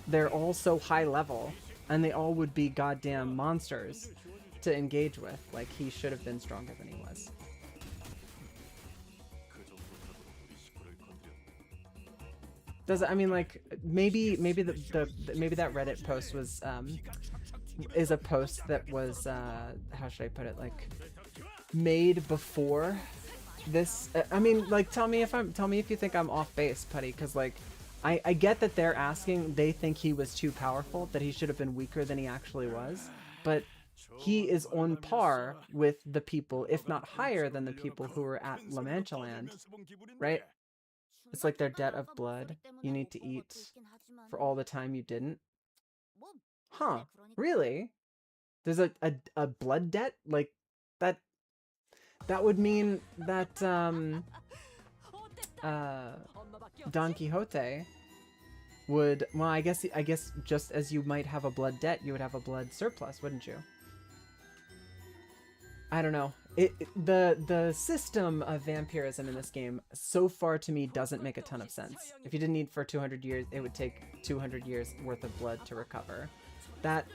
they're all so high level, and they all would be goddamn monsters to engage with. Like, he should have been stronger than he was. Does it, I mean, like, maybe that Reddit post was is a post that was how should I put it, like, made before this. I mean, like, tell me if you think I'm off base, Putty, because like I get that they're asking, they think he was too powerful, that he should have been weaker than he actually was, but he is on par with the people, if not higher than the people who were at Manchaland, right? It's like their debt of blood. You need to eat for all the time you didn't. Huh? Really? There's a blood debt? Like, that would mean that Don Quixote would, well, I guess just as you might have a blood debt, you would have a blood surplus, wouldn't you? I don't know. The system of vampirism in this game so far to me doesn't make a ton of sense. If you didn't eat for 200 years, it would take 200 years worth of blood to recover. That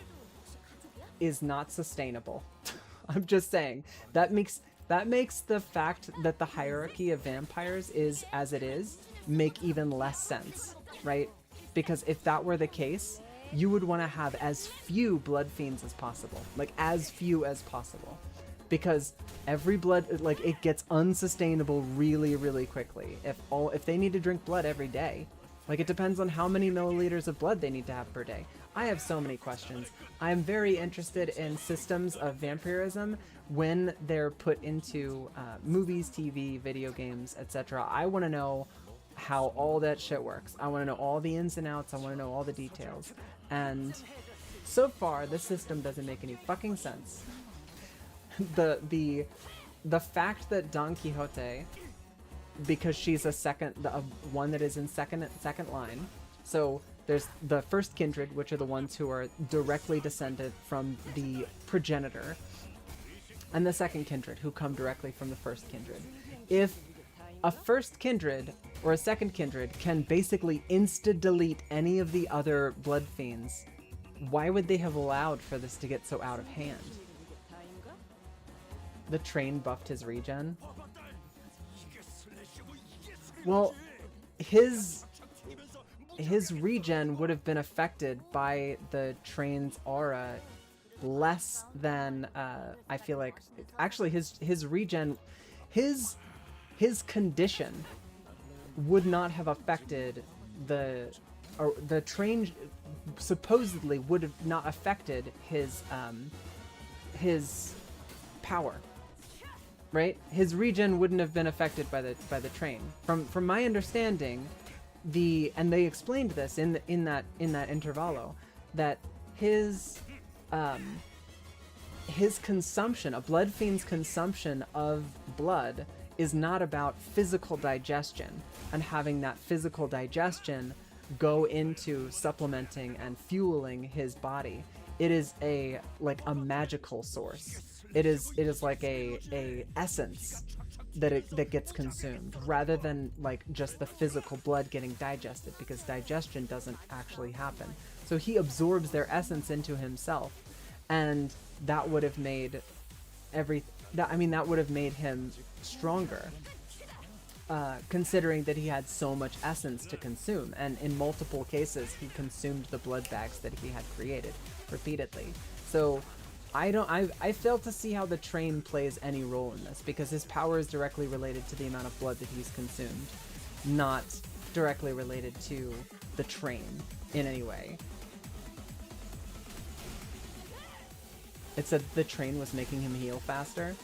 is not sustainable. I'm just saying. That makes the fact that the hierarchy of vampires is as it is make even less sense, right? Because if that were the case, you would want to have as few blood fiends as possible. Like, as few as possible. Because every blood, like, it gets unsustainable really, really quickly. If they need to drink blood every day, like, it depends on how many milliliters of blood they need to have per day. I have so many questions. I'm very interested in systems of vampirism when they're put into movies, TV, video games, etc. I want to know how all that shit works. I want to know all the ins and outs. I want to know all the details. And so far, this system doesn't make any fucking sense. The fact that Don Quixote, because she's one that is in second line, so there's the first kindred, which are the ones who are directly descended from the progenitor, and the second kindred, who come directly from the first kindred. If a first kindred or a second kindred can basically insta-delete any of the other blood fiends, why would they have allowed for this to get so out of hand? The train buffed his regen. Well, his regen would have been affected by the train's aura less than I feel like actually his regen, his condition would not have affected the train supposedly would have not affected his power, right? His regen wouldn't have been affected by the train. From my understanding, and they explained this in that intervallo, that his consumption, a blood fiend's consumption of blood, is not about physical digestion and having that physical digestion go into supplementing and fueling his body. It is a magical source. It is like a essence that gets consumed, rather than like just the physical blood getting digested, because digestion doesn't actually happen. So he absorbs their essence into himself, and that would have made that would have made him stronger, considering that he had so much essence to consume, and in multiple cases he consumed the blood bags that he had created repeatedly. So I fail to see how the train plays any role in this, because his power is directly related to the amount of blood that he's consumed, not directly related to the train in any way. It said the train was making him heal faster.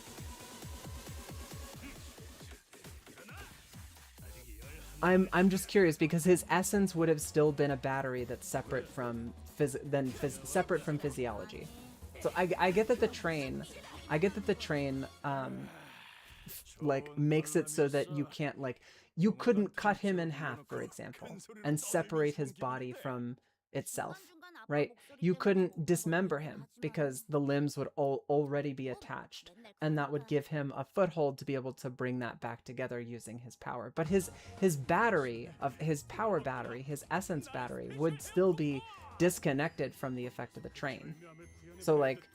I'm just curious, because his essence would have still been a battery that's separate from separate from physiology. So I get that the train, like makes it so that you can't, like, you couldn't cut him in half, for example, and separate his body from itself, right? You couldn't dismember him because the limbs would already be attached, and that would give him a foothold to be able to bring that back together using his power. But his battery, of his power battery, his essence battery, would still be disconnected from the effect of the train. So like,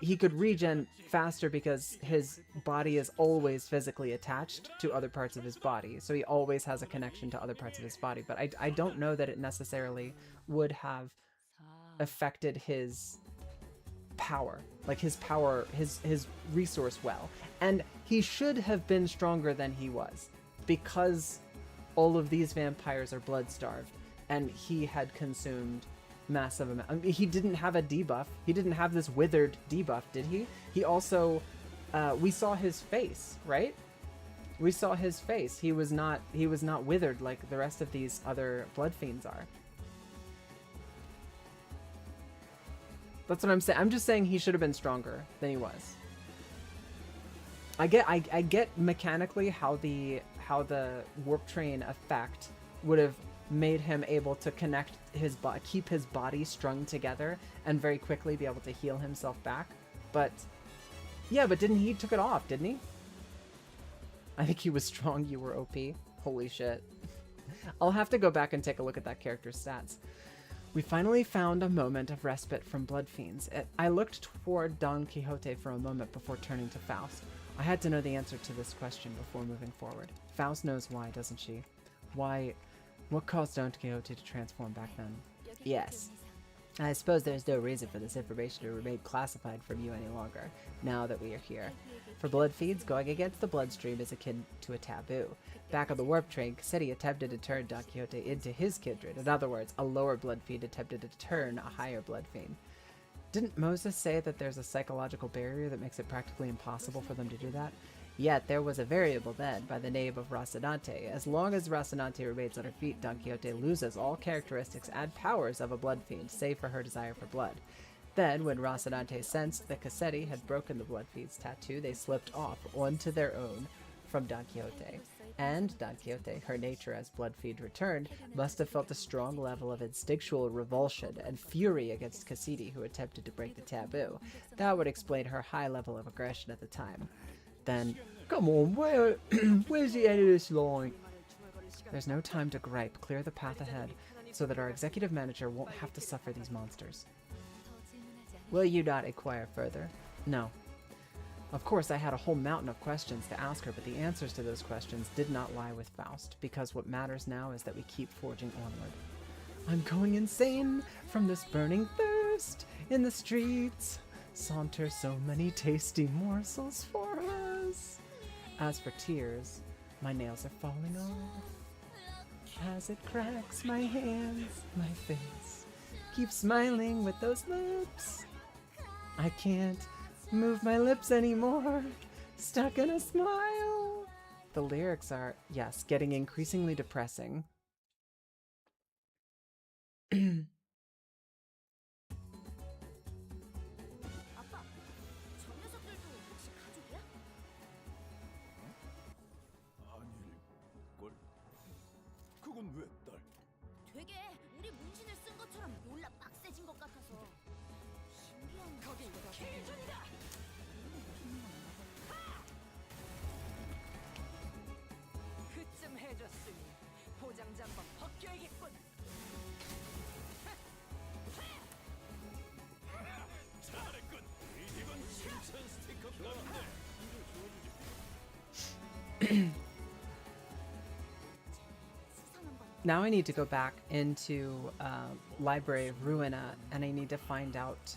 he could regen faster because his body is always physically attached to other parts of his body, so he always has a connection to other parts of his body. But I don't know that it necessarily would have affected his power, like his power, his resource well. And he should have been stronger than he was, because all of these vampires are blood starved, and he had consumed massive amount. I mean, he didn't have a debuff. He didn't have this withered debuff, did he? He also, we saw his face, right? We saw his face. He was not withered like the rest of these other blood fiends are. That's what I'm saying. I'm just saying he should have been stronger than he was. I get mechanically how the warp train effect would have made him able to connect his body, keep his body strung together, and very quickly be able to heal himself back. But yeah, but he took it off, didn't he? I think he was strong. You were OP. Holy shit. I'll have to go back and take a look at that character's stats. We finally found a moment of respite from blood fiends. I looked toward Don Quixote for a moment before turning to Faust. I had to know the answer to this question before moving forward. Faust knows why, doesn't she? Why? What caused Don Quixote to transform back then? Yes. I suppose there's no reason for this information to remain classified from you any longer, now that we are here. For blood fiends, going against the bloodstream is akin to a taboo. Back on the warp train, Cassetti attempted to turn Don Quixote into his kindred. In other words, a lower blood fiend attempted to turn a higher blood fiend. Didn't Moses say that there's a psychological barrier that makes it practically impossible for them to do that? Yet there was a variable then, by the name of Rocinante. As long as Rocinante remains on her feet, Don Quixote loses all characteristics and powers of a blood fiend, save for her desire for blood. Then, when Rocinante sensed that Cassetti had broken the blood fiend's tattoo, they slipped off onto their own from Don Quixote. And Don Quixote, her nature as blood fiend returned, must have felt a strong level of instinctual revulsion and fury against Cassetti, who attempted to break the taboo. That would explain her high level of aggression at the time. Then, come on, where's the end of this line? There's no time to gripe. Clear the path ahead, so that our executive manager won't have to suffer these monsters. Will you not inquire further? No. Of course, I had a whole mountain of questions to ask her, but the answers to those questions did not lie with Faust, because what matters now is that we keep forging onward. I'm going insane from this burning thirst in the streets. Saunter so many tasty morsels for us. As for tears, my nails are falling off. As it cracks my hands, my face. Keep smiling with those lips. I can't move my lips anymore. Stuck in a smile. The lyrics are, yes, getting increasingly depressing. 아빠, 저 녀석들도 혹시 가족이야? 아닐걸. 그건 왜 딸? 되게 우리 문신을 쓴 것처럼 놀라 빡세진 것 같아서 신기한 거긴 기준이다. 그쯤 해줬으니 포장지 한번 벗겨야겠군. 잘했군. 이건 칭찬 스티커 같은데. 수상한 건 Now I need to go back into Library of Ruina, and I need to find out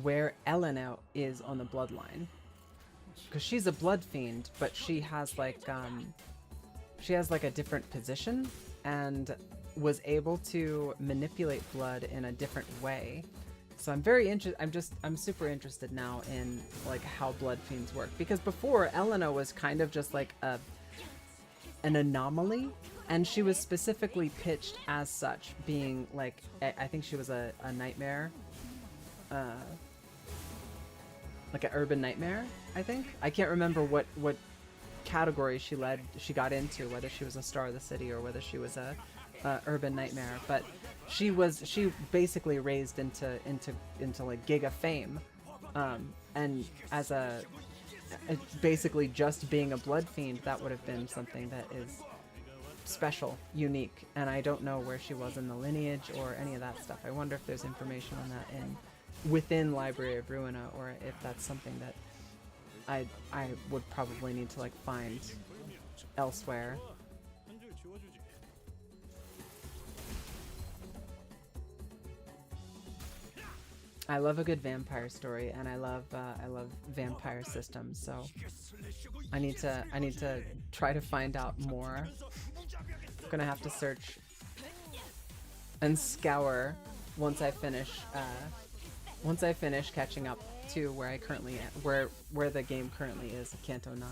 where Elena is on the bloodline. Because she's a blood fiend, but she has like a different position and was able to manipulate blood in a different way. So I'm very interested. I'm super interested now in like how blood fiends work, because before Elena was kind of just like an anomaly, and she was specifically pitched as such, being like, I think she was a nightmare, like an urban nightmare, I think. I can't remember what category she got into, whether she was a star of the city or whether she was a urban nightmare, but she basically raised into like giga fame, and as basically just being a blood fiend, that would have been something that is special, unique, and I don't know where she was in the lineage or any of that stuff. I wonder if there's information on that within Library of Ruina, or if that's something that I would probably need to like find elsewhere. I love a good vampire story, and I love vampire systems. So I need to try to find out more. I'm gonna have to search and scour once I finish catching up to where I currently am, where the game currently is, Canto 9,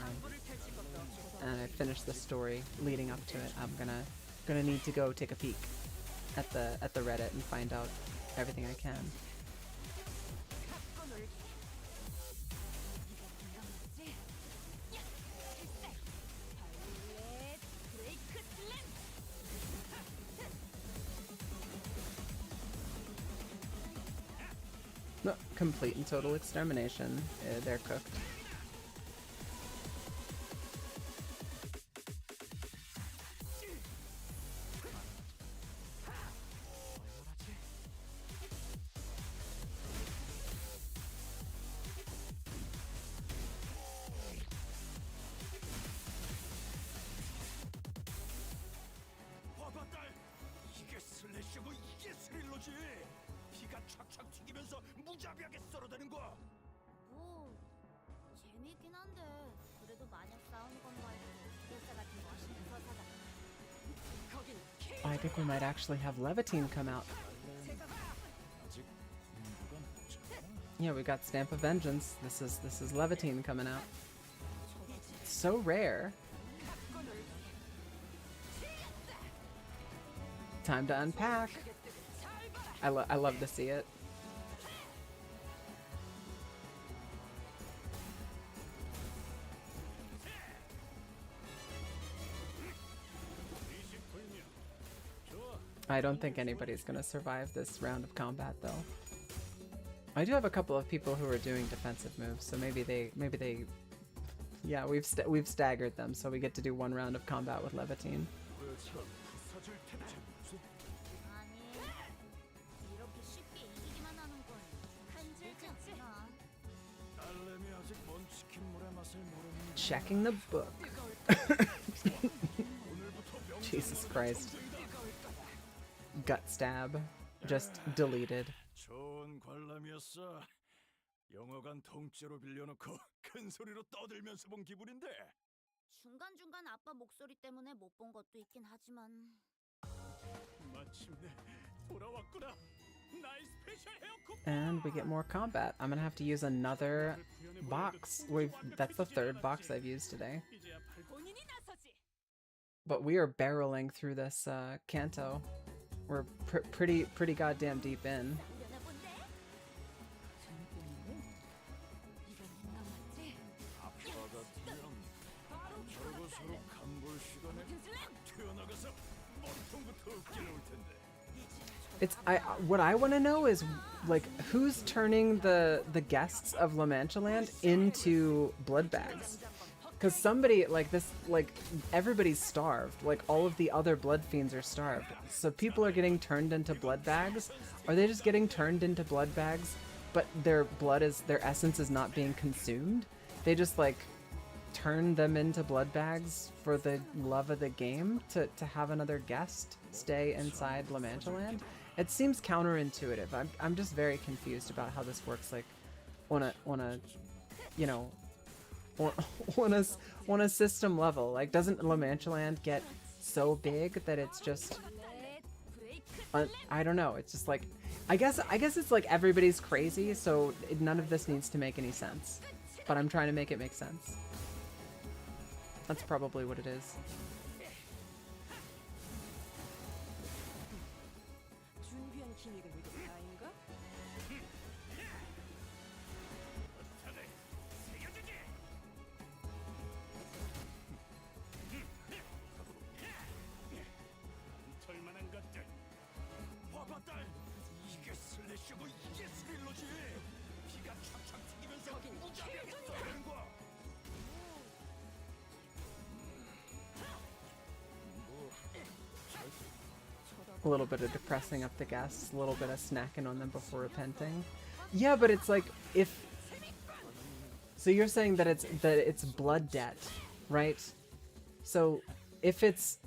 and I finish the story leading up to it. I'm gonna need to go take a peek at the Reddit and find out everything I can. No, complete and total extermination. They're cooked. 봐봐 딸. 이게 슬래시고 이게 스릴러지. 피가 착착 튀기면서 무자비하게 썰어대는 거. 뭐 재미있긴 한데 그래도 만약 싸우는 건 말고 기술사 같은 멋있는 서사가 거긴 I think we might actually have Levitine come out. 아직 공부가 늦잖아. Yeah, we got Stamp of Vengeance. This is Levitine coming out. It's so rare. Time to unpack. I love to see it. I don't think anybody's gonna survive this round of combat, though. I do have a couple of people who are doing defensive moves, so maybe they, yeah, we've staggered them, so we get to do one round of combat with Levitine. 사줄 텐데. 아니 이렇게 쉽게 이기기만 하는 건 한줄지 않구나. 딸내미 아직 먼 치킨물의 맛을 모르는. Checking the book. 오늘부터 명. Jesus Christ. Gut stab. Just deleted. 좋은 관람이었어. 영어관 통째로 빌려놓고 큰 소리로 떠들면서 본 기분인데. 중간중간 아빠 목소리 때문에 못 본 것도 있긴 하지만 마침내 돌아왔구나. 나의 스페셜 헤어 쿠폰. And we get more combat. I'm gonna have to use another box. That's the third box I've used today. 이제야 발 본인이 나서지. But we are barreling through this canto. We're pretty goddamn deep in. 그러나 본데? 이건 남았지. 아빠가 뒤랑 바로 저러고 서로 간볼 시간에 튀어나가서 머리통부터 웃겨올 텐데. It's what I want to know is like who's turning the guests of Manchaland into blood bags. Because somebody like this, like everybody's starved. Like all of the other blood fiends are starved. So people are getting turned into blood bags. Are they just getting turned into blood bags, but their essence is not being consumed? They just like turn them into blood bags for the love of the game to have another guest stay inside Manchaland. It seems counterintuitive. I'm just very confused about how this works. Like on a you know. Or on a system level. Like, doesn't Manchaland get so big that it's just I don't know. It's just like I guess it's like everybody's crazy, so none of this needs to make any sense. But I'm trying to make it make sense. That's probably what it is. 준비한 기믹은 이게 다인가? 털만한 것들. 봐봐 딸. 이게 슬래시고 이게 스릴러지. 피가 촥촥 튀기면서 무자비하게 되는 거야. A little bit of depressing up the guests, a little bit of snacking on them before repenting. Yeah, but it's like so you're saying that it's blood debt, right? So if it's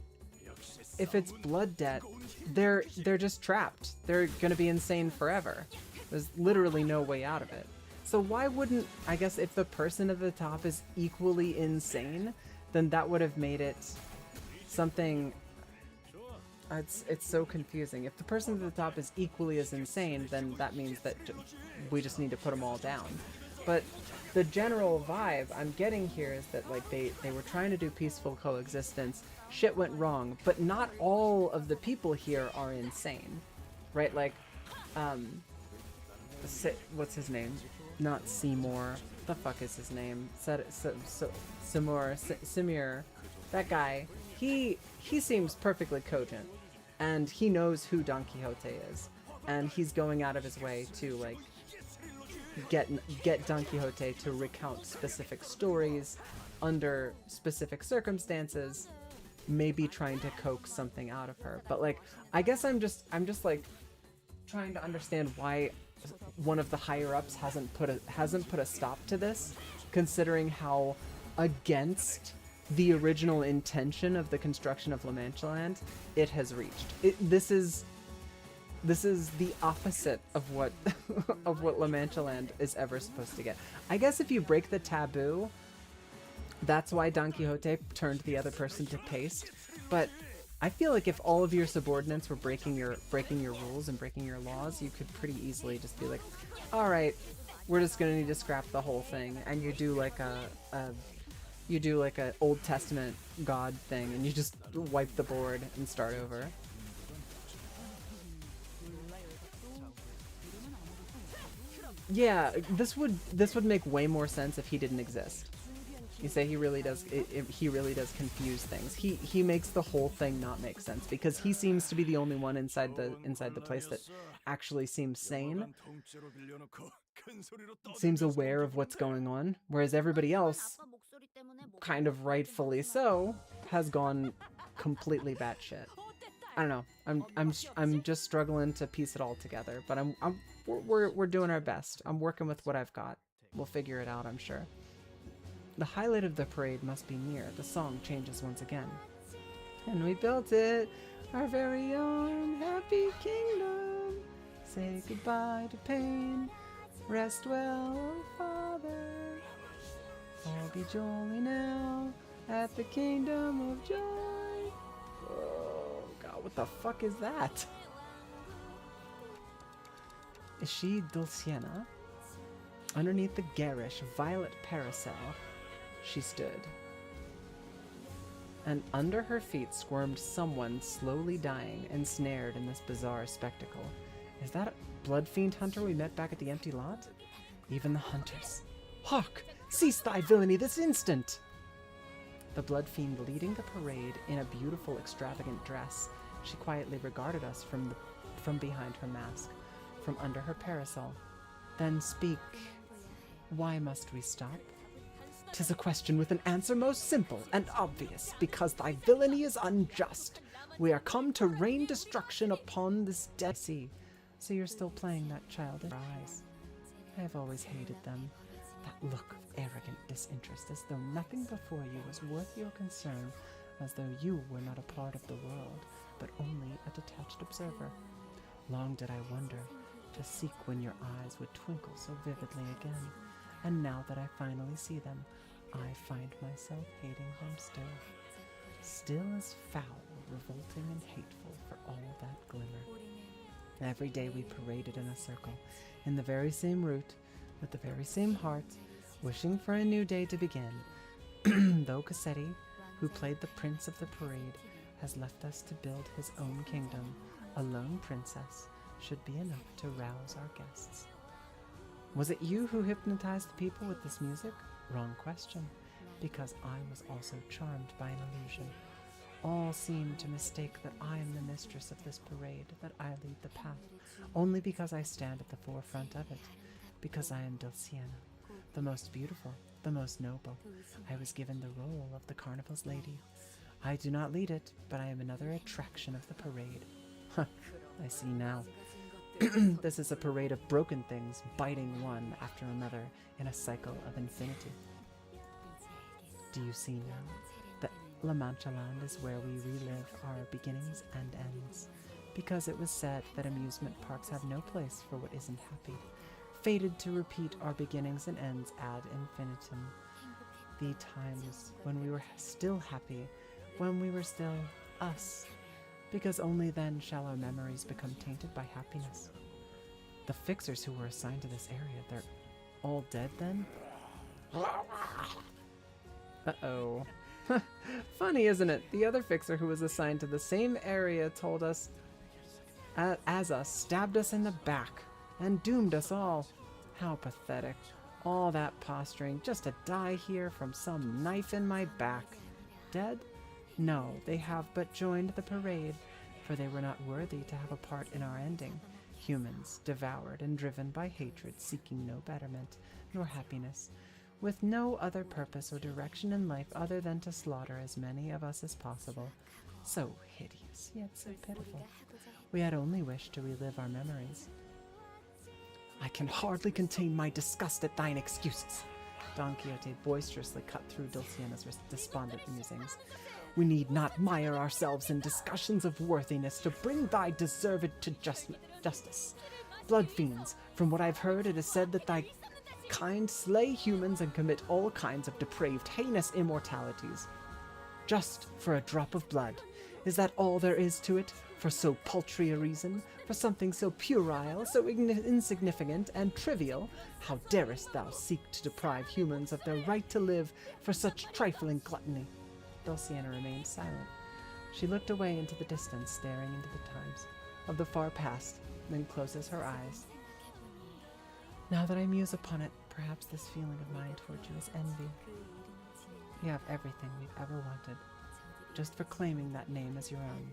blood debt, they're just trapped. They're gonna be insane forever. There's literally no way out of it. So why wouldn't, I guess if the person at the top is equally insane, then that would have made it something. It's so confusing. If the person at the top is equally as insane, then that means that we just need to put them all down. But the general vibe I'm getting here is that like they were trying to do peaceful coexistence. Shit went wrong, but not all of the people here are insane, right? Like, what's his name? Not Seymour. The fuck is his name? Simir. That guy. He seems perfectly cogent, and he knows who Don Quixote is, and he's going out of his way to like get Don Quixote to recount specific stories under specific circumstances, maybe trying to coax something out of her. But like, I guess I'm just like trying to understand why one of the higher ups hasn't put a stop to this, considering how against the original intention of the construction of Manchaland it has reached. This is the opposite of what of what Manchaland is ever supposed to get. I guess if you break the taboo, that's why Don Quixote turned the other person to paste. But I feel like if all of your subordinates were breaking your rules and breaking your laws, you could pretty easily just be like, all right, we're just gonna need to scrap the whole thing, and you do like a Old Testament God thing, and you just wipe the board and start over. Yeah, this would make way more sense if he didn't exist. You say he really does. He really does confuse things. He makes the whole thing not make sense because he seems to be the only one inside the place that actually seems sane, seems aware of what's going on, whereas everybody else, kind of rightfully so, has gone completely batshit. I don't know. I'm just struggling to piece it all together, but we're doing our best. I'm working with what I've got. We'll figure it out, I'm sure. The highlight of the parade must be near. The song changes once again. And we built it, our very own happy kingdom. Say goodbye to pain. Rest well, oh Father. All be jolly now at the kingdom of joy. Oh God, what the fuck is that? Is she Dulciana? Underneath the garish violet parasol, she stood. And under her feet squirmed someone slowly dying, ensnared in this bizarre spectacle. Is that a blood fiend hunter we met back at the empty lot? Even the hunters. Hark! Cease thy villainy this instant! The blood fiend leading the parade in a beautiful, extravagant dress, she quietly regarded us from behind her mask, from under her parasol. Then speak. Why must we stop? 'Tis a question with an answer most simple and obvious, because thy villainy is unjust. We are come to rain destruction upon this dead sea. So you're still playing that child in our eyes. I have always hated them. That look of arrogant disinterest, as though nothing before you was worth your concern, as though you were not a part of the world, but only a detached observer. Long did I wonder, to seek when your eyes would twinkle so vividly again, and now that I finally see them, I find myself hating them still. Still as foul, revolting, and hateful for all that glimmer. Every day we paraded in a circle, in the very same route, with the very same heart, wishing for a new day to begin. Though Cassetti, who played the prince of the parade, has left us to build his own kingdom, a lone princess should be enough to rouse our guests. Was it you who hypnotized the people with this music? Wrong question, because I was also charmed by an illusion. All seem to mistake that I am the mistress of this parade, that I lead the path, only because I stand at the forefront of it, because I am Dulciana, the most beautiful, the most noble. I was given the role of the carnival's lady. I do not lead it, but I am another attraction of the parade. I see now. This is a parade of broken things, biting one after another in a cycle of infinity. Do you see now that La Manchaland is where we relive our beginnings and ends? Because it was said that amusement parks have no place for what isn't happy, fated to repeat our beginnings and ends ad infinitum. The times when we were still happy, when we were still us, because only then shall our memories become tainted by happiness. The fixers who were assigned to this area, they're all dead then? Uh-oh. Funny, isn't it? The other fixer who was assigned to the same area told us, as us, stabbed us in the back, and doomed us all. How pathetic. All that posturing just to die here from some knife in my back. Dead? No, they have but joined the parade, for they were not worthy to have a part in our ending. Humans, devoured and driven by hatred, seeking no betterment, nor happiness, with no other purpose or direction in life other than to slaughter as many of us as possible. So hideous, yet so pitiful. We had only wished to relive our memories. I can hardly contain my disgust at thine excuses. Don Quixote boisterously cut through Dulciana's despondent musings. We need not mire ourselves in discussions of worthiness to bring thy deserved to justice. Blood fiends, from what I've heard, it is said that thy kind slay humans and commit all kinds of depraved, heinous immortalities. Just for a drop of blood. Is that all there is to it? For so paltry a reason? For something so puerile, so insignificant and trivial? How darest thou seek to deprive humans of their right to live for such trifling gluttony? Dulciana remained silent. She looked away into the distance, staring into the times of the far past, then closes her eyes. Now that I muse upon it, perhaps this feeling of mine toward you is envy. You have everything we've ever wanted, just for claiming that name as your own.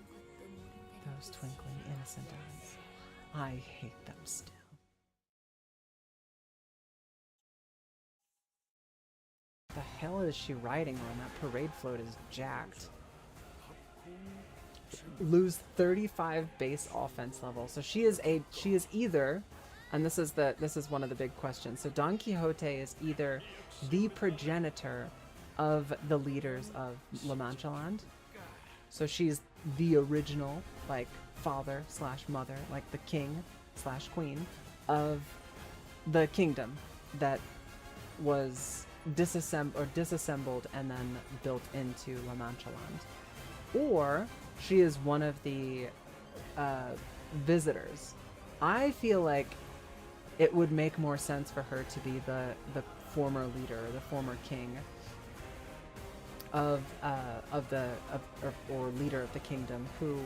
Those twinkling, innocent eyes. I hate them still. The hell is she riding on? That parade float is jacked. Lose 35 base offense level. So she is either, and this is one of the big questions. So Don Quixote is either the progenitor of the leaders of La Manchaland. So she's the original, like, father/mother, like the king/queen of the kingdom that was disassembled and then built into La Manchaland. Or she is one of the visitors. I feel like it would make more sense for her to be the former leader, the former king of or leader of the kingdom, who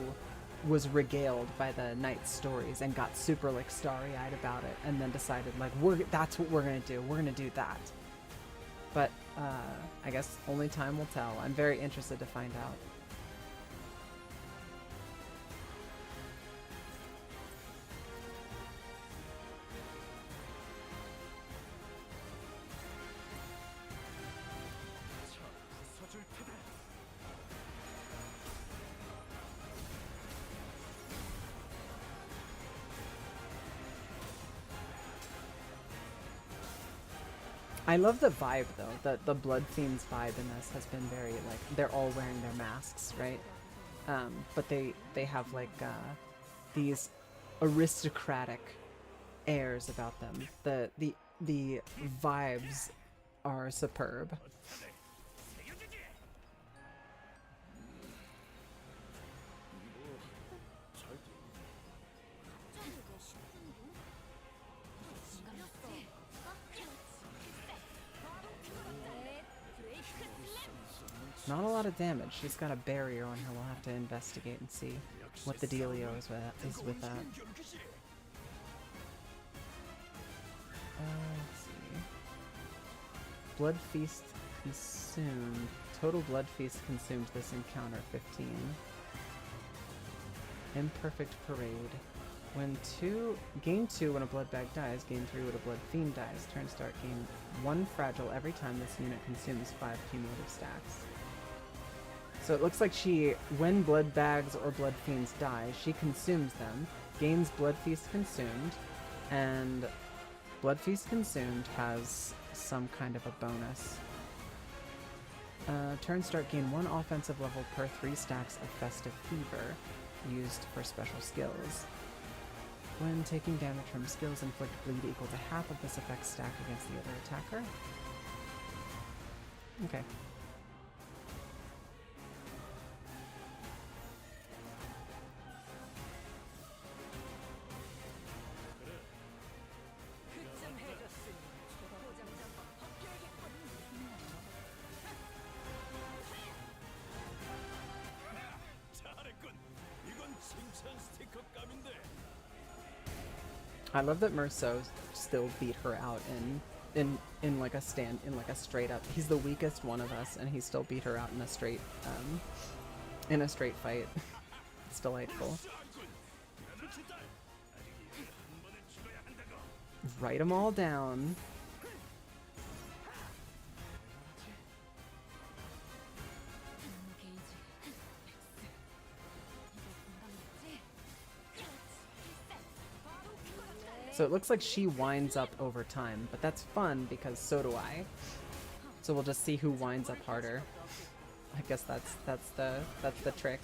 was regaled by the knight's stories and got super like starry-eyed about it, and then decided like that's what we're gonna do. We're gonna do that. But I guess only time will tell. I'm very interested to find out. 서줄 테다. I love the vibe though. The Blood Fiends vibe in this has been very like they're all wearing their masks, right? But they have like these aristocratic airs about them. The vibes are superb. Not a lot of damage. She's got a barrier on her. We'll have to investigate and see what the dealio is with that. Let's see. Blood Feast consumed. Total Blood Feast consumed this encounter 15. Imperfect Parade. Gain 2 when a blood bag dies, gain 3 when a blood fiend dies. Turn start, gain 1 fragile every time this unit consumes 5 cumulative stacks. So it looks like when blood bags or blood fiends die, she consumes them, gains Blood Feast consumed, and Blood Feast consumed has some kind of a bonus. Turn start, gain 1 offensive level per 3 stacks of Festive Fever, used for special skills. When taking damage from skills, inflict bleed equal to half of this effect stack against the other attacker. Okay. 그쯤 해줬으니 도장 한번 벗겨야겠군. 잘했군. 이건 칭찬 스티커감인데. I love that Merceau still beat her out in like a straight up. He's the weakest one of us, and he still beat her out in a straight fight. It's delightful. Write them all down. So it looks like she winds up over time, but that's fun because so do I. So we'll just see who winds up harder. I guess that's the trick.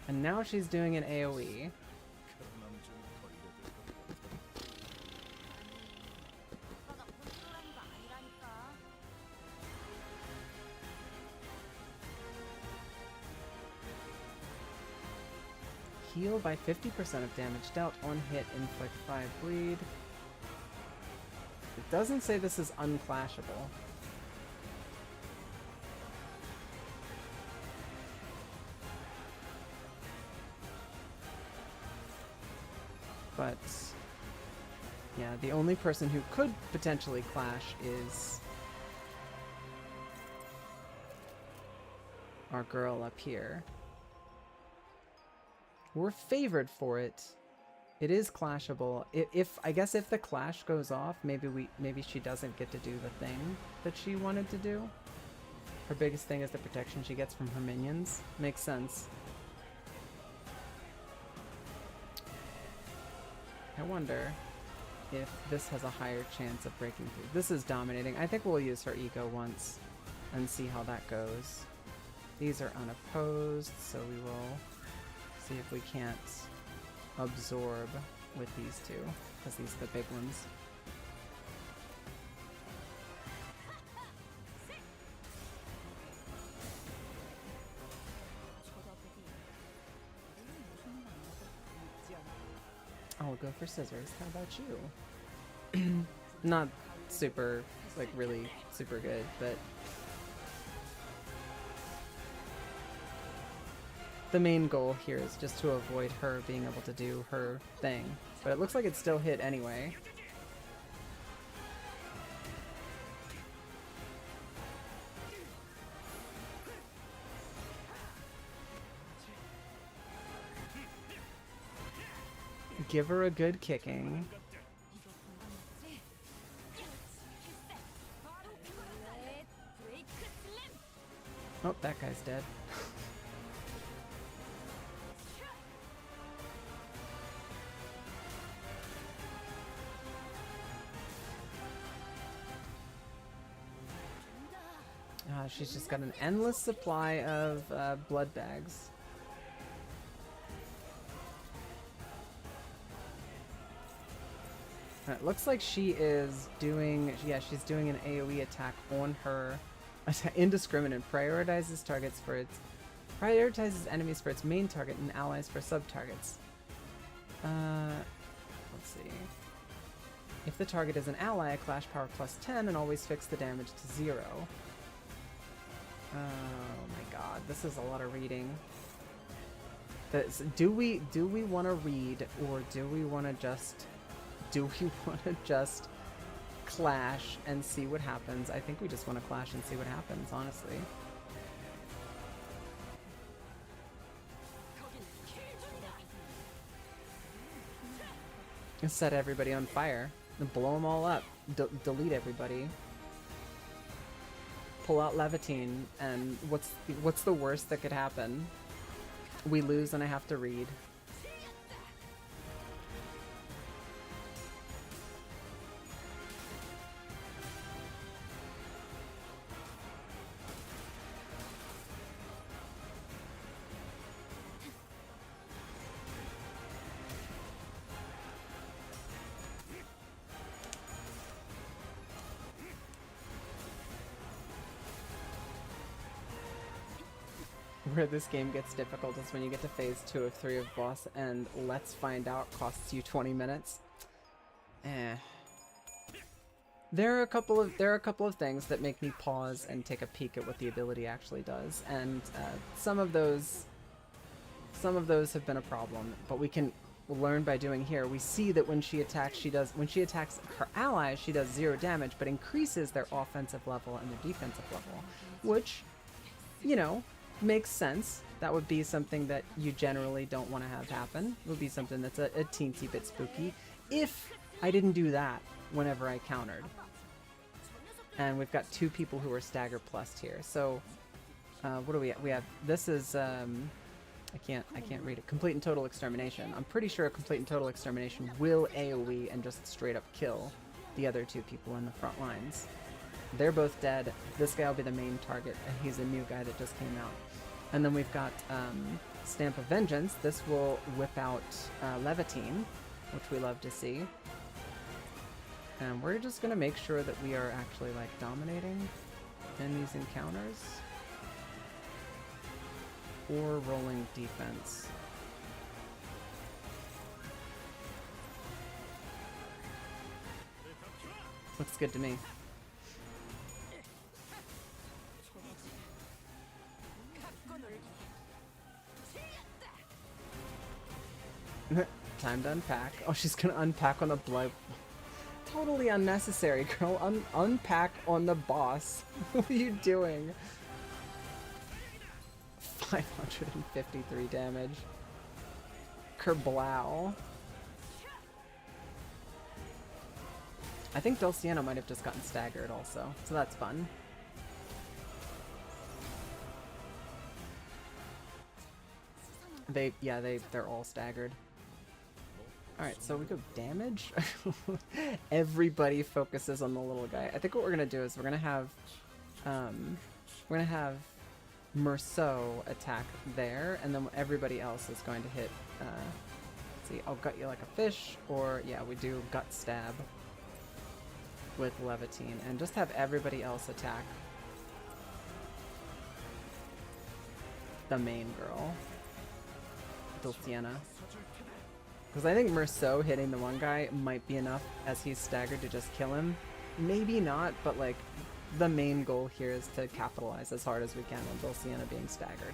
And now she's doing an AoE. 아빠가 곤란한 거 아니라니까. Heal by 50% of damage dealt on hit, inflict 5 bleed. It doesn't say this is unclashable. But yeah, the only person who could potentially clash is our girl up here. We're favored for it. It is clashable. I guess if the clash goes off, maybe she doesn't get to do the thing that she wanted to do. Her biggest thing is the protection she gets from her minions. Makes sense. I wonder if this has a higher chance of breaking through. This is dominating. I think we'll use her ego once. and see how that goes. These are unopposed, so we will see if we can't absorb with these two, because these are the big ones. I'll go for scissors. How about you? Not super, like really super good, but the main goal here is just to avoid her being able to do her thing. But it looks like it still hit anyway. Give her a good kicking. Oh, that guy's dead. She's just got an endless supply of blood bags. It looks like she is doing, yeah, she's doing an AoE attack on her. Indiscriminate. Prioritizes enemies for its main target and allies for sub-targets. Let's see. If the target is an ally, clash power +10 and always fix the damage to 0. Oh my god, this is a lot of reading. Do we want to read, or do we want to just clash and see what happens? I think we just want to clash and see what happens, honestly. Set everybody on fire and blow them all up. Delete everybody. Pull out Levitine, and what's the worst that could happen? We lose and I have to read. Where this game gets difficult is when you get to phase 2 of 3 of boss and let's find out costs you 20 minutes. There are a couple of things that make me pause and take a peek at what the ability actually does, and some of those have been a problem, but we can learn by doing here. We see that when she attacks her allies, she does 0 damage, but increases their offensive level and their defensive level, which, you know, makes sense. That would be something that you generally don't want to have happen. It would be something that's a teensy bit spooky if I didn't do that whenever I countered. And we've got 2 people who are stagger plus here. So what do we have? This is I can't read it. Complete and total extermination. I'm pretty sure a complete and total extermination will AoE and just straight up kill the other 2 people in the front lines. They're both dead. This guy will be the main target, and he's a new guy that just came out. And then we've got Stamp of Vengeance. This will whip out Levitine, which we love to see. And we're just going to make sure that we are actually, like, dominating in these encounters. Or rolling defense. Looks good to me. Time to unpack. Oh, she's gonna unpack on the blood. Totally unnecessary, girl. Unpack on the boss. What are you doing? 553 damage. Kerblow. I think Dulciana might have just gotten staggered also, so that's fun. They're all staggered. Alright, so we go damage. Everybody focuses on the little guy. I think what we're gonna do is we're gonna have We're gonna have Merceau attack there, and then everybody else is going to hit, let's see, I'll gut you like a fish, or yeah, we do gut stab with Levitine, and just have everybody else attack the main girl, Dulciana. Because I think Merceau hitting the one guy might be enough as he's staggered to just kill him. Maybe not, but like the main goal here is to capitalize as hard as we can on Dulciana being staggered.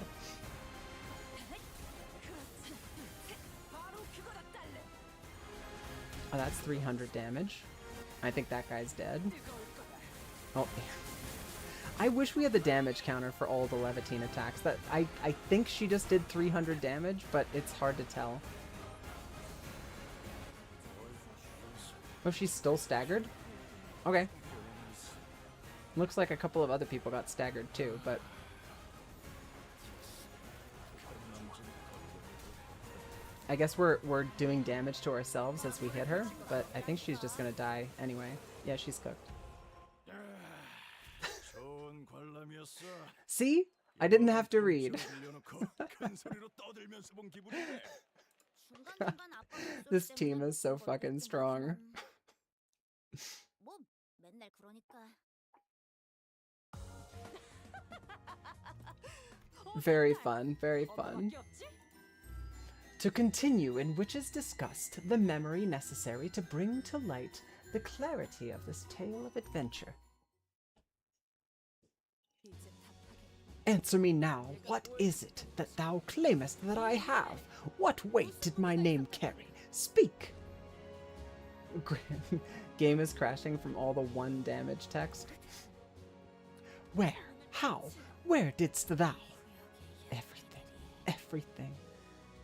Oh, that's 300 damage. I think that guy's dead. Oh, I wish we had the damage counter for all the Levitine attacks. That I think she just did 300 damage, but it's hard to tell. Oh, she's still staggered? Okay. Looks like a couple of other people got staggered too, but... I guess we're doing damage to ourselves as we hit her, but I think she's just gonna die anyway. Yeah, she's cooked. See? I didn't have to read. This team is so fucking strong. Very fun, very fun. To continue in which is discussed the memory necessary to bring to light the clarity of this tale of adventure. Answer me now, what is it that thou claimest that I have? What weight did my name carry? Speak! Game is crashing from all the 1 damage text. Where? How? Where didst thou? Everything, everything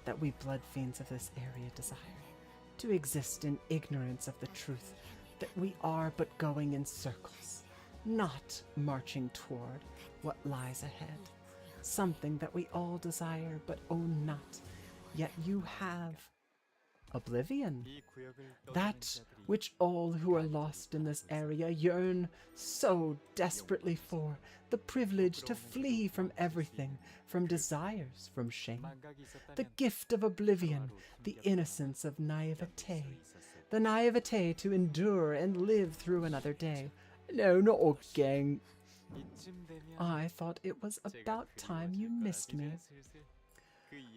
that we blood fiends of this area desire. To exist in ignorance of the truth that we are but going in circles, not marching toward what lies ahead. Something that we all desire but own not, yet you have. Oblivion. That which all who are lost in this area yearn so desperately for. The privilege to flee from everything, from desires, from shame. The gift of oblivion, the innocence of naivete. The naivete to endure and live through another day. No, not again. I thought it was about time you missed me.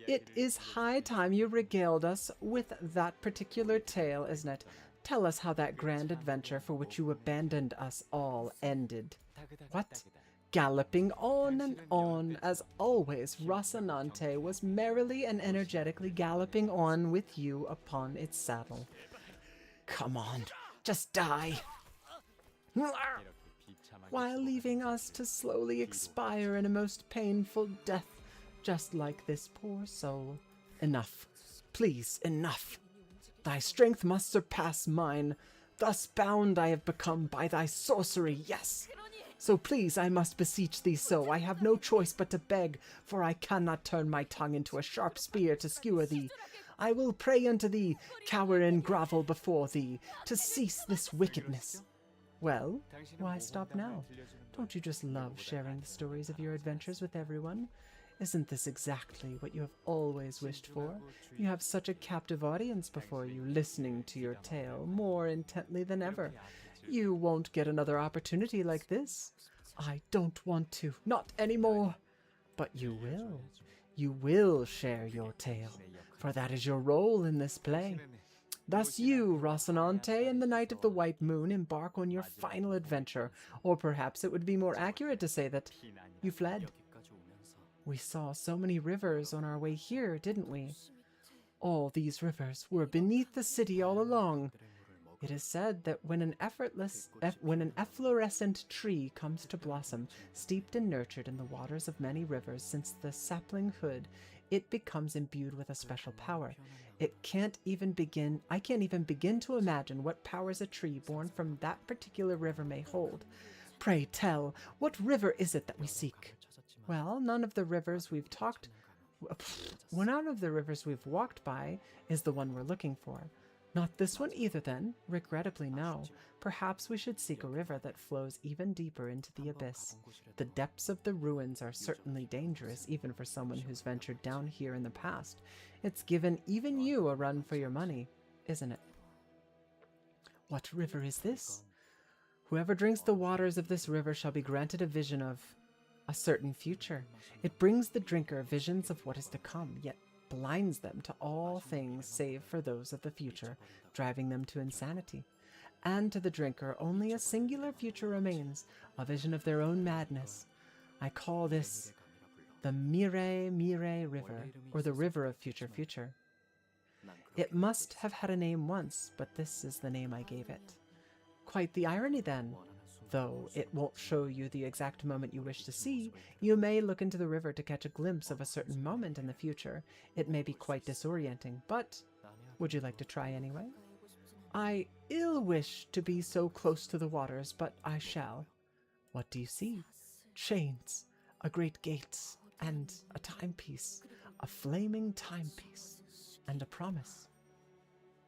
It is high time you regaled us with that particular tale, isn't it? Tell us how that grand adventure for which you abandoned us all ended. What? Galloping on and on, as always, Rocinante was merrily and energetically galloping on with you upon its saddle. Come on, just die. While leaving us to slowly expire in a most painful death, just like this poor soul. Enough. Please, enough. Thy strength must surpass mine. Thus bound I have become by thy sorcery, yes. So please, I must beseech thee so. I have no choice but to beg, for I cannot turn my tongue into a sharp spear to skewer thee. I will pray unto thee, cower and grovel before thee, to cease this wickedness. Well, why stop now? Don't you just love sharing the stories of your adventures with everyone? Isn't this exactly what you have always wished for? You have such a captive audience before you, listening to your tale more intently than ever. You won't get another opportunity like this. I don't want to, not anymore. But you will. You will share your tale, for that is your role in this play. Thus you, Rocinante, and the Knight of the White Moon embark on your final adventure, or perhaps it would be more accurate to say that you fled. We saw so many rivers on our way here, didn't we? All these rivers were beneath the city all along. It is said that when an efflorescent tree comes to blossom, steeped and nurtured in the waters of many rivers since the sapling hood, it becomes imbued with a special power. I can't even begin to imagine what powers a tree born from that particular river may hold. Pray tell, what river is it that we seek? Well, none of the rivers we've walked by is the one we're looking for. Not this one either, then? Regrettably, no. Perhaps we should seek a river that flows even deeper into the abyss. The depths of the ruins are certainly dangerous, even for someone who's ventured down here in the past. It's given even you a run for your money, isn't it? What river is this? Whoever drinks the waters of this river shall be granted a vision of a certain future. It brings the drinker visions of what is to come, yet blinds them to all things save for those of the future, driving them to insanity. And to the drinker only a singular future remains, a vision of their own madness. I call this the Mire River, or the River of Future. It must have had a name once, but this is the name I gave it. Quite the irony, then. Though it won't show you the exact moment you wish to see, you may look into the river to catch a glimpse of a certain moment in the future. It may be quite disorienting, but would you like to try anyway? I ill wish to be so close to the waters, but I shall. What do you see? Chains, a great gate, and a timepiece, a flaming timepiece, and a promise.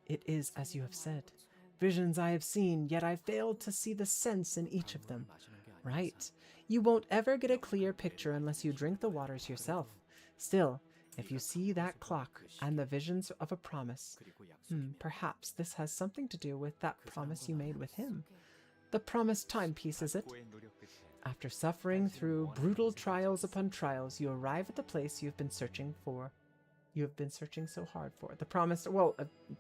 It is as you have said. Visions I have seen, yet I failed to see the sense in each of them. Right. You won't ever get a clear picture unless you drink the waters yourself. Still, if you see that clock and the visions of a promise, perhaps this has something to do with that promise you made with him. The promised timepiece, is it? After suffering through brutal trials upon trials, you arrive at the place you've been searching for. You have been searching so hard for. The promised,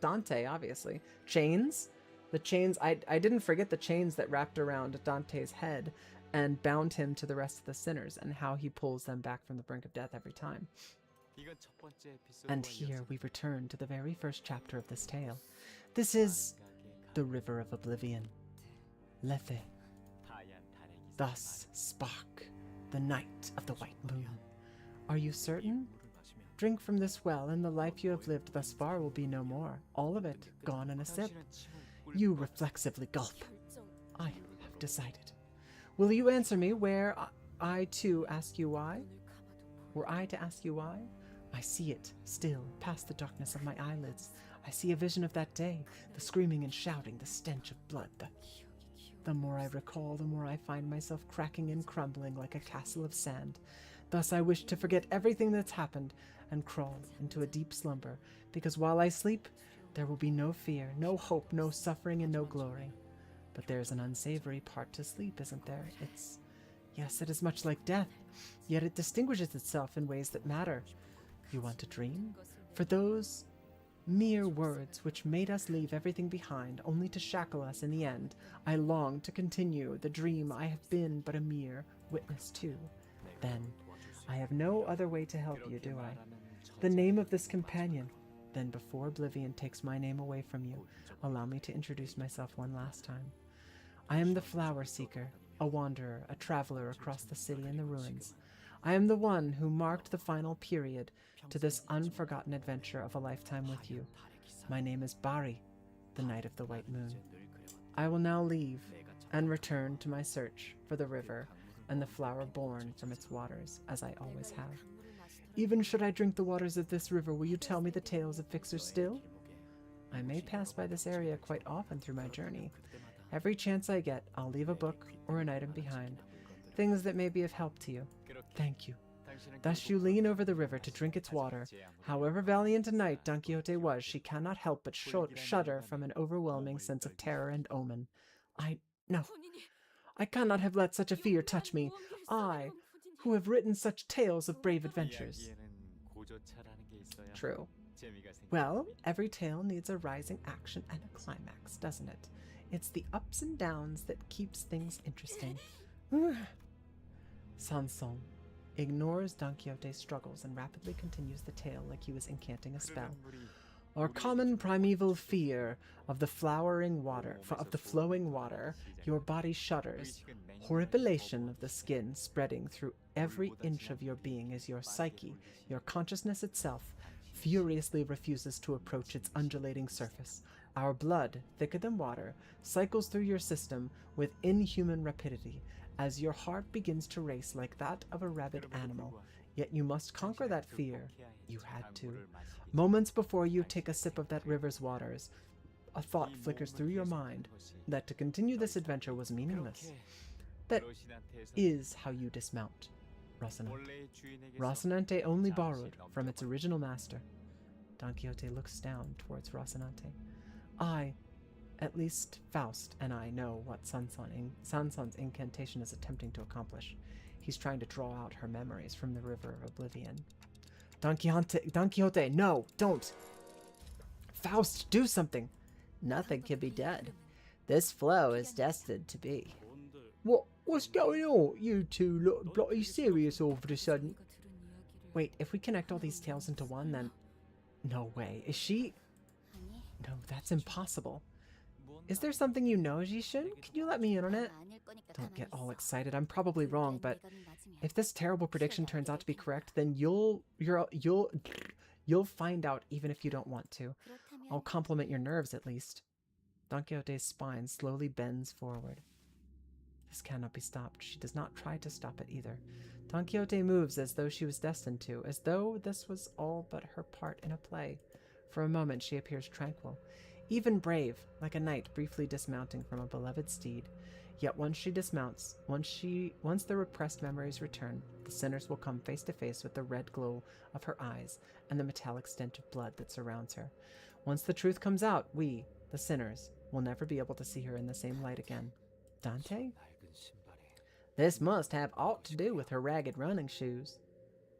Dante, obviously. Chains? The chains, I didn't forget the chains that wrapped around Dante's head and bound him to the rest of the sinners, and how he pulls them back from the brink of death every time. And here we return to the very first chapter of this tale. This is the River of Oblivion. Lethe. Thus spark the night of the white moon. Are you certain? Drink from this well, and the life you have lived thus far will be no more. All of it gone in a sip. You reflexively gulp. I have decided. Will you answer me where I too ask you why? Were I to ask you why? I see it, still, past the darkness of my eyelids. I see a vision of that day, the screaming and shouting, the stench of blood. The more I recall, the more I find myself cracking and crumbling like a castle of sand. Thus I wish to forget everything that's happened and crawl into a deep slumber, because while I sleep, there will be no fear, no hope, no suffering, and no glory. But there's an unsavory part to sleep, isn't there? Yes, it is much like death, yet it distinguishes itself in ways that matter. You want to dream? For those mere words which made us leave everything behind, only to shackle us in the end, I long to continue the dream I have been but a mere witness to. Then, I have no other way to help you, do I? The name of this companion. Then before oblivion takes my name away from you, allow me to introduce myself one last time. I am the Flower Seeker, a wanderer, a traveler across the city and the ruins. I am the one who marked the final period to this unforgotten adventure of a lifetime with you. My name is Bari, the Night of the White Moon. I will now leave and return to my search for the river and the flower born from its waters, as I always have. Even should I drink the waters of this river, will you tell me the tales of Fixer still? I may pass by this area quite often through my journey. Every chance I get, I'll leave a book or an item behind, things that may be of help to you. Thank you. Thus you lean over the river to drink its water. However valiant a knight Don Quixote was, she cannot help but shudder from an overwhelming sense of terror and omen. No. I cannot have let such a fear touch me. I, who have written such tales of brave adventures. True. Well, every tale needs a rising action and a climax, doesn't it? It's the ups and downs that keeps things interesting. Sanson ignores Don Quixote's struggles and rapidly continues the tale like he was incanting a spell. Our common primeval fear of the flowing water, your body shudders. Horripilation of the skin spreading through every inch of your being as your psyche, your consciousness itself, furiously refuses to approach its undulating surface. Our blood, thicker than water, cycles through your system with inhuman rapidity as your heart begins to race like that of a rabid animal. Yet you must conquer that fear. You had to. Moments before you take a sip of that river's waters, a thought flickers through your mind that to continue this adventure was meaningless. That is how you dismount, Rocinante. Rocinante only borrowed from its original master. Don Quixote looks down towards Rocinante. At least Faust and I know what Sanson's incantation is attempting to accomplish. He's trying to draw out her memories from the river of oblivion. Don Quixote, no, don't! Faust, do something! Nothing can be done. This flow is destined to be. What's going on? You two look bloody serious all of a sudden. Wait, if we connect all these tales into one, then... No way. Is she... No, that's impossible. Is there something you know, Jishin? Can you let me in on it? Don't get all excited. I'm probably wrong, but if this terrible prediction turns out to be correct, then you'll find out even if you don't want to. I'll compliment your nerves at least. Don Quixote's spine slowly bends forward. This cannot be stopped. She does not try to stop it either. Don Quixote moves as though she was destined to, as though this was all but her part in a play. For a moment she appears tranquil, even brave, like a knight briefly dismounting from a beloved steed. Yet once she dismounts, once the repressed memories return, the sinners will come face to face with the red glow of her eyes and the metallic stench of blood that surrounds her. Once the truth comes out, we, the sinners, will never be able to see her in the same light again. Dante? This must have aught to do with her ragged running shoes.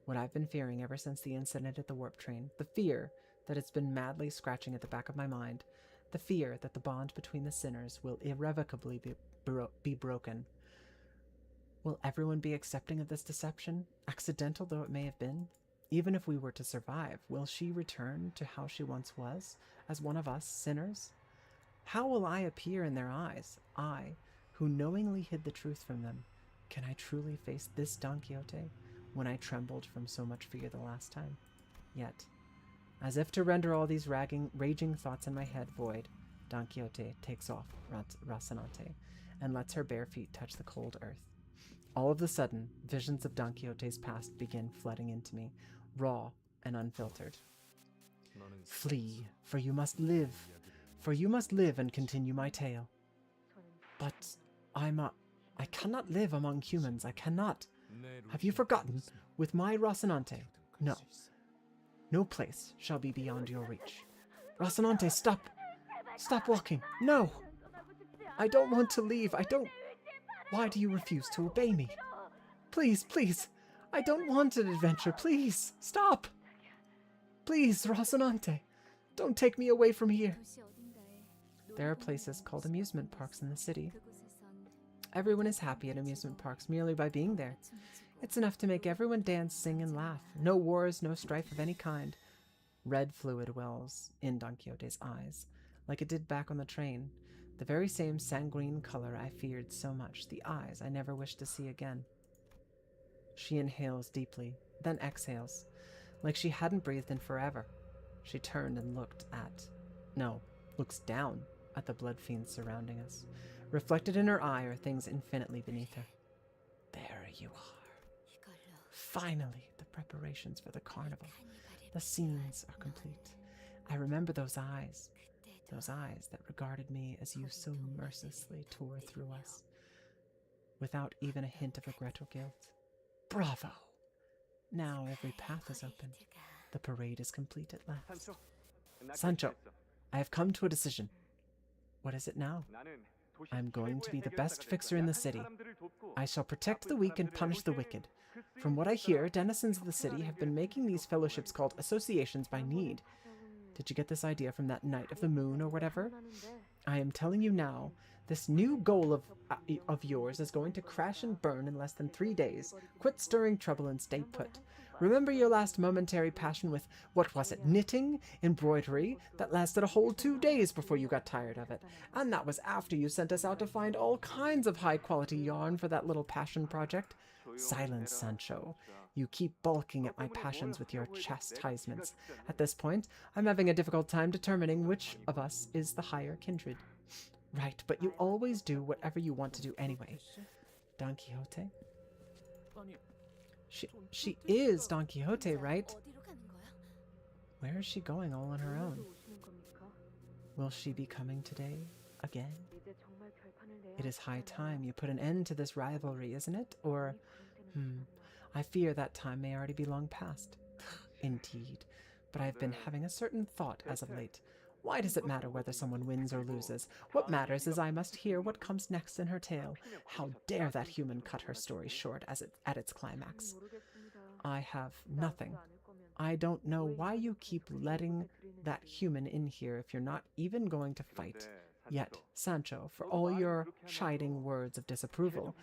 What I've been fearing ever since the incident at the warp train, the fear that it's been madly scratching at the back of my mind, the fear that the bond between the sinners will irrevocably be broken. Will everyone be accepting of this deception, accidental though it may have been? Even if we were to survive, will she return to how she once was, as one of us sinners? How will I appear in their eyes, I, who knowingly hid the truth from them? Can I truly face this Don Quixote, when I trembled from so much fear the last time? Yet, as if to render all these raging thoughts in my head void, Don Quixote takes off Rocinante and lets her bare feet touch the cold earth. All of a sudden, visions of Don Quixote's past begin flooding into me, raw and unfiltered. Flee, for you must live. For you must live and continue my tale. But I cannot live among humans. I cannot. Have you forgotten? With my Rocinante, no. No place shall be beyond your reach. Rocinante, stop! Stop walking! No! I don't want to leave. I don't... Why do you refuse to obey me? Please, please! I don't want an adventure. Please, stop! Please, Rocinante, don't take me away from here. There are places called amusement parks in the city. Everyone is happy at amusement parks merely by being there. It's enough to make everyone dance, sing, and laugh. No wars, no strife of any kind. Red fluid wells in Don Quixote's eyes, like it did back on the train. The very same sanguine color I feared so much, the eyes I never wished to see again. She inhales deeply, then exhales, like she hadn't breathed in forever. She turned and looks down at the blood fiends surrounding us. Reflected in her eye are things infinitely beneath her. There you are. Finally, the preparations for the carnival. The scenes are complete. I remember those eyes that regarded me as you so mercilessly tore through us, without even a hint of regret or guilt. Bravo! Now every path is open. The parade is complete at last. Sancho, I have come to a decision. What is it now? I'm going to be the best fixer in the city. I shall protect the weak and punish the wicked. From what I hear, denizens of the city have been making these fellowships called associations by need. Did you get this idea from that Night of the Moon or whatever? I am telling you now, this new goal of yours is going to crash and burn in less than 3 days. Quit stirring trouble and stay put. Remember your last momentary passion with, what was it, knitting, embroidery? That lasted a whole 2 days before you got tired of it. And that was after you sent us out to find all kinds of high-quality yarn for that little passion project. Silence, Sancho. You keep balking at my passions with your chastisements. At this point, I'm having a difficult time determining which of us is the higher kindred. Right, but you always do whatever you want to do anyway. Don Quixote? She is Don Quixote, right? Where is she going all on her own? Will she be coming today again? It is high time you put an end to this rivalry, isn't it? Or, I fear that time may already be long past. Indeed, but I've been having a certain thought as of late. Why does it matter whether someone wins or loses? What matters is I must hear what comes next in her tale. How dare that human cut her story short at its climax? I have nothing. I don't know why you keep letting that human in here if you're not even going to fight. Yet, Sancho, for all your chiding words of disapproval,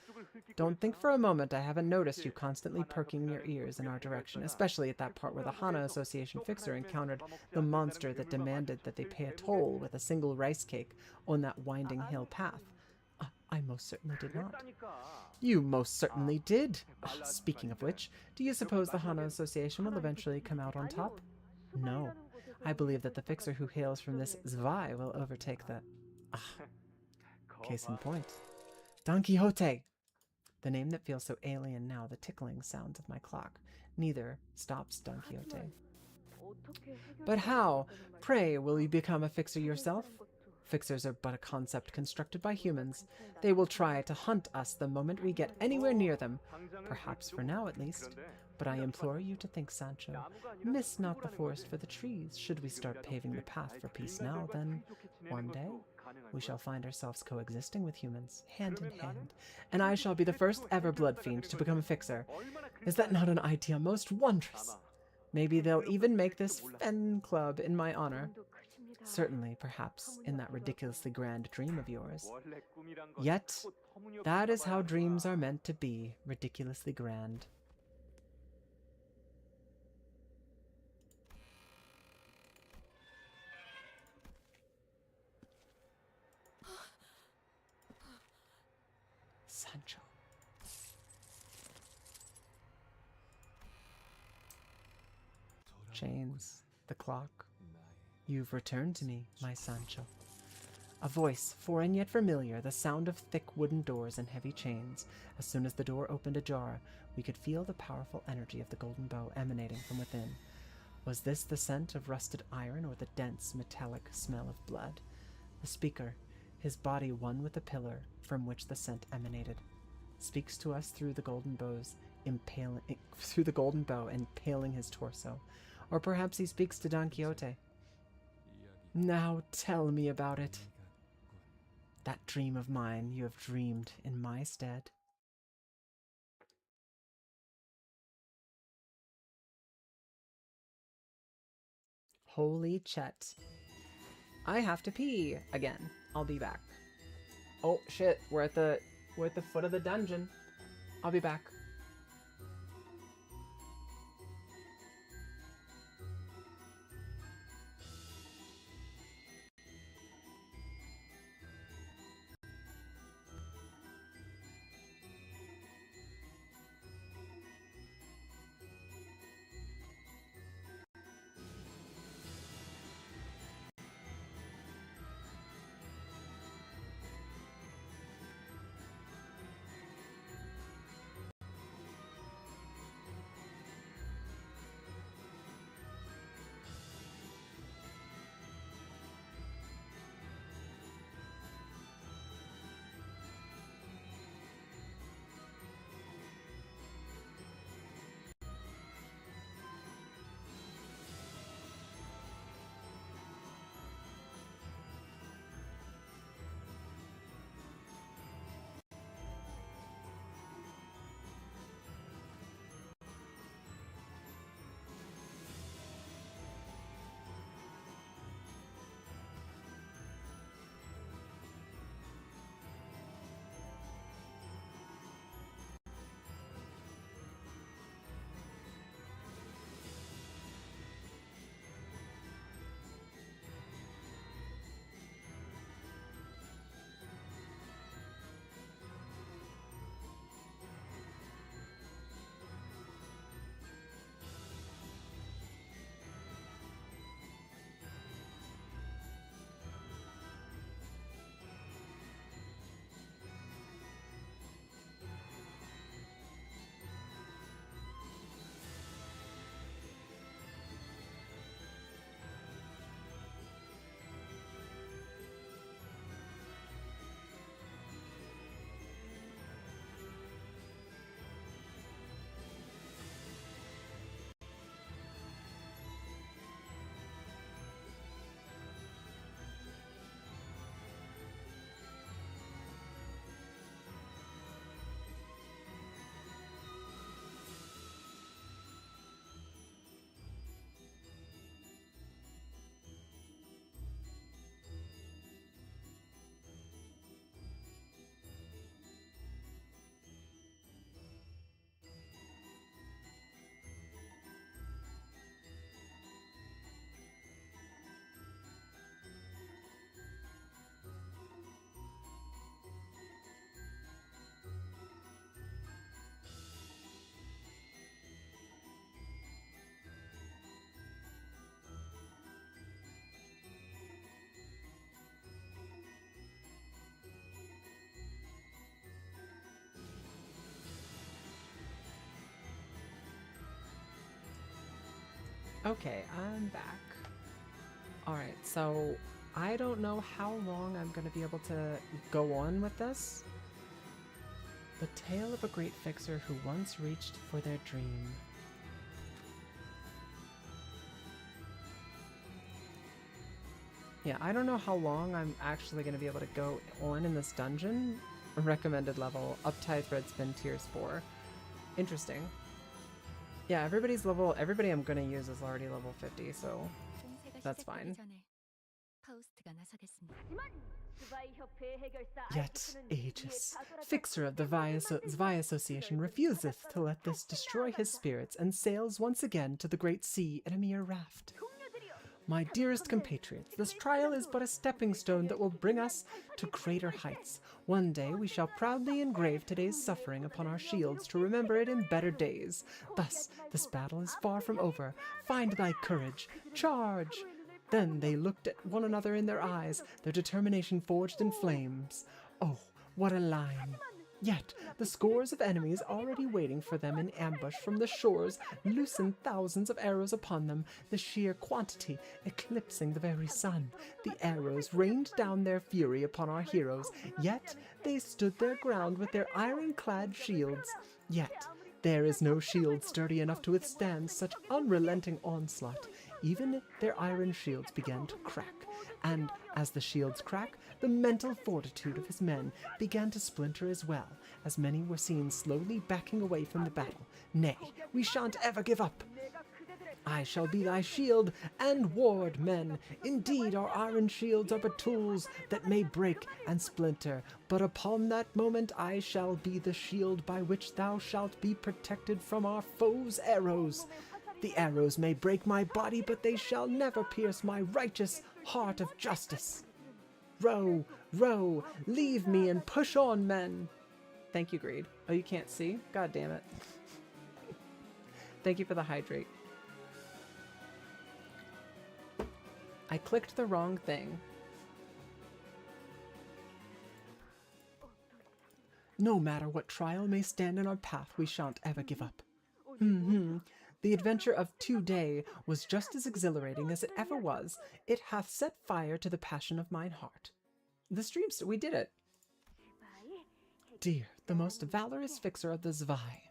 don't think for a moment I haven't noticed you constantly perking your ears in our direction, especially at that part where the Hana Association fixer encountered the monster that demanded that they pay a toll with a single rice cake on that winding hill path. I most certainly did not. You most certainly did. Speaking of which, do you suppose the Hana Association will eventually come out on top? No. I believe that the fixer who hails from this Zwei will overtake the... Case in point. Don Quixote! The name that feels so alien now, the tickling sounds of my clock. Neither stops Don Quixote. But how, pray, will you become a fixer yourself? Fixers are but a concept constructed by humans. They will try to hunt us the moment we get anywhere near them. Perhaps for now, at least. But I implore you to think, Sancho. Miss not the forest for the trees. Should we start paving the path for peace now, then one day we shall find ourselves coexisting with humans, hand in hand, and I shall be the first ever blood fiend to become a fixer. Is that not an idea most wondrous? Maybe they'll even make this Fen Club in my honor. Certainly, perhaps, in that ridiculously grand dream of yours. Yet, that is how dreams are meant to be, ridiculously grand. Sancho. Chains, the clock. You've returned to me, my Sancho. A voice, foreign yet familiar, the sound of thick wooden doors and heavy chains. As soon as the door opened ajar, we could feel the powerful energy of the golden bow emanating from within. Was this the scent of rusted iron or the dense, metallic smell of blood? The speaker, his body one with the pillar from which the scent emanated, speaks to us through the golden bow, impaling his torso. Or perhaps he speaks to Don Quixote. Now tell me about it. That dream of mine you have dreamed in my stead. Holy Chet. I have to pee again. I'll be back. Oh shit, we're at the foot of the dungeon. I'll be back. Okay, I'm back. Alright, so I don't know how long I'm going to be able to go on with this. The tale of a great fixer who once reached for their dream. Yeah, I don't know how long I'm actually going to be able to go on in this dungeon. Recommended level, Uptide Threadspin Tiers 4. Interesting. Yeah, everybody I'm going to use is already level 50, so that's fine. Yet Aegis, fixer of the Vi Association, refuseth to let this destroy his spirits and sails once again to the great sea in a mere raft. My dearest compatriots, this trial is but a stepping stone that will bring us to greater heights. One day we shall proudly engrave today's suffering upon our shields to remember it in better days. Thus, this battle is far from over. Find thy courage. Charge! Then they looked at one another in their eyes, their determination forged in flames. Oh, what a line! Yet, the scores of enemies already waiting for them in ambush from the shores loosened thousands of arrows upon them, the sheer quantity eclipsing the very sun. The arrows rained down their fury upon our heroes, yet they stood their ground with their iron-clad shields. Yet, there is no shield sturdy enough to withstand such unrelenting onslaught. Even their iron shields began to crack, and as the shields crack, the mental fortitude of his men began to splinter as well, as many were seen slowly backing away from the battle. Nay, we shan't ever give up. I shall be thy shield and ward, men. Indeed, our iron shields are but tools that may break and splinter, but upon that moment I shall be the shield by which thou shalt be protected from our foes' arrows. The arrows may break my body, but they shall never pierce my righteous heart of justice. Row, row, leave me and push on, men. Thank you, Greed. Oh, you can't see? God damn it. Thank you for the hydrate. I clicked the wrong thing. No matter what trial may stand in our path, we shan't ever give up. The adventure of today was just as exhilarating as it ever was. It hath set fire to the passion of mine heart. The streams, we did it. Dear, the most valorous fixer of the Zwei.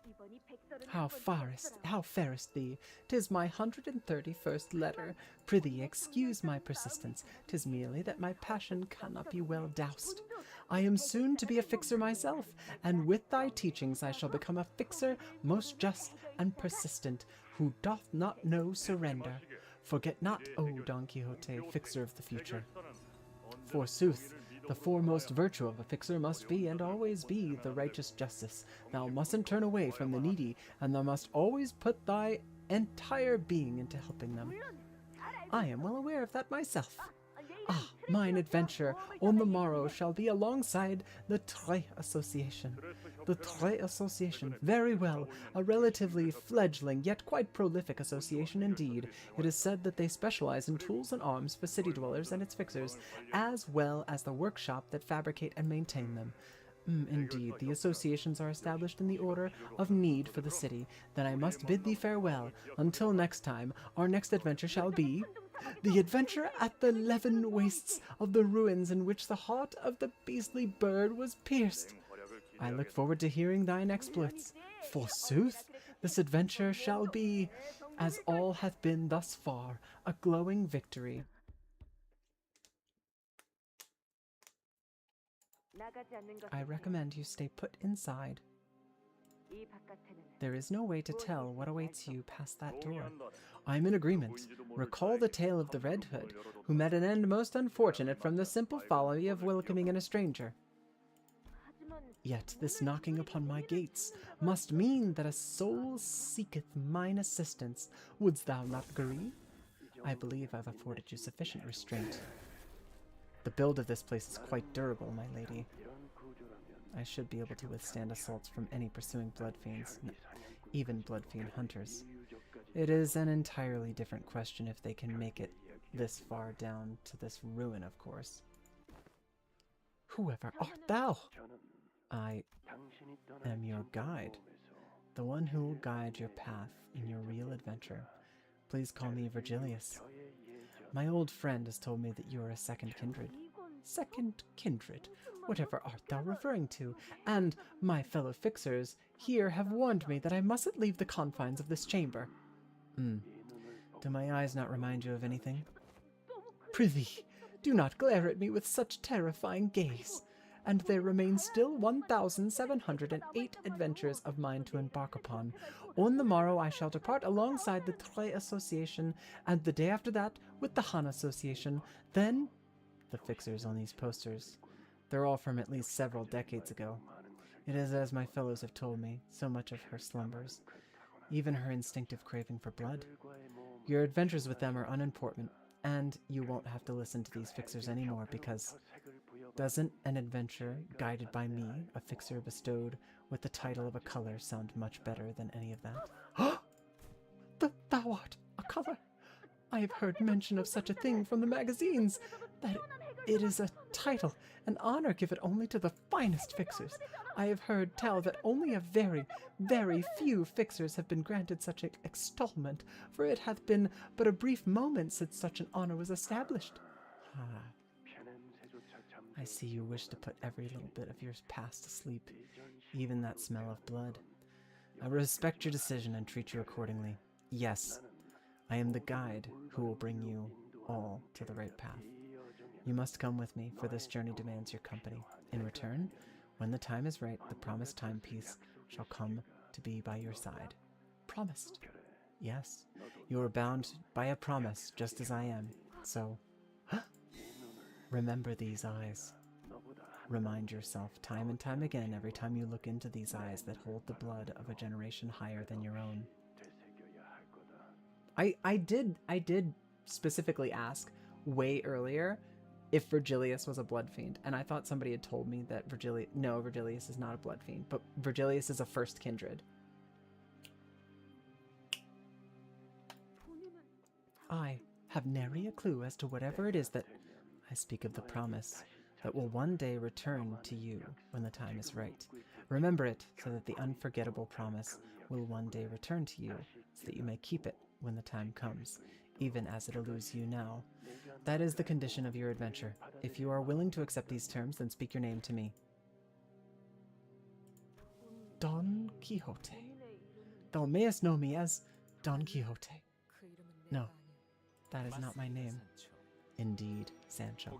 How fairest thee? 'Tis my 131st letter. Prithee, excuse my persistence. 'Tis merely that my passion cannot be well doused. I am soon to be a fixer myself, and with thy teachings I shall become a fixer most just and persistent, who doth not know surrender. Forget not, O Don Quixote, fixer of the future. Forsooth, the foremost virtue of a fixer must be, and always be, the righteous justice. Thou mustn't turn away from the needy, and thou must always put thy entire being into helping them. I am well aware of that myself. Ah, mine adventure on the morrow shall be alongside the Trait Association. The Trait Association, very well, a relatively fledgling yet quite prolific association indeed. It is said that they specialize in tools and arms for city dwellers and its fixers, as well as the workshop that fabricate and maintain them. Indeed, the associations are established in the order of need for the city. Then I must bid thee farewell. Until next time, our next adventure shall be the adventure at the levin wastes of the ruins in which the heart of the beastly bird was pierced. I look forward to hearing thine exploits. Forsooth, this adventure shall be, as all hath been thus far, a glowing victory. I recommend you stay put inside. There is no way to tell what awaits you past that door. I'm in agreement. Recall the tale of the Red Hood, who met an end most unfortunate from the simple folly of welcoming in a stranger. Yet this knocking upon my gates must mean that a soul seeketh mine assistance. Wouldst thou not agree? I believe I've afforded you sufficient restraint. The build of this place is quite durable, my lady. I should be able to withstand assaults from any pursuing blood fiends, even blood fiend hunters. It is an entirely different question if they can make it this far down to this ruin, of course. Whoever art thou? I am your guide, the one who will guide your path in your real adventure. Please call me Virgilius. My old friend has told me that you are a second kindred. Second kindred? Whatever art thou referring to? And my fellow fixers here have warned me that I mustn't leave the confines of this chamber. Do my eyes not remind you of anything? Prithee, do not glare at me with such terrifying gaze. And there remain still 1,708 adventures of mine to embark upon. On the morrow I shall depart alongside the Tre Association, and the day after that with the Han Association. Then, the fixers on these posters, they're all from at least several decades ago. It is as my fellows have told me, so much of her slumbers, even her instinctive craving for blood. Your adventures with them are unimportant, and you won't have to listen to these fixers anymore, because doesn't an adventure guided by me, a fixer bestowed with the title of a color, sound much better than any of that? Thou art a color! I have heard mention of such a thing from the magazines, that it is a title, an honor given only to the finest fixers. I have heard tell that only a very, very few fixers have been granted such an extolment, for it hath been but a brief moment since such an honor was established. I see you wish to put every little bit of your past to sleep, even that smell of blood. I respect your decision and treat you accordingly. Yes, I am the guide who will bring you all to the right path. You must come with me, for this journey demands your company. In return, when the time is right, the promised timepiece shall come to be by your side. Promised? Yes, you are bound by a promise, just as I am. So, remember these eyes. Remind yourself time and time again, every time you look into these eyes that hold the blood of a generation higher than your own. I did specifically ask way earlier if Virgilius was a blood fiend, and I thought somebody had told me that Virgilius is not a blood fiend, but Virgilius is a first kindred. I have nary a clue as to whatever it is that I speak of the promise that will one day return to you when the time is right. Remember it, so that the unforgettable promise will one day return to you, so that you may keep it when the time comes, even as it eludes you now. That is the condition of your adventure. If you are willing to accept these terms, then speak your name to me. Don Quixote. Thou mayest know me as Don Quixote. No, that is not my name. Indeed, Sancho.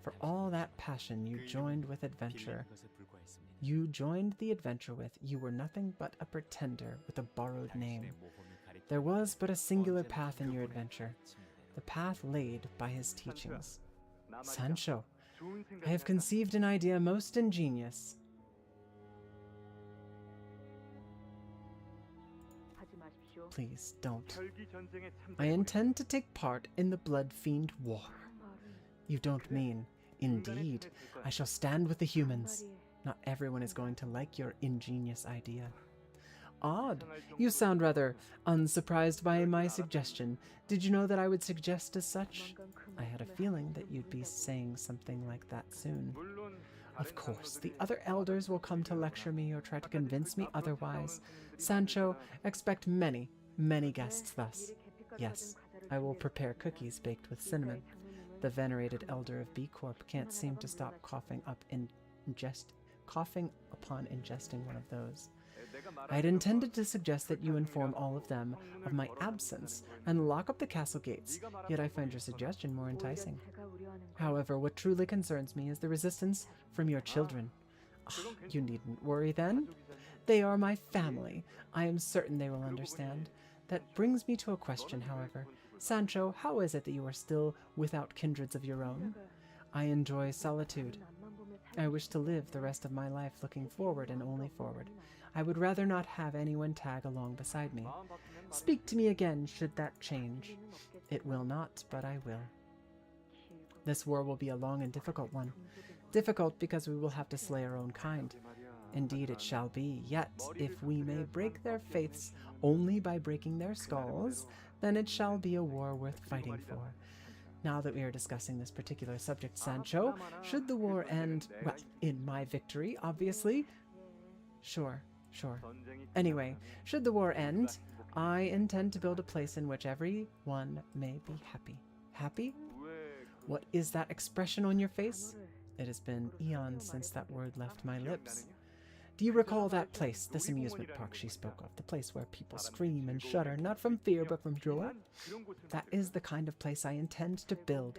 For all that passion you joined with adventure, you were nothing but a pretender with a borrowed name. There was but a singular path in your adventure, the path laid by his teachings. Sancho, I have conceived an idea most ingenious. Please, don't. I intend to take part in the Blood Fiend War. You don't mean, indeed, I shall stand with the humans. Not everyone is going to like your ingenious idea. Odd. You sound rather unsurprised by my suggestion. Did you know that I would suggest as such? I had a feeling that you'd be saying something like that soon. Of course, the other elders will come to lecture me or try to convince me otherwise. Sancho, expect many, many guests thus. Yes, I will prepare cookies baked with cinnamon. The venerated elder of B Corp can't seem to stop coughing upon ingesting one of those. I had intended to suggest that you inform all of them of my absence and lock up the castle gates, yet I find your suggestion more enticing. However, what truly concerns me is the resistance from your children. You needn't worry then. They are my family. I am certain they will understand. That brings me to a question, however. Sancho, how is it that you are still without kindreds of your own? I enjoy solitude. I wish to live the rest of my life looking forward and only forward. I would rather not have anyone tag along beside me. Speak to me again should that change. It will not, but I will. This war will be a long and difficult one. Difficult because we will have to slay our own kind. Indeed it shall be, yet if we may break their faiths only by breaking their skulls, then it shall be a war worth fighting for. Now that we are discussing this particular subject, Sancho, should the war end, well, in my victory, obviously? Sure. Anyway, should the war end, I intend to build a place in which everyone may be happy. Happy? What is that expression on your face? It has been eons since that word left my lips. Do you recall that place, this amusement park she spoke of, the place where people scream and shudder, not from fear but from joy? That is the kind of place I intend to build.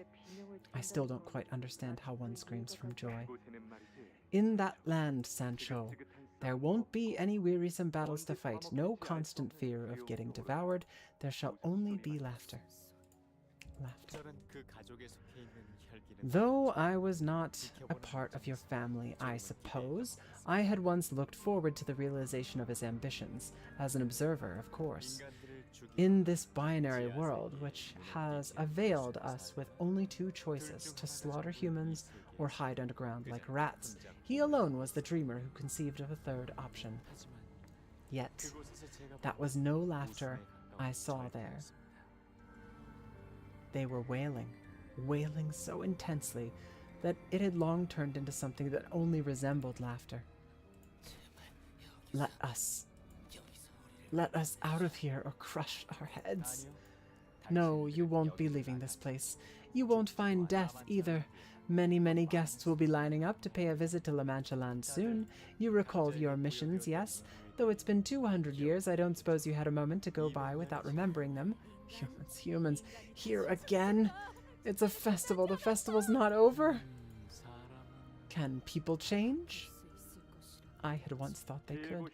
I still don't quite understand how one screams from joy. In that land, Sancho, there won't be any wearisome battles to fight, no constant fear of getting devoured. There shall only be laughter. Laughter. Though I was not a part of your family, I suppose, I had once looked forward to the realization of his ambitions, as an observer, of course. In this binary world, which has availed us with only two choices, to slaughter humans or hide underground like rats, he alone was the dreamer who conceived of a third option. Yet, that was no laughter I saw there. They were wailing, wailing so intensely that it had long turned into something that only resembled laughter. Let us out of here or crush our heads. No, you won't be leaving this place. You won't find death either. Many, many guests will be lining up to pay a visit to Manchaland soon. You recall your missions, yes? Though it's been 200 years, I don't suppose you had a moment to go by without remembering them. Humans, here again? It's a festival. The festival's not over. Can people change? I had once thought they could.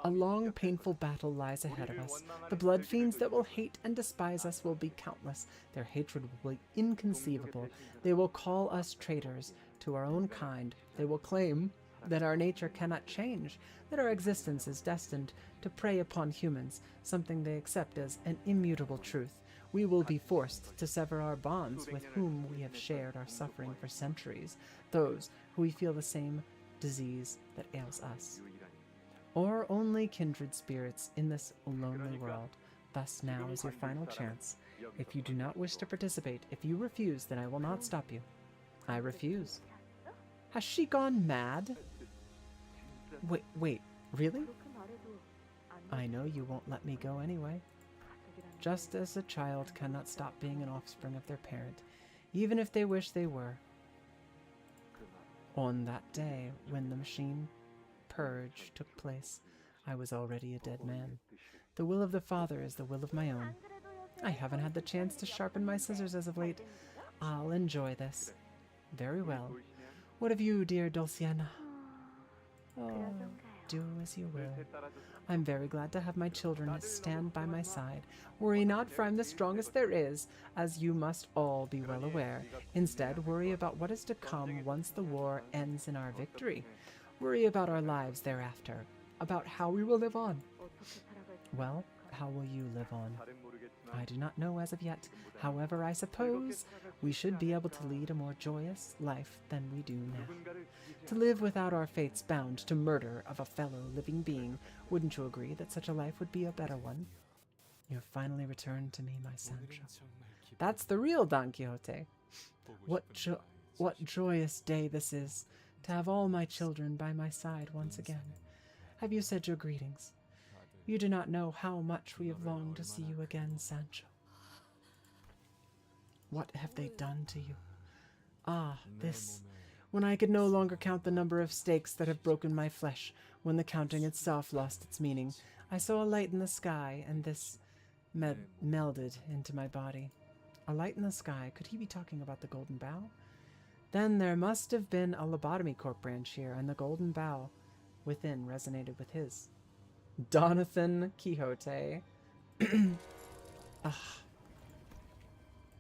A long, painful battle lies ahead of us. The blood fiends that will hate and despise us will be countless. Their hatred will be inconceivable. They will call us traitors to our own kind. They will claim that our nature cannot change, that our existence is destined to prey upon humans, something they accept as an immutable truth. We will be forced to sever our bonds with whom we have shared our suffering for centuries, those who we feel the same disease that ails us. Or only kindred spirits in this lonely world. Thus now is your final chance. If you do not wish to participate, if you refuse, then I will not stop you. I refuse. Has she gone mad? Wait, really? I know you won't let me go anyway. Just as a child cannot stop being an offspring of their parent, even if they wish they were. On that day, when the machine purge took place, I was already a dead man. The will of the Father is the will of my own. I haven't had the chance to sharpen my scissors as of late. I'll enjoy this. Very well. What of you, dear Dulciana? Oh, do as you will. I'm very glad to have my children stand by my side. Worry not, for I'm the strongest there is, as you must all be well aware. Instead, worry about what is to come once the war ends in our victory. Worry about our lives thereafter, about how we will live on. Well, how will you live on? I do not know as of yet. However, I suppose we should be able to lead a more joyous life than we do now. To live without our fates bound to murder of a fellow living being. Wouldn't you agree that such a life would be a better one? You have finally returned to me, my Sancho. That's the real Don Quixote. What joyous day this is, to have all my children by my side once again. Have you said your greetings? You do not know how much we have longed to see you again, Sancho. What have they done to you? Ah, this. When I could no longer count the number of stakes that have broken my flesh, when the counting itself lost its meaning, I saw a light in the sky, and this melded into my body. A light in the sky? Could he be talking about the Golden Bough? Then there must have been a lobotomy corp branch here, and the Golden Bough within resonated with his. Donathan Quixote.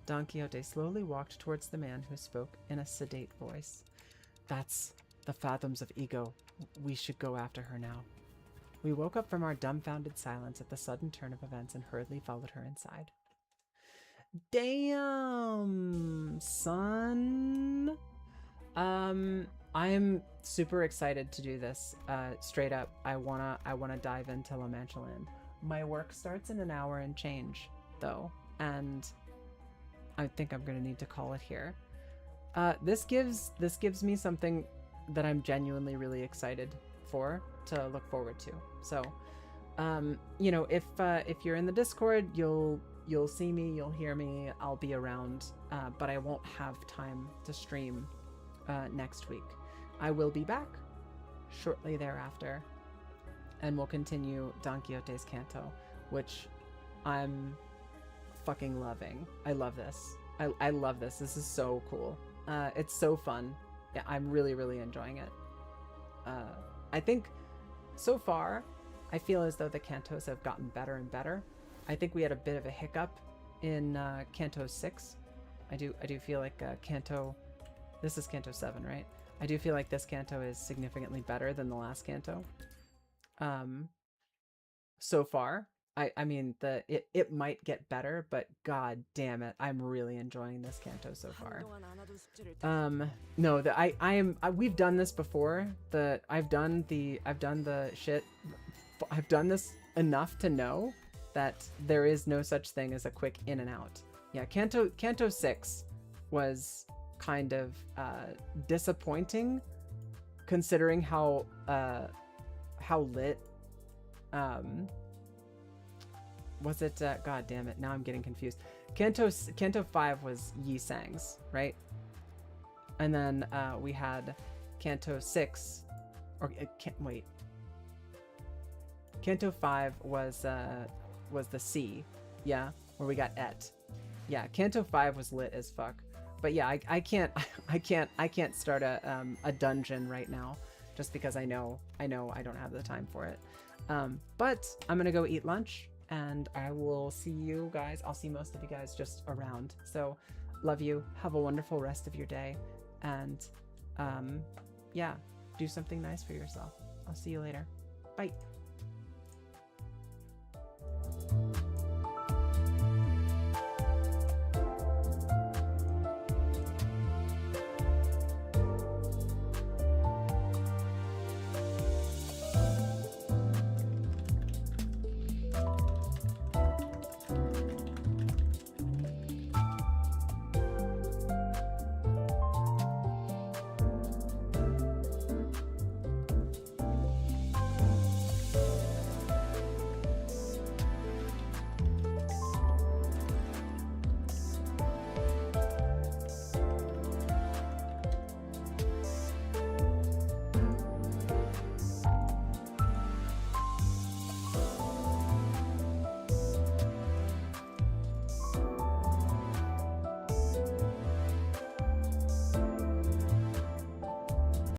Don Quixote slowly walked towards the man who spoke in a sedate voice. That's the Fathoms of Ego. We should go after her now. We woke up from our dumbfounded silence at the sudden turn of events and hurriedly followed her inside. Damn, son. I am super excited to do this. Straight up, I wanna dive into Manchaland. My work starts in an hour and change, though, and I think I'm gonna need to call it here. This gives me something that I'm genuinely really excited to look forward to. So, You know, if you're in the Discord, you'll see me, you'll hear me, I'll be around, but I won't have time to stream next week. I will be back shortly thereafter, and we'll continue Don Quixote's Canto, which I'm fucking loving. I love this. I love this. This is so cool. It's so fun. Yeah, I'm really, really enjoying it. I think so far, I feel as though the cantos have gotten better and better. I think we had a bit of a hiccup in Canto 6. I do feel like Canto... This is Canto 7, right? I do feel like this canto is significantly better than the last canto. So far. I mean, it might get better, but god damn it, I'm really enjoying this canto so far. No, we've done this before. I've done this enough to know that there is no such thing as a quick in and out. Yeah, Canto 6 was kind of disappointing, considering how lit was it. God damn it, now I'm getting confused. Canto 5 was Yi Sang's, right? And then we had Canto 6, or wait, Canto 5 was the C, yeah, where we got Et. Yeah, Canto 5 was lit as fuck. But yeah, I can't start a dungeon right now, just because I know I don't have the time for it. But I'm gonna go eat lunch, and I will see you guys. I'll see most of you guys just around. So love you. Have a wonderful rest of your day, and yeah, do something nice for yourself. I'll see you later. Bye.